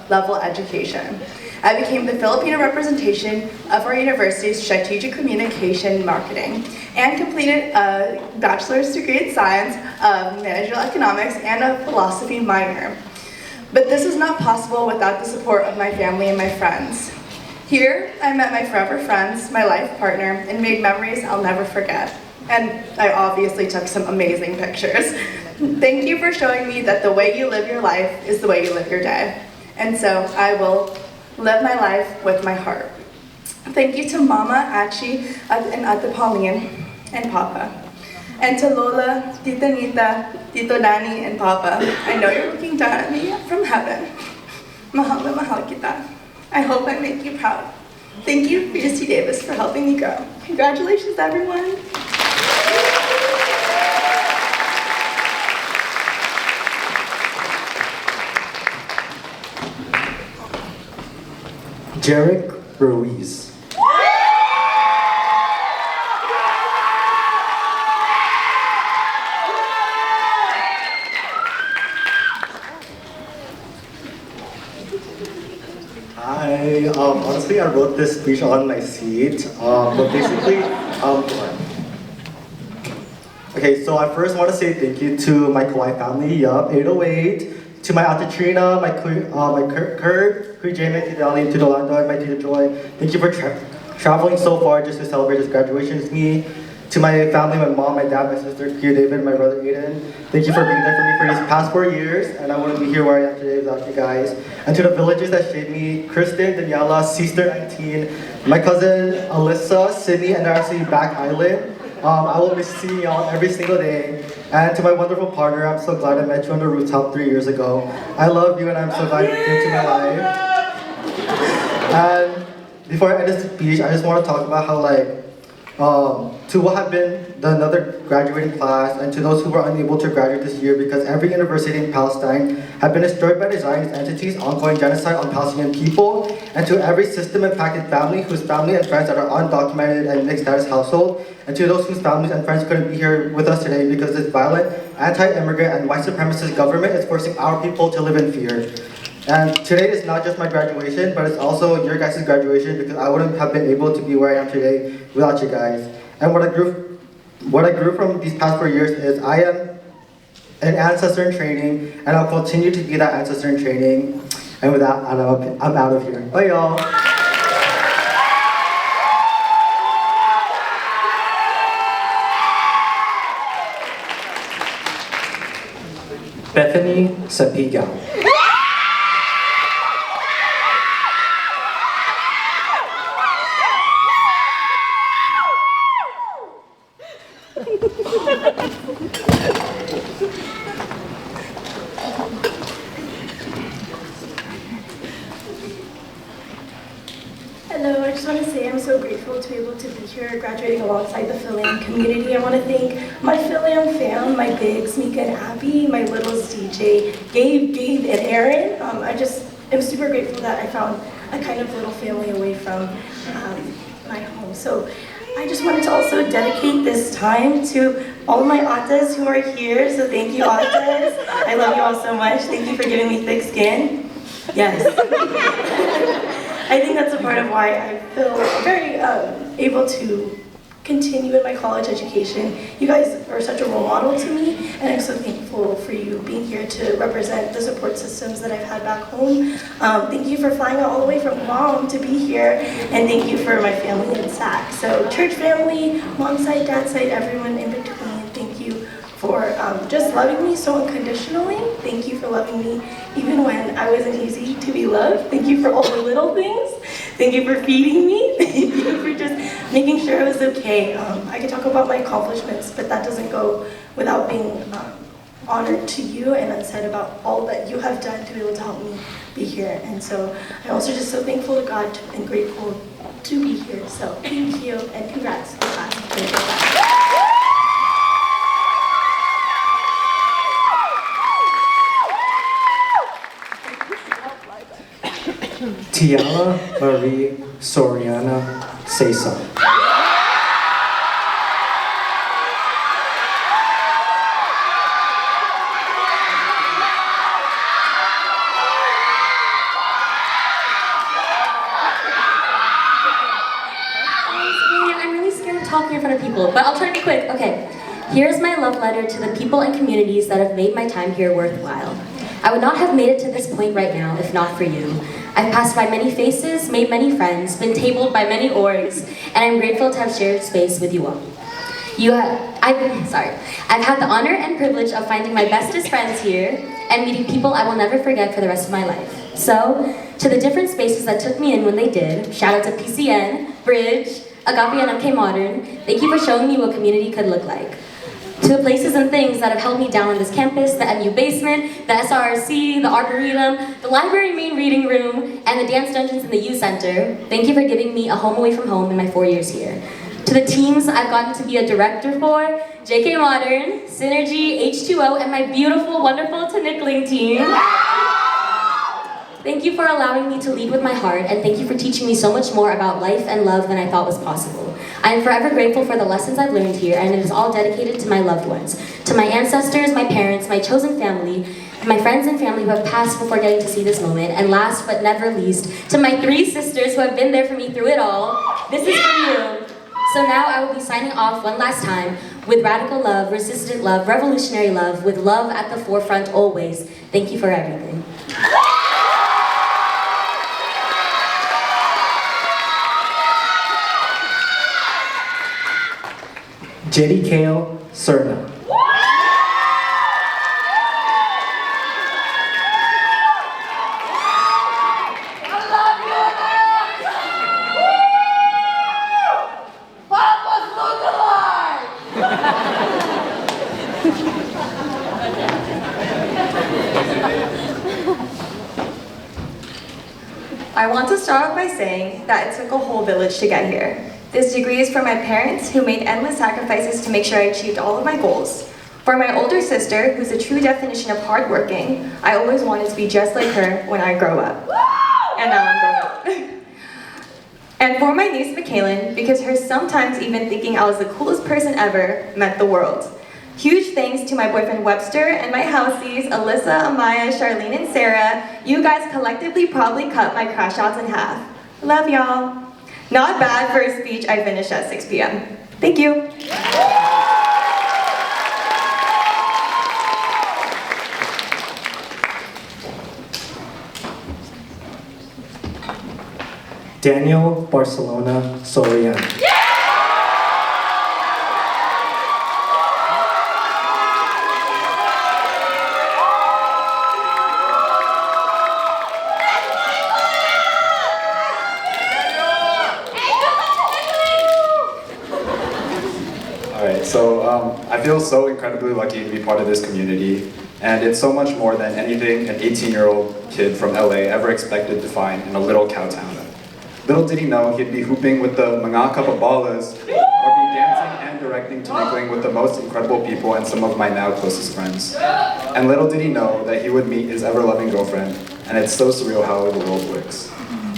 level education. I became the Filipino representation of our university's strategic communication marketing and completed a bachelor's degree in science, of managerial economics, and a philosophy minor. But this is not possible without the support of my family and my friends. Here, I met my forever friends, my life partner, and made memories I'll never forget. And I obviously took some amazing pictures. Thank you for showing me that the way you live your life is the way you live your day. And so I will live my life with my heart. Thank you to Mama, Achi, and Ate Pauline, and Papa. And to Lola, Tita Nita, Tito Danny, and Papa. I know you're looking down at me from heaven. Mahal na mahal kita. I hope I make you proud. Thank you, UC Davis, for helping me grow. Congratulations, everyone. Jarek Ruiz. Hi, honestly, I wrote this speech on my seat, but basically, okay, so I first want to say thank you to my Kauai family, yup, 808, to my Ate Trina, my Kurt, Kui Jamie, Tita Ali, Tita Landa, and my Tita Joy. Thank you for traveling so far just to celebrate this graduation with me. To my family, my mom, my dad, my sister, Kia David, my brother Aiden, thank you for being there for me for these past 4 years, and I wouldn't be here where I am today without you guys. And to the villages that shaped me, Kristen, Daniela, Sister 19, my cousin Alyssa, Sydney, and actually Back Island. I will be seeing y'all every single day. And to my wonderful partner, I'm so glad I met you on the rooftop 3 years ago. I love you, and I'm so glad you came to my life. And before I end this speech, I just want to talk about how to what have been the another graduating class and to those who were unable to graduate this year because every university in Palestine have been destroyed by the Zionist entities' ongoing genocide on Palestinian people, and to every system-impacted family whose family and friends that are undocumented and mixed-status household, and to those whose families and friends couldn't be here with us today because this violent, anti-immigrant, and white supremacist government is forcing our people to live in fear. And today is not just my graduation, but it's also your guys' graduation because I wouldn't have been able to be where I am today without you guys. And what I grew from these past 4 years is I am an ancestor in training, and I'll continue to be that ancestor in training. And with that, I'm out of here. Bye, y'all. Bethany Sapiga. Hello, I just want to say I'm so grateful to be able to be here graduating alongside the Philam community. I want to thank my Philam fam, my bigs, Mika and Abby, my littles, DJ, Gabe, and Aaron. I just am super grateful that I found a kind of little family away from my home. So I just wanted to also dedicate this time to all of my autas who are here. So thank you, autas. I love you all so much. Thank you for giving me thick skin. Yes. I think that's a part of why I feel very able to continue in my college education. You guys are such a role model to me, and I'm so thankful for you being here to represent the support systems that I've had back home. Thank you for flying out all the way from Guam to be here, and thank you for my family in SAC. So church family, mom's side, dad's side, everyone in between, thank you for just loving me so unconditionally. Thank you for loving me even when I wasn't easy to be loved. Thank you for all the little things. Thank you for feeding me. Thank you for just making sure it was okay. I could talk about my accomplishments, but that doesn't go without being honored to you and unsaid about all that you have done to be able to help me be here. And so I'm also just so thankful to God and grateful to be here. So thank you and congrats to the class. Tiana Marie Soriana Cesar. I'm really scared of talking in front of people, but I'll try to be quick. Okay, here's my love letter to the people and communities that have made my time here worthwhile. I would not have made it to this point right now if not for you. I've passed by many faces, made many friends, been tabled by many orgs, and I'm grateful to have shared space with you all. I've had the honor and privilege of finding my bestest friends here and meeting people I will never forget for the rest of my life. So, to the different spaces that took me in when they did, shout out to PCN, Bridge, Agape and MK Modern, thank you for showing me what community could look like. To the places and things that have held me down on this campus, the MU basement, the SRC, the Arboretum, the library main reading room, and the dance dungeons in the U Center, thank you for giving me a home away from home in my 4 years here. To the teams I've gotten to be a director for, JK Modern, Synergy, H2O, and my beautiful, wonderful Tanickling team. Thank you for allowing me to lead with my heart, and thank you for teaching me so much more about life and love than I thought was possible. I am forever grateful for the lessons I've learned here, and it is all dedicated to my loved ones, to my ancestors, my parents, my chosen family, my friends and family who have passed before getting to see this moment, and last but never least, to my 3 sisters who have been there for me through it all. This is for you. So now I will be signing off one last time with radical love, resistant love, revolutionary love, with love at the forefront always. Thank you for everything. Jenny Kale Serna. I want to start off by saying that it took a whole village to get here. This degree is for my parents who made endless sacrifices to make sure I achieved all of my goals. For my older sister, who's the true definition of hardworking, I always wanted to be just like her when I grow up. And now I'm grown up. And for my niece, Michaelin, because her sometimes even thinking I was the coolest person ever meant the world. Huge thanks to my boyfriend Webster and my houseies, Alyssa, Amaya, Charlene, and Sarah. You guys collectively probably cut my crash outs in half. Love y'all. Not bad for a speech I finished at 6 p.m. Thank you. Daniel Barcelona Soriano. Alright, so I feel so incredibly lucky to be part of this community, and it's so much more than anything an 18-year-old kid from LA ever expected to find in a little cow town. Little did he know he'd be hooping with the mga kapabalas, or be dancing and directing to mingling with the most incredible people and some of my now closest friends. And little did he know that he would meet his ever-loving girlfriend, and it's so surreal how the world works.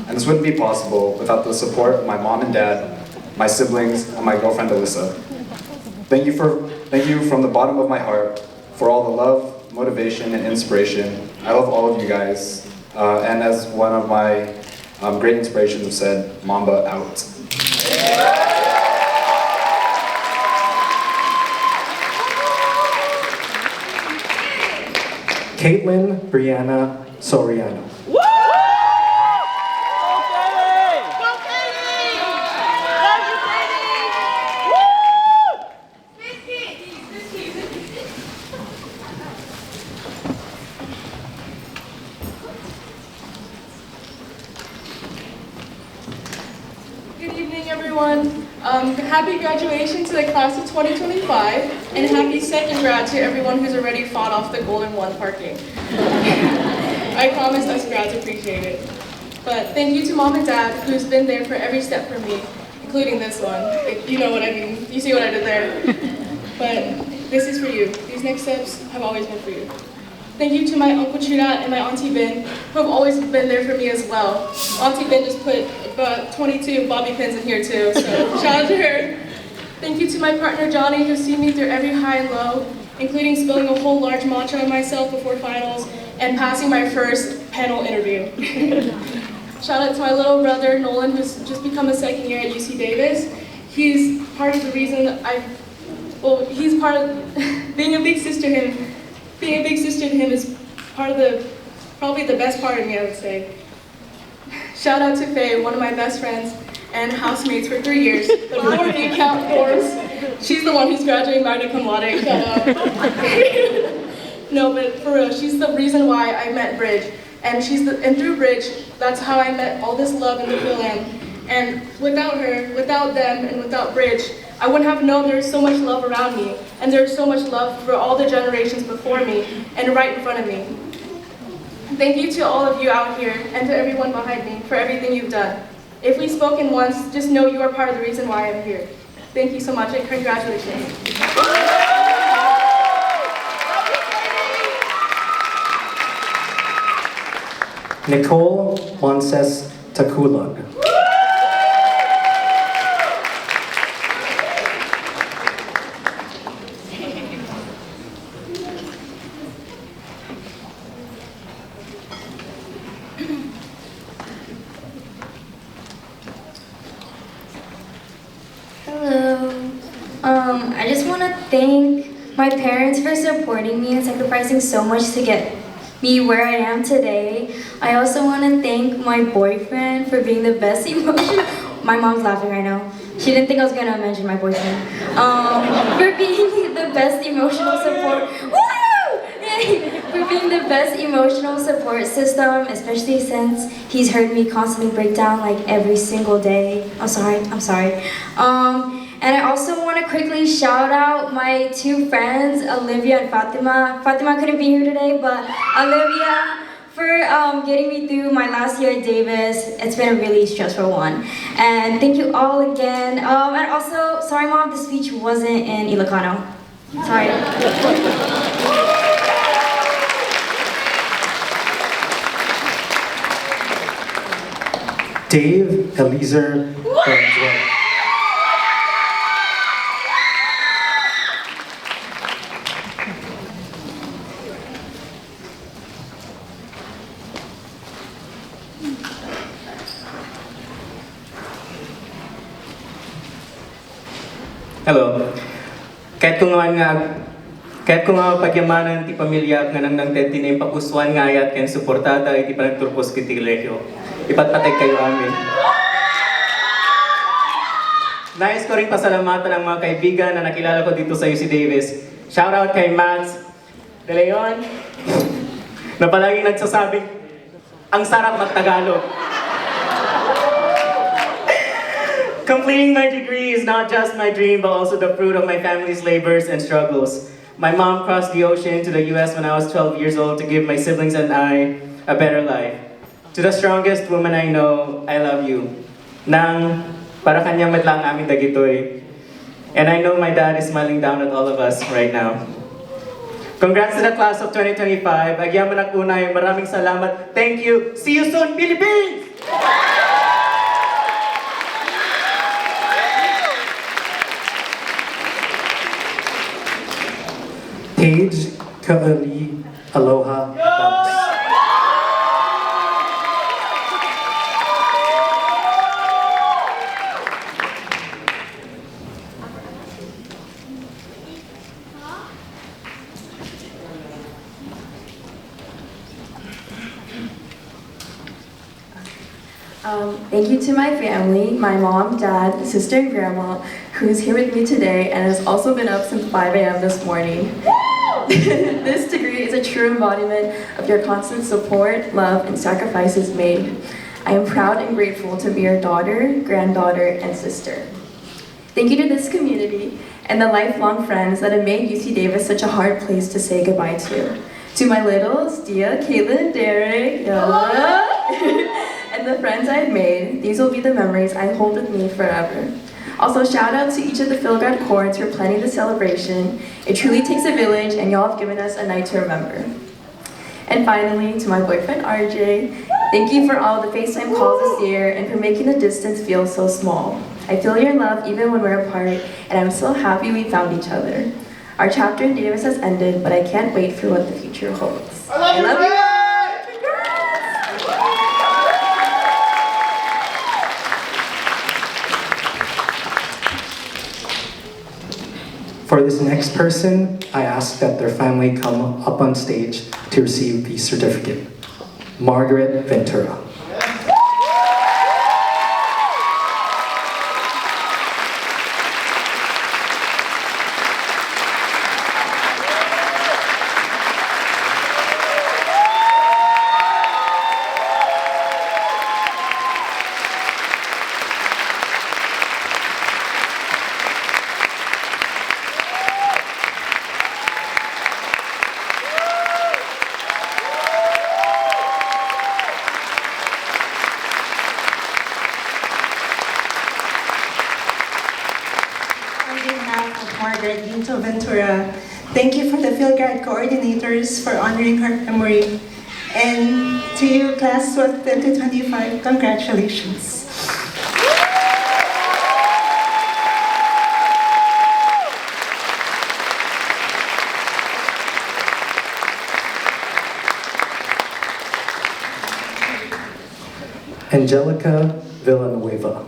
And this wouldn't be possible without the support of my mom and dad, my siblings, and my girlfriend Alyssa. Thank you from the bottom of my heart for all the love, motivation, and inspiration. I love all of you guys, and as one of my great inspirations have said, Mamba out. Caitlin Brianna Soriano. Good evening, everyone. Happy graduation to the class of 2025, and happy second grad to everyone who's already fought off the Golden One parking. I promise us grads appreciate it. But thank you to Mom and Dad, who's been there for every step for me, including this one. You know what I mean. You see what I did there. But this is for you. These next steps have always been for you. Thank you to my Uncle Chuda and my Auntie Bin, who have always been there for me as well. Auntie Bin just put about 22 bobby pins in here too, so shout out to her. Thank you to my partner Johnny, who's seen me through every high and low, including spilling a whole large matcha on myself before finals and passing my first panel interview. Shout out to my little brother Nolan, who's just become a second year at UC Davis. He's part of the reason he's part of being a big sister to him. Being a big sister to him is probably the best part of me, I would say. Shout out to Faye, one of my best friends and housemates for 3 years. But before you count doors, she's the one who's graduating magna cum laude. Shut up. No, but for real, she's the reason why I met Bridge. And through Bridge, that's how I met all this love in the Phil-Am. And without her, without them, and without Bridge, I wouldn't have known there was so much love around me, and there's so much love for all the generations before me, and right in front of me. Thank you to all of you out here, and to everyone behind me, for everything you've done. If we've spoken once, just know you are part of the reason why I'm here. Thank you so much, and congratulations. Nicole Monses Takulog. I just want to thank my parents for supporting me and sacrificing so much to get me where I am today. I also want to thank my boyfriend for being the best emotional. My mom's laughing right now. She didn't think I was gonna mention my boyfriend. For being the best emotional support. For being the best emotional support system, especially since he's heard me constantly break down like every single day. I'm sorry. And I also want to quickly shout out my two friends, Olivia and Fatima. Fatima couldn't be here today, but Olivia, for getting me through my last year at Davis. It's been a really stressful one. And thank you all again. And also, sorry Mom, the speech wasn't in Ilocano. Sorry. Dave Eliezer Valenzuela. Hello. Kahit kung nga pagyamanan ti pamilya nga nang tenti na impapuswan nga ayat ken suportada iti panagturpos kiti kolehiyo. Ipatpatay kayo amin. Nais ko rin pasalamatan ang mga kaibigan na nakilala ko dito sa UC Davis. Shout out kay Max De Leon na palaging nagsasabing ang sarap mag-Tagalog. Completing my degree is not just my dream, but also the fruit of my family's labors and struggles. My mom crossed the ocean to the US when I was 12 years old to give my siblings and I a better life. To the strongest woman I know, I love you. Nang para kanyang matlang amin dagitoy. And I know my dad is smiling down at all of us right now. Congrats to the class of 2025. Agyaman at unay, maraming salamat. Thank you. See you soon, Philippines! Paige Kaali Aloha Ramos. Thank you to my family, my mom, dad, sister, and grandma, who's here with me today and has also been up since 5 a.m. this morning. This degree is a true embodiment of your constant support, love, and sacrifices made. I am proud and grateful to be your daughter, granddaughter, and sister. Thank you to this community and the lifelong friends that have made UC Davis such a hard place to say goodbye to. To my littles, Dia, Caitlin, Derek, and the friends I've made, these will be the memories I hold with me forever. Also, shout out to each of the Philgrad Chords for planning the celebration. It truly takes a village, and y'all have given us a night to remember. And finally, to my boyfriend RJ, thank you for all the FaceTime calls this year and for making the distance feel so small. I feel your love even when we're apart, and I'm so happy we found each other. Our chapter in Davis has ended, but I can't wait for what the future holds. I love you! For this next person, I ask that their family come up on stage to receive the certificate. Margaret Ventura. Margaret Ventura. Thank you for the Philgrad coordinators for honoring her memory. And to you, class of 2025, congratulations. Angelica Villanueva.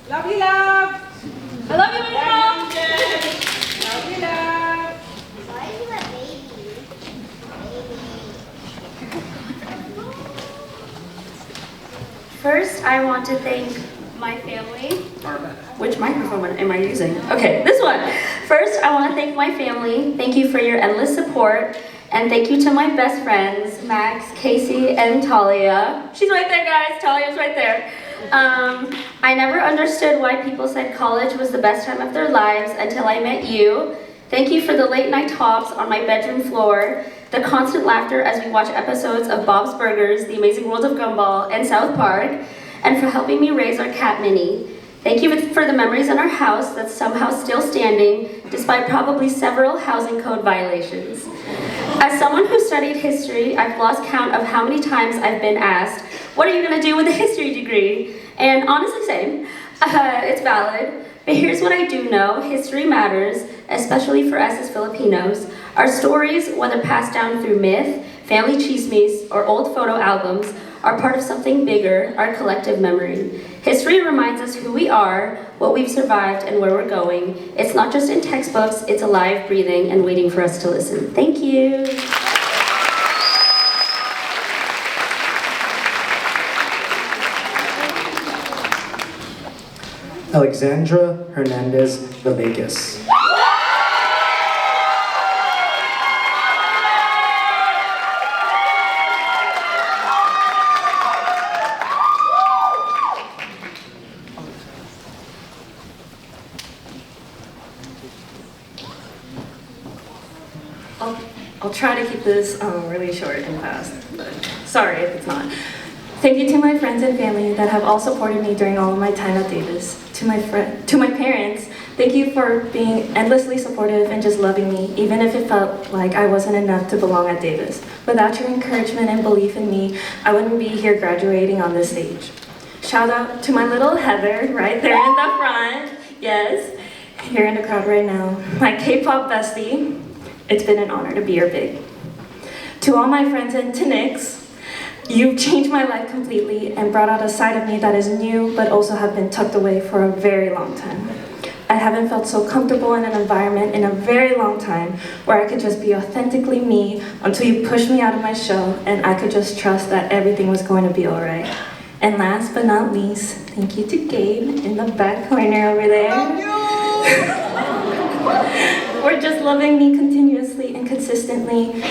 Love you, love. I love you, Mom. Love you, love. Why are you a baby? First, I want to thank my family. Which microphone am I using? Okay, this one. First, I want to thank my family. Thank you for your endless support. And thank you to my best friends, Max, Casey, and Talia. She's right there, guys. Talia's right there. I never understood why people said college was the best time of their lives until I met you. Thank you for the late night talks on my bedroom floor, the constant laughter as we watch episodes of Bob's Burgers, The Amazing World of Gumball, and South Park, and for helping me raise our cat Minnie. Thank you for the memories in our house that's somehow still standing, despite probably several housing code violations. As someone who studied history, I've lost count of how many times I've been asked, what are you going to do with a history degree? And honestly, same. It's valid. But here's what I do know. History matters, especially for us as Filipinos. Our stories, whether passed down through myth, family chismes, or old photo albums, are part of something bigger, our collective memory. History reminds us who we are, what we've survived, and where we're going. It's not just in textbooks, it's alive, breathing, and waiting for us to listen. Thank you. Alexandra Hernandez Villegas. I'll try to keep this really short and fast, but sorry if it's not. Thank you to my friends and family that have all supported me during all of my time at Davis. To my parents, thank you for being endlessly supportive and just loving me, even if it felt like I wasn't enough to belong at Davis. Without your encouragement and belief in me, I wouldn't be here graduating on this stage. Shout out to my little Heather right there in the front. Yes, here in the crowd right now. My K-pop bestie. It's been an honor to be your big. To all my friends and to Nyx, you've changed my life completely and brought out a side of me that is new but also have been tucked away for a very long time. I haven't felt so comfortable in an environment in a very long time where I could just be authentically me until you pushed me out of my shell and I could just trust that everything was going to be alright. And last but not least, thank you to Gabe in the back corner over there. For just loving me continuously and consistently,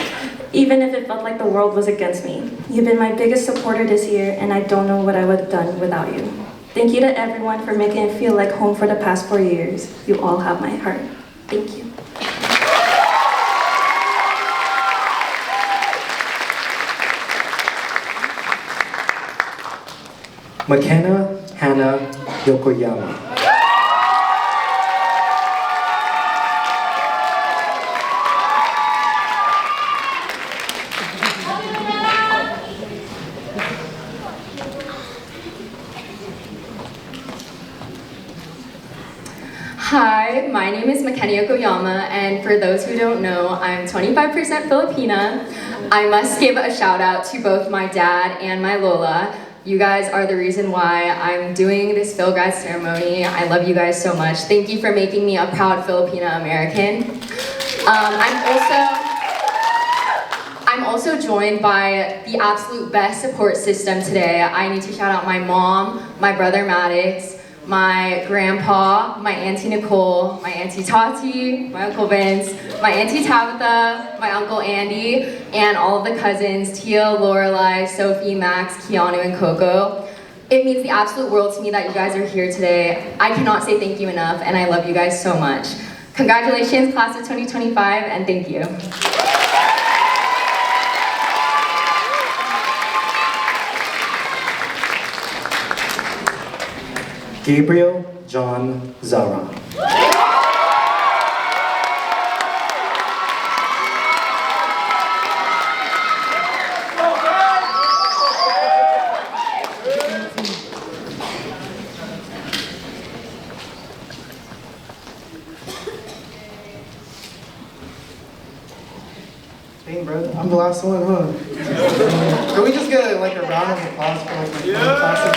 even if it felt like the world was against me. You've been my biggest supporter this year, and I don't know what I would have done without you. Thank you to everyone for making it feel like home for the past 4 years. You all have my heart. Thank you. McKenna Hannah Yokoyama. Hi, my name is McKenna Yokoyama, and for those who don't know, I'm 25% Filipina. I must give a shout out to both my dad and my Lola. You guys are the reason why I'm doing this Phil grad ceremony. I love you guys so much. Thank you for making me a proud Filipina American. I'm also joined by the absolute best support system today. I need to shout out my mom, my brother Maddox, my grandpa, my auntie Nicole, my auntie Tati, my uncle Vince, my auntie Tabitha, my uncle Andy, and all of the cousins, Tia, Lorelai, Sophie, Max, Keanu, and Coco. It means the absolute world to me that you guys are here today. I cannot say thank you enough, and I love you guys so much. Congratulations, class of 2025, and thank you. Gabriel John Zara. Dang, bro, I'm the last one, huh? Can we just get like a round of applause for like my classic?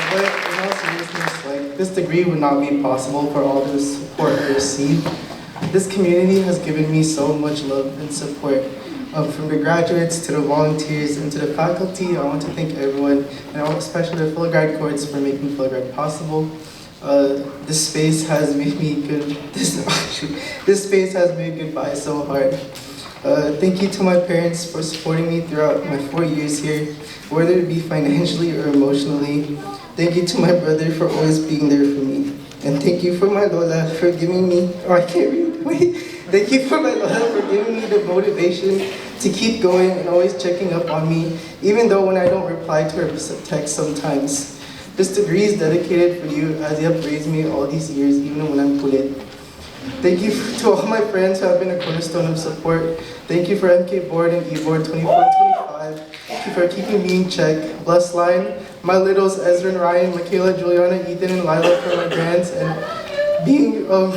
But in all seriousness, like this degree would not be possible for all the support I received. This community has given me so much love and support. From the graduates to the volunteers and to the faculty, I want to thank everyone, and especially the Fulbright courts for making Fulbright possible. This space has made me good. This space has made goodbye so hard. Thank you to my parents for supporting me throughout my 4 years here, whether it be financially or emotionally. Thank you to my brother for always being there for me. And thank you for my Lola for giving me, I can't read, wait. Thank you for my Lola for giving me the motivation to keep going and always checking up on me, even though when I don't reply to her text sometimes. This degree is dedicated for you as you have raised me all these years, even when I'm pulit. Thank you to all my friends who have been a cornerstone of support. Thank you for MK Board and E-Board 24-25. Thank you for keeping me in check. Bless line, my littles Ezra and Ryan, Michaela, Juliana, Ethan, and Lila for my grands and being or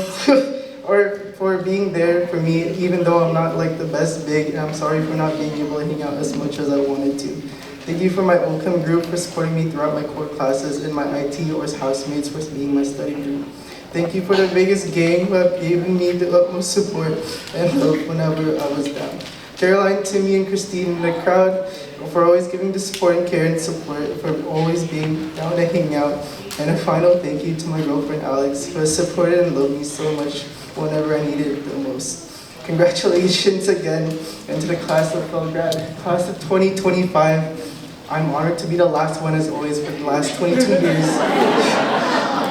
for being there for me, even though I'm not like the best big. And I'm sorry for not being able to hang out as much as I wanted to. Thank you for my OCAM group for supporting me throughout my core classes and my IT or housemates for being my study group. Thank you for the biggest gang who have given me the utmost support and love whenever I was down. Caroline, Timmy, and Christine in the crowd for always giving the support and care and support, for always being down to hang out. And a final thank you to my girlfriend Alex, who has supported and loved me so much whenever I needed it the most. Congratulations again, and to the class of Filgrad, class of 2025. I'm honored to be the last one as always for the last 22 years.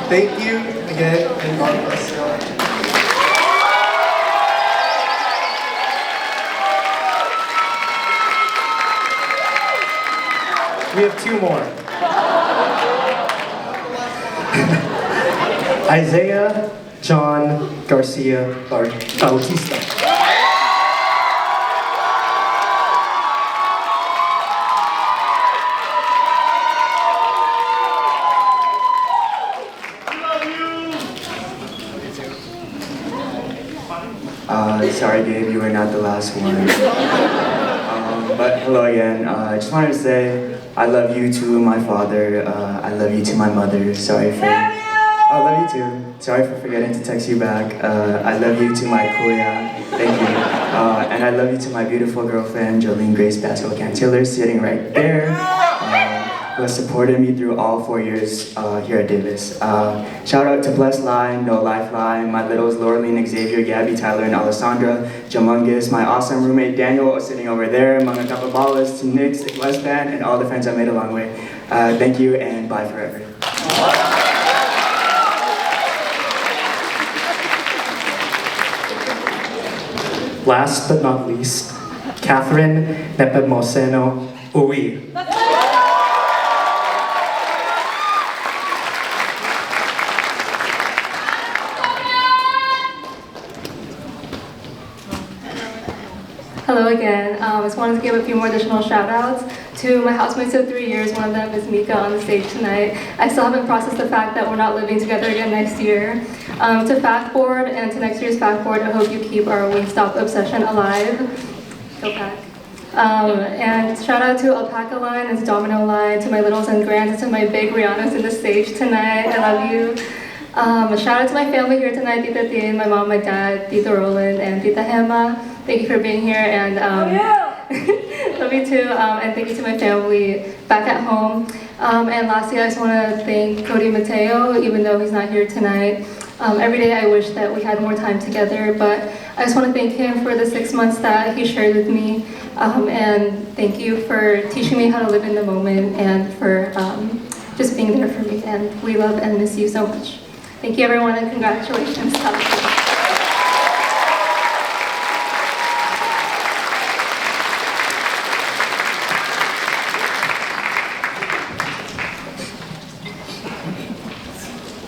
Thank you again, and God bless you all. We have two more. Isaiah John Garcia Bautista. Sorry, Gabe, you were not the last one. But hello again. I just wanted to say I love you to my father. I love you to my mother. Sorry for. I love you too. Sorry for forgetting to text you back. I love you to my kuya. Thank you. And I love you to my beautiful girlfriend, Jolene Grace Pascal Cantiller, sitting right there. Who has supported me through all 4 years here at Davis. Shout out to Bless Line, No Lifeline, my littles Laureline, Xavier, Gabby, Tyler, and Alessandra, Jamungus, my awesome roommate Daniel sitting over there, mga kapabalas, to Nix, the Bless Band, and all the friends I made along the way. Thank you and bye forever. Last but not least, Catherine Nepomuceno Uwi. Hello again. I just wanted to give a few more additional shout outs to my housemates of 3 years. One of them is Mika on the stage tonight. I still haven't processed the fact that we're not living together again next year. To Fact Board and to next year's Fact Board, I hope you keep our Wingstop obsession alive. Go Pack. And shout out to Alpaca Line and Domino Line, to my littles and grands, and to my big Rihanna's in the stage tonight. I love you. A shout out to my family here tonight, Tita Tin, my mom, my dad, Tita Roland, and Tita Hema. Thank you for being here, and love you too, and thank you to my family back at home. And lastly, I just want to thank Cody Mateo, even though he's not here tonight. Every day I wish that we had more time together, but I just want to thank him for the 6 months that he shared with me, and thank you for teaching me how to live in the moment and for just being there for me, and we love and miss you so much. Thank you everyone, and congratulations.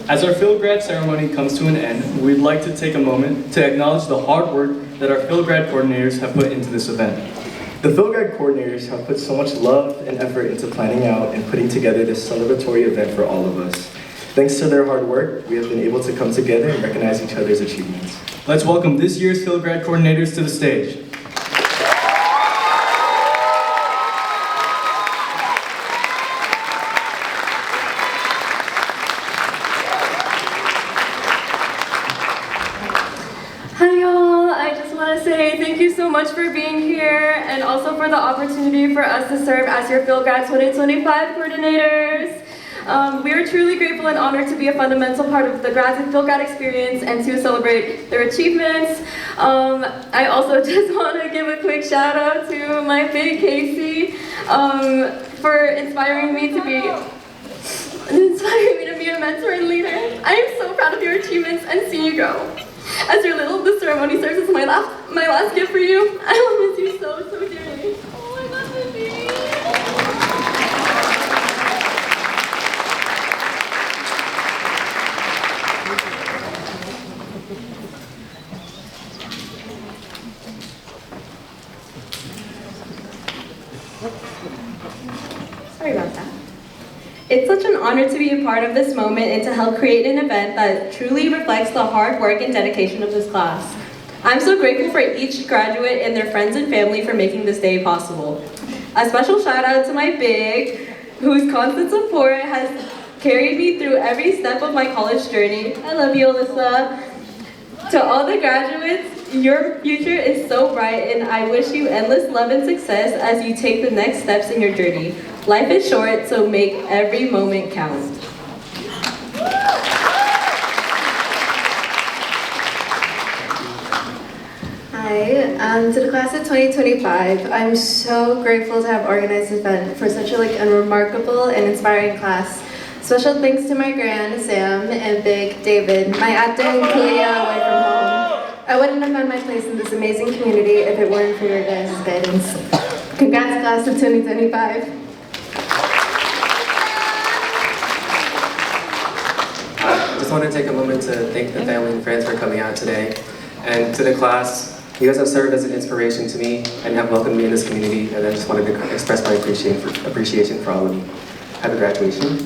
As our Filgrad ceremony comes to an end, we'd like to take a moment to acknowledge the hard work that our Filgrad coordinators have put into this event. The Filgrad coordinators have put so much love and effort into planning out and putting together this celebratory event for all of us. Thanks to their hard work, we have been able to come together and recognize each other's achievements. Let's welcome this year's Filgrad coordinators to the stage. Hi y'all, I just want to say thank you so much for being here and also for the opportunity for us to serve as your Filgrad 2025 coordinators. We are truly grateful and honored to be a fundamental part of the Phil-Grad experience and to celebrate their achievements. I also just want to give a quick shout out to my big Casey for inspiring me to be a mentor and leader. I am so proud of your achievements and seeing you grow. As your little, this ceremony serves as my last gift for you. I will miss you so, so dearly. Oh, I love you, baby. Sorry about that. It's such an honor to be a part of this moment and to help create an event that truly reflects the hard work and dedication of this class. I'm so grateful for each graduate and their friends and family for making this day possible. A special shout out to my big, whose constant support has carried me through every step of my college journey. I love you, Alyssa. To all the graduates, your future is so bright and I wish you endless love and success as you take the next steps in your journey. Life is short, so make every moment count. Hi, to the class of 2025, I'm so grateful to have organized this event for such a remarkable and inspiring class. Special thanks to my grand, Sam, and big, David, my ate and kuya away from home. I wouldn't have found my place in this amazing community if it weren't for your guys' guidance. Congrats, class of 2025. I just want to take a moment to thank the family and friends for coming out today. And to the class, you guys have served as an inspiration to me and have welcomed me in this community, and I just wanted to express my appreciation for all of you. Happy graduation.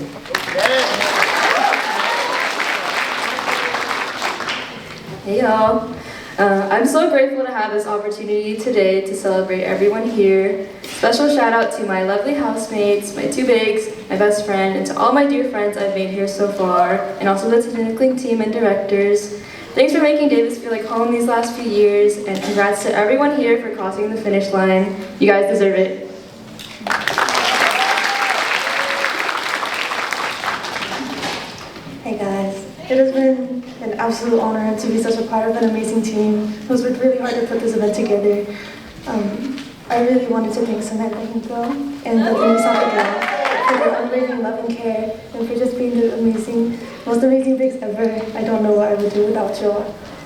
Hey y'all. I'm so grateful to have this opportunity today to celebrate everyone here. Special shout out to my lovely housemates, my two bigs, my best friend, and to all my dear friends I've made here so far, and also the technically team and directors. Thanks for making Davis feel like home these last few years, and congrats to everyone here for crossing the finish line. You guys deserve it. Hey guys, it has been an absolute honor to be such a part of an amazing team who's worked really hard to put this event together. I really wanted to thank Samantha Hinko and the Minnesota Gal for their unwavering love and care and for just being the most amazing bigs ever. I don't know what I would do without you.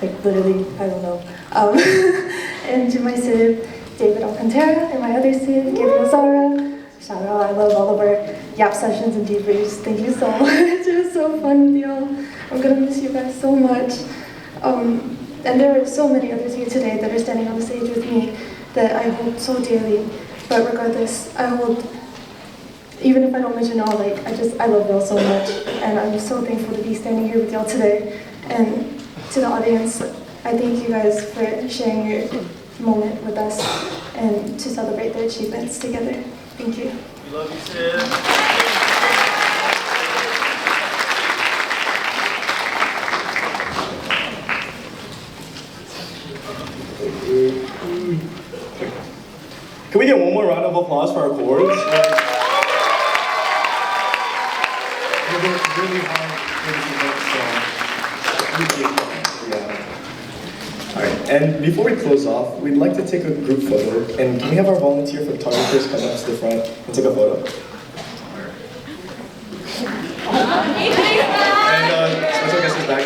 Like literally, I don't know. And to my Sid, David Alcantara, and my other Sid, Gabriel Zara. Shout out, I love all of our yap sessions and debriefs. Thank you so much. It was so fun with y'all. I'm gonna miss you guys so much. And there are so many others here today that are standing on the stage with me that I hold so dearly. But regardless, I hold, even if I don't mention y'all, I love y'all so much. And I'm so thankful to be standing here with y'all today. And to the audience, I thank you guys for sharing your moment with us and to celebrate their achievements together. Thank you. We love you, Sid. Can we get one more round of applause for our chords? We've worked really hard for this event, so yeah. All right, and before we close off, we'd like to take a group photo. And can we have our volunteer photographers come up to the front and take a photo? And special guest is back.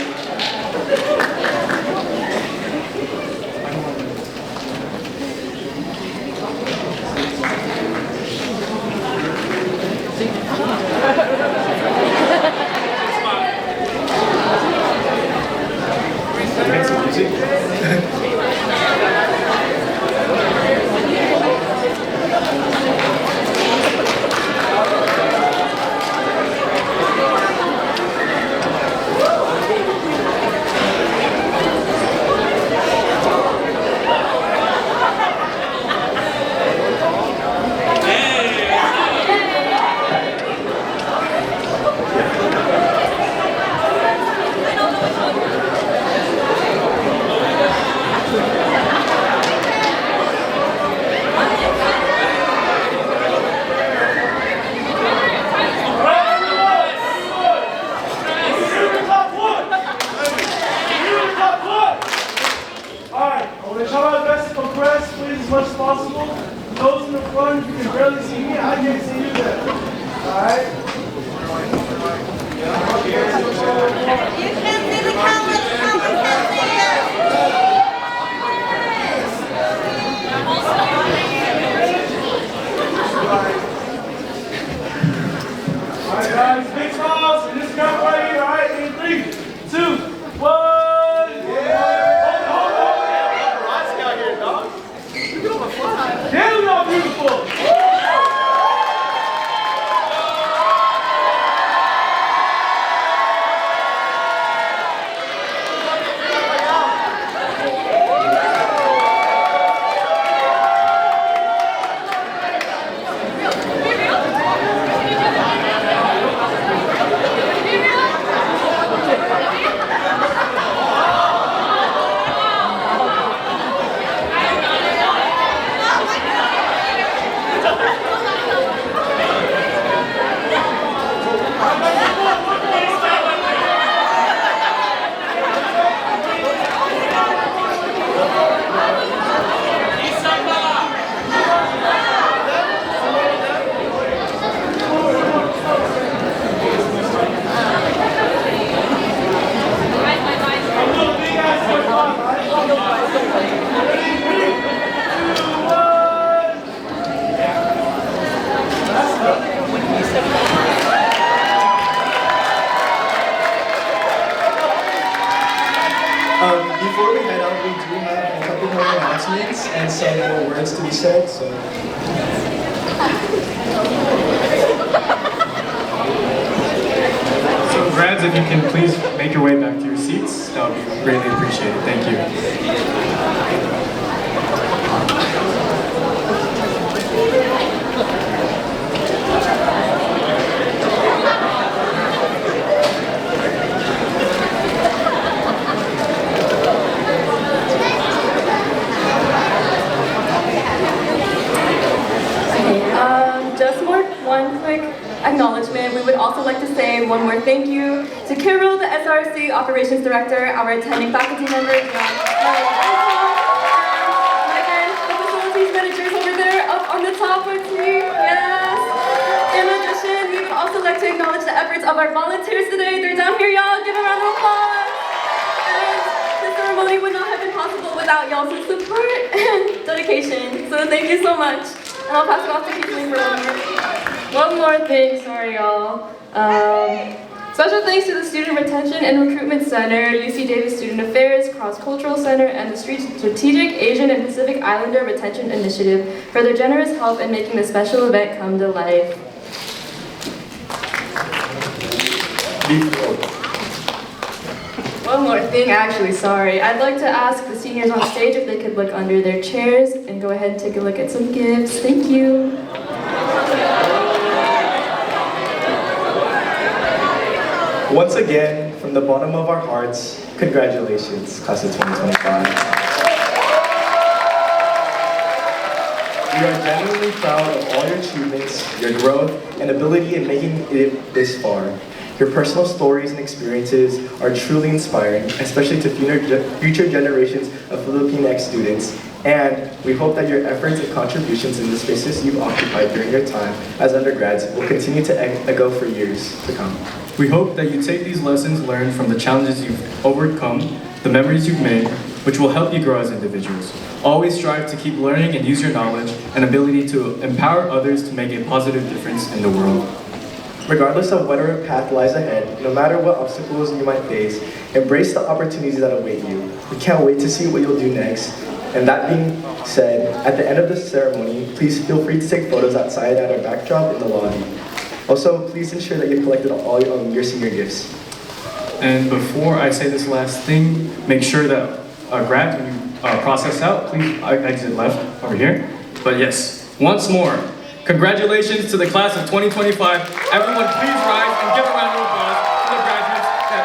Before we head out, we do have a couple more announcements and some more words to be said. So. So grads, if you can please make your way back to your seats, that would be greatly appreciated. Thank you. One quick acknowledgement. We would also like to say one more thank you to Carol, the SRC Operations Director, our attending faculty members, Megan, the facilities managers over there up on the top with me. Yes. In addition, we would also like to acknowledge the efforts of our volunteers today. They're down here, y'all. Give a round of applause. And the ceremony would not have been possible without y'all's support and dedication. So thank you so much. And I'll pass it off to Keithley for one more thing, sorry y'all. Special thanks to the Student Retention and Recruitment Center, UC Davis Student Affairs, Cross-Cultural Center, and the Strategic Asian and Pacific Islander Retention Initiative for their generous help in making this special event come to life. One more thing, actually, sorry. I'd like to ask the seniors on stage if they could look under their chairs and go ahead and take a look at some gifts. Thank you. Once again, from the bottom of our hearts, congratulations, class of 2025. We are genuinely proud of all your achievements, your growth, and ability in making it this far. Your personal stories and experiences are truly inspiring, especially to future generations of Filipinx students. And we hope that your efforts and contributions in the spaces you've occupied during your time as undergrads will continue to echo for years to come. We hope that you take these lessons learned from the challenges you've overcome, the memories you've made, which will help you grow as individuals. Always strive to keep learning and use your knowledge and ability to empower others to make a positive difference in the world. Regardless of whatever path lies ahead, no matter what obstacles you might face, embrace the opportunities that await you. We can't wait to see what you'll do next. And that being said, at the end of the ceremony, please feel free to take photos outside at our backdrop in the lobby. Also, please ensure that you've collected all your senior gifts. And before I say this last thing, make sure that grads, when you process out, please exit left over here. But yes, once more, congratulations to the class of 2025. Everyone please rise and give a round of applause to the graduates that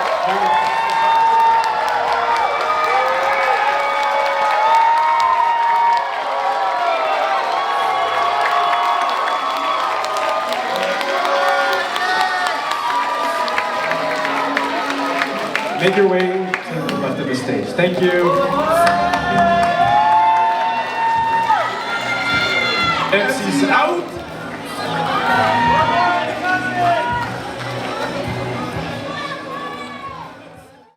make your way to the left of the stage. Thank you. MC's out.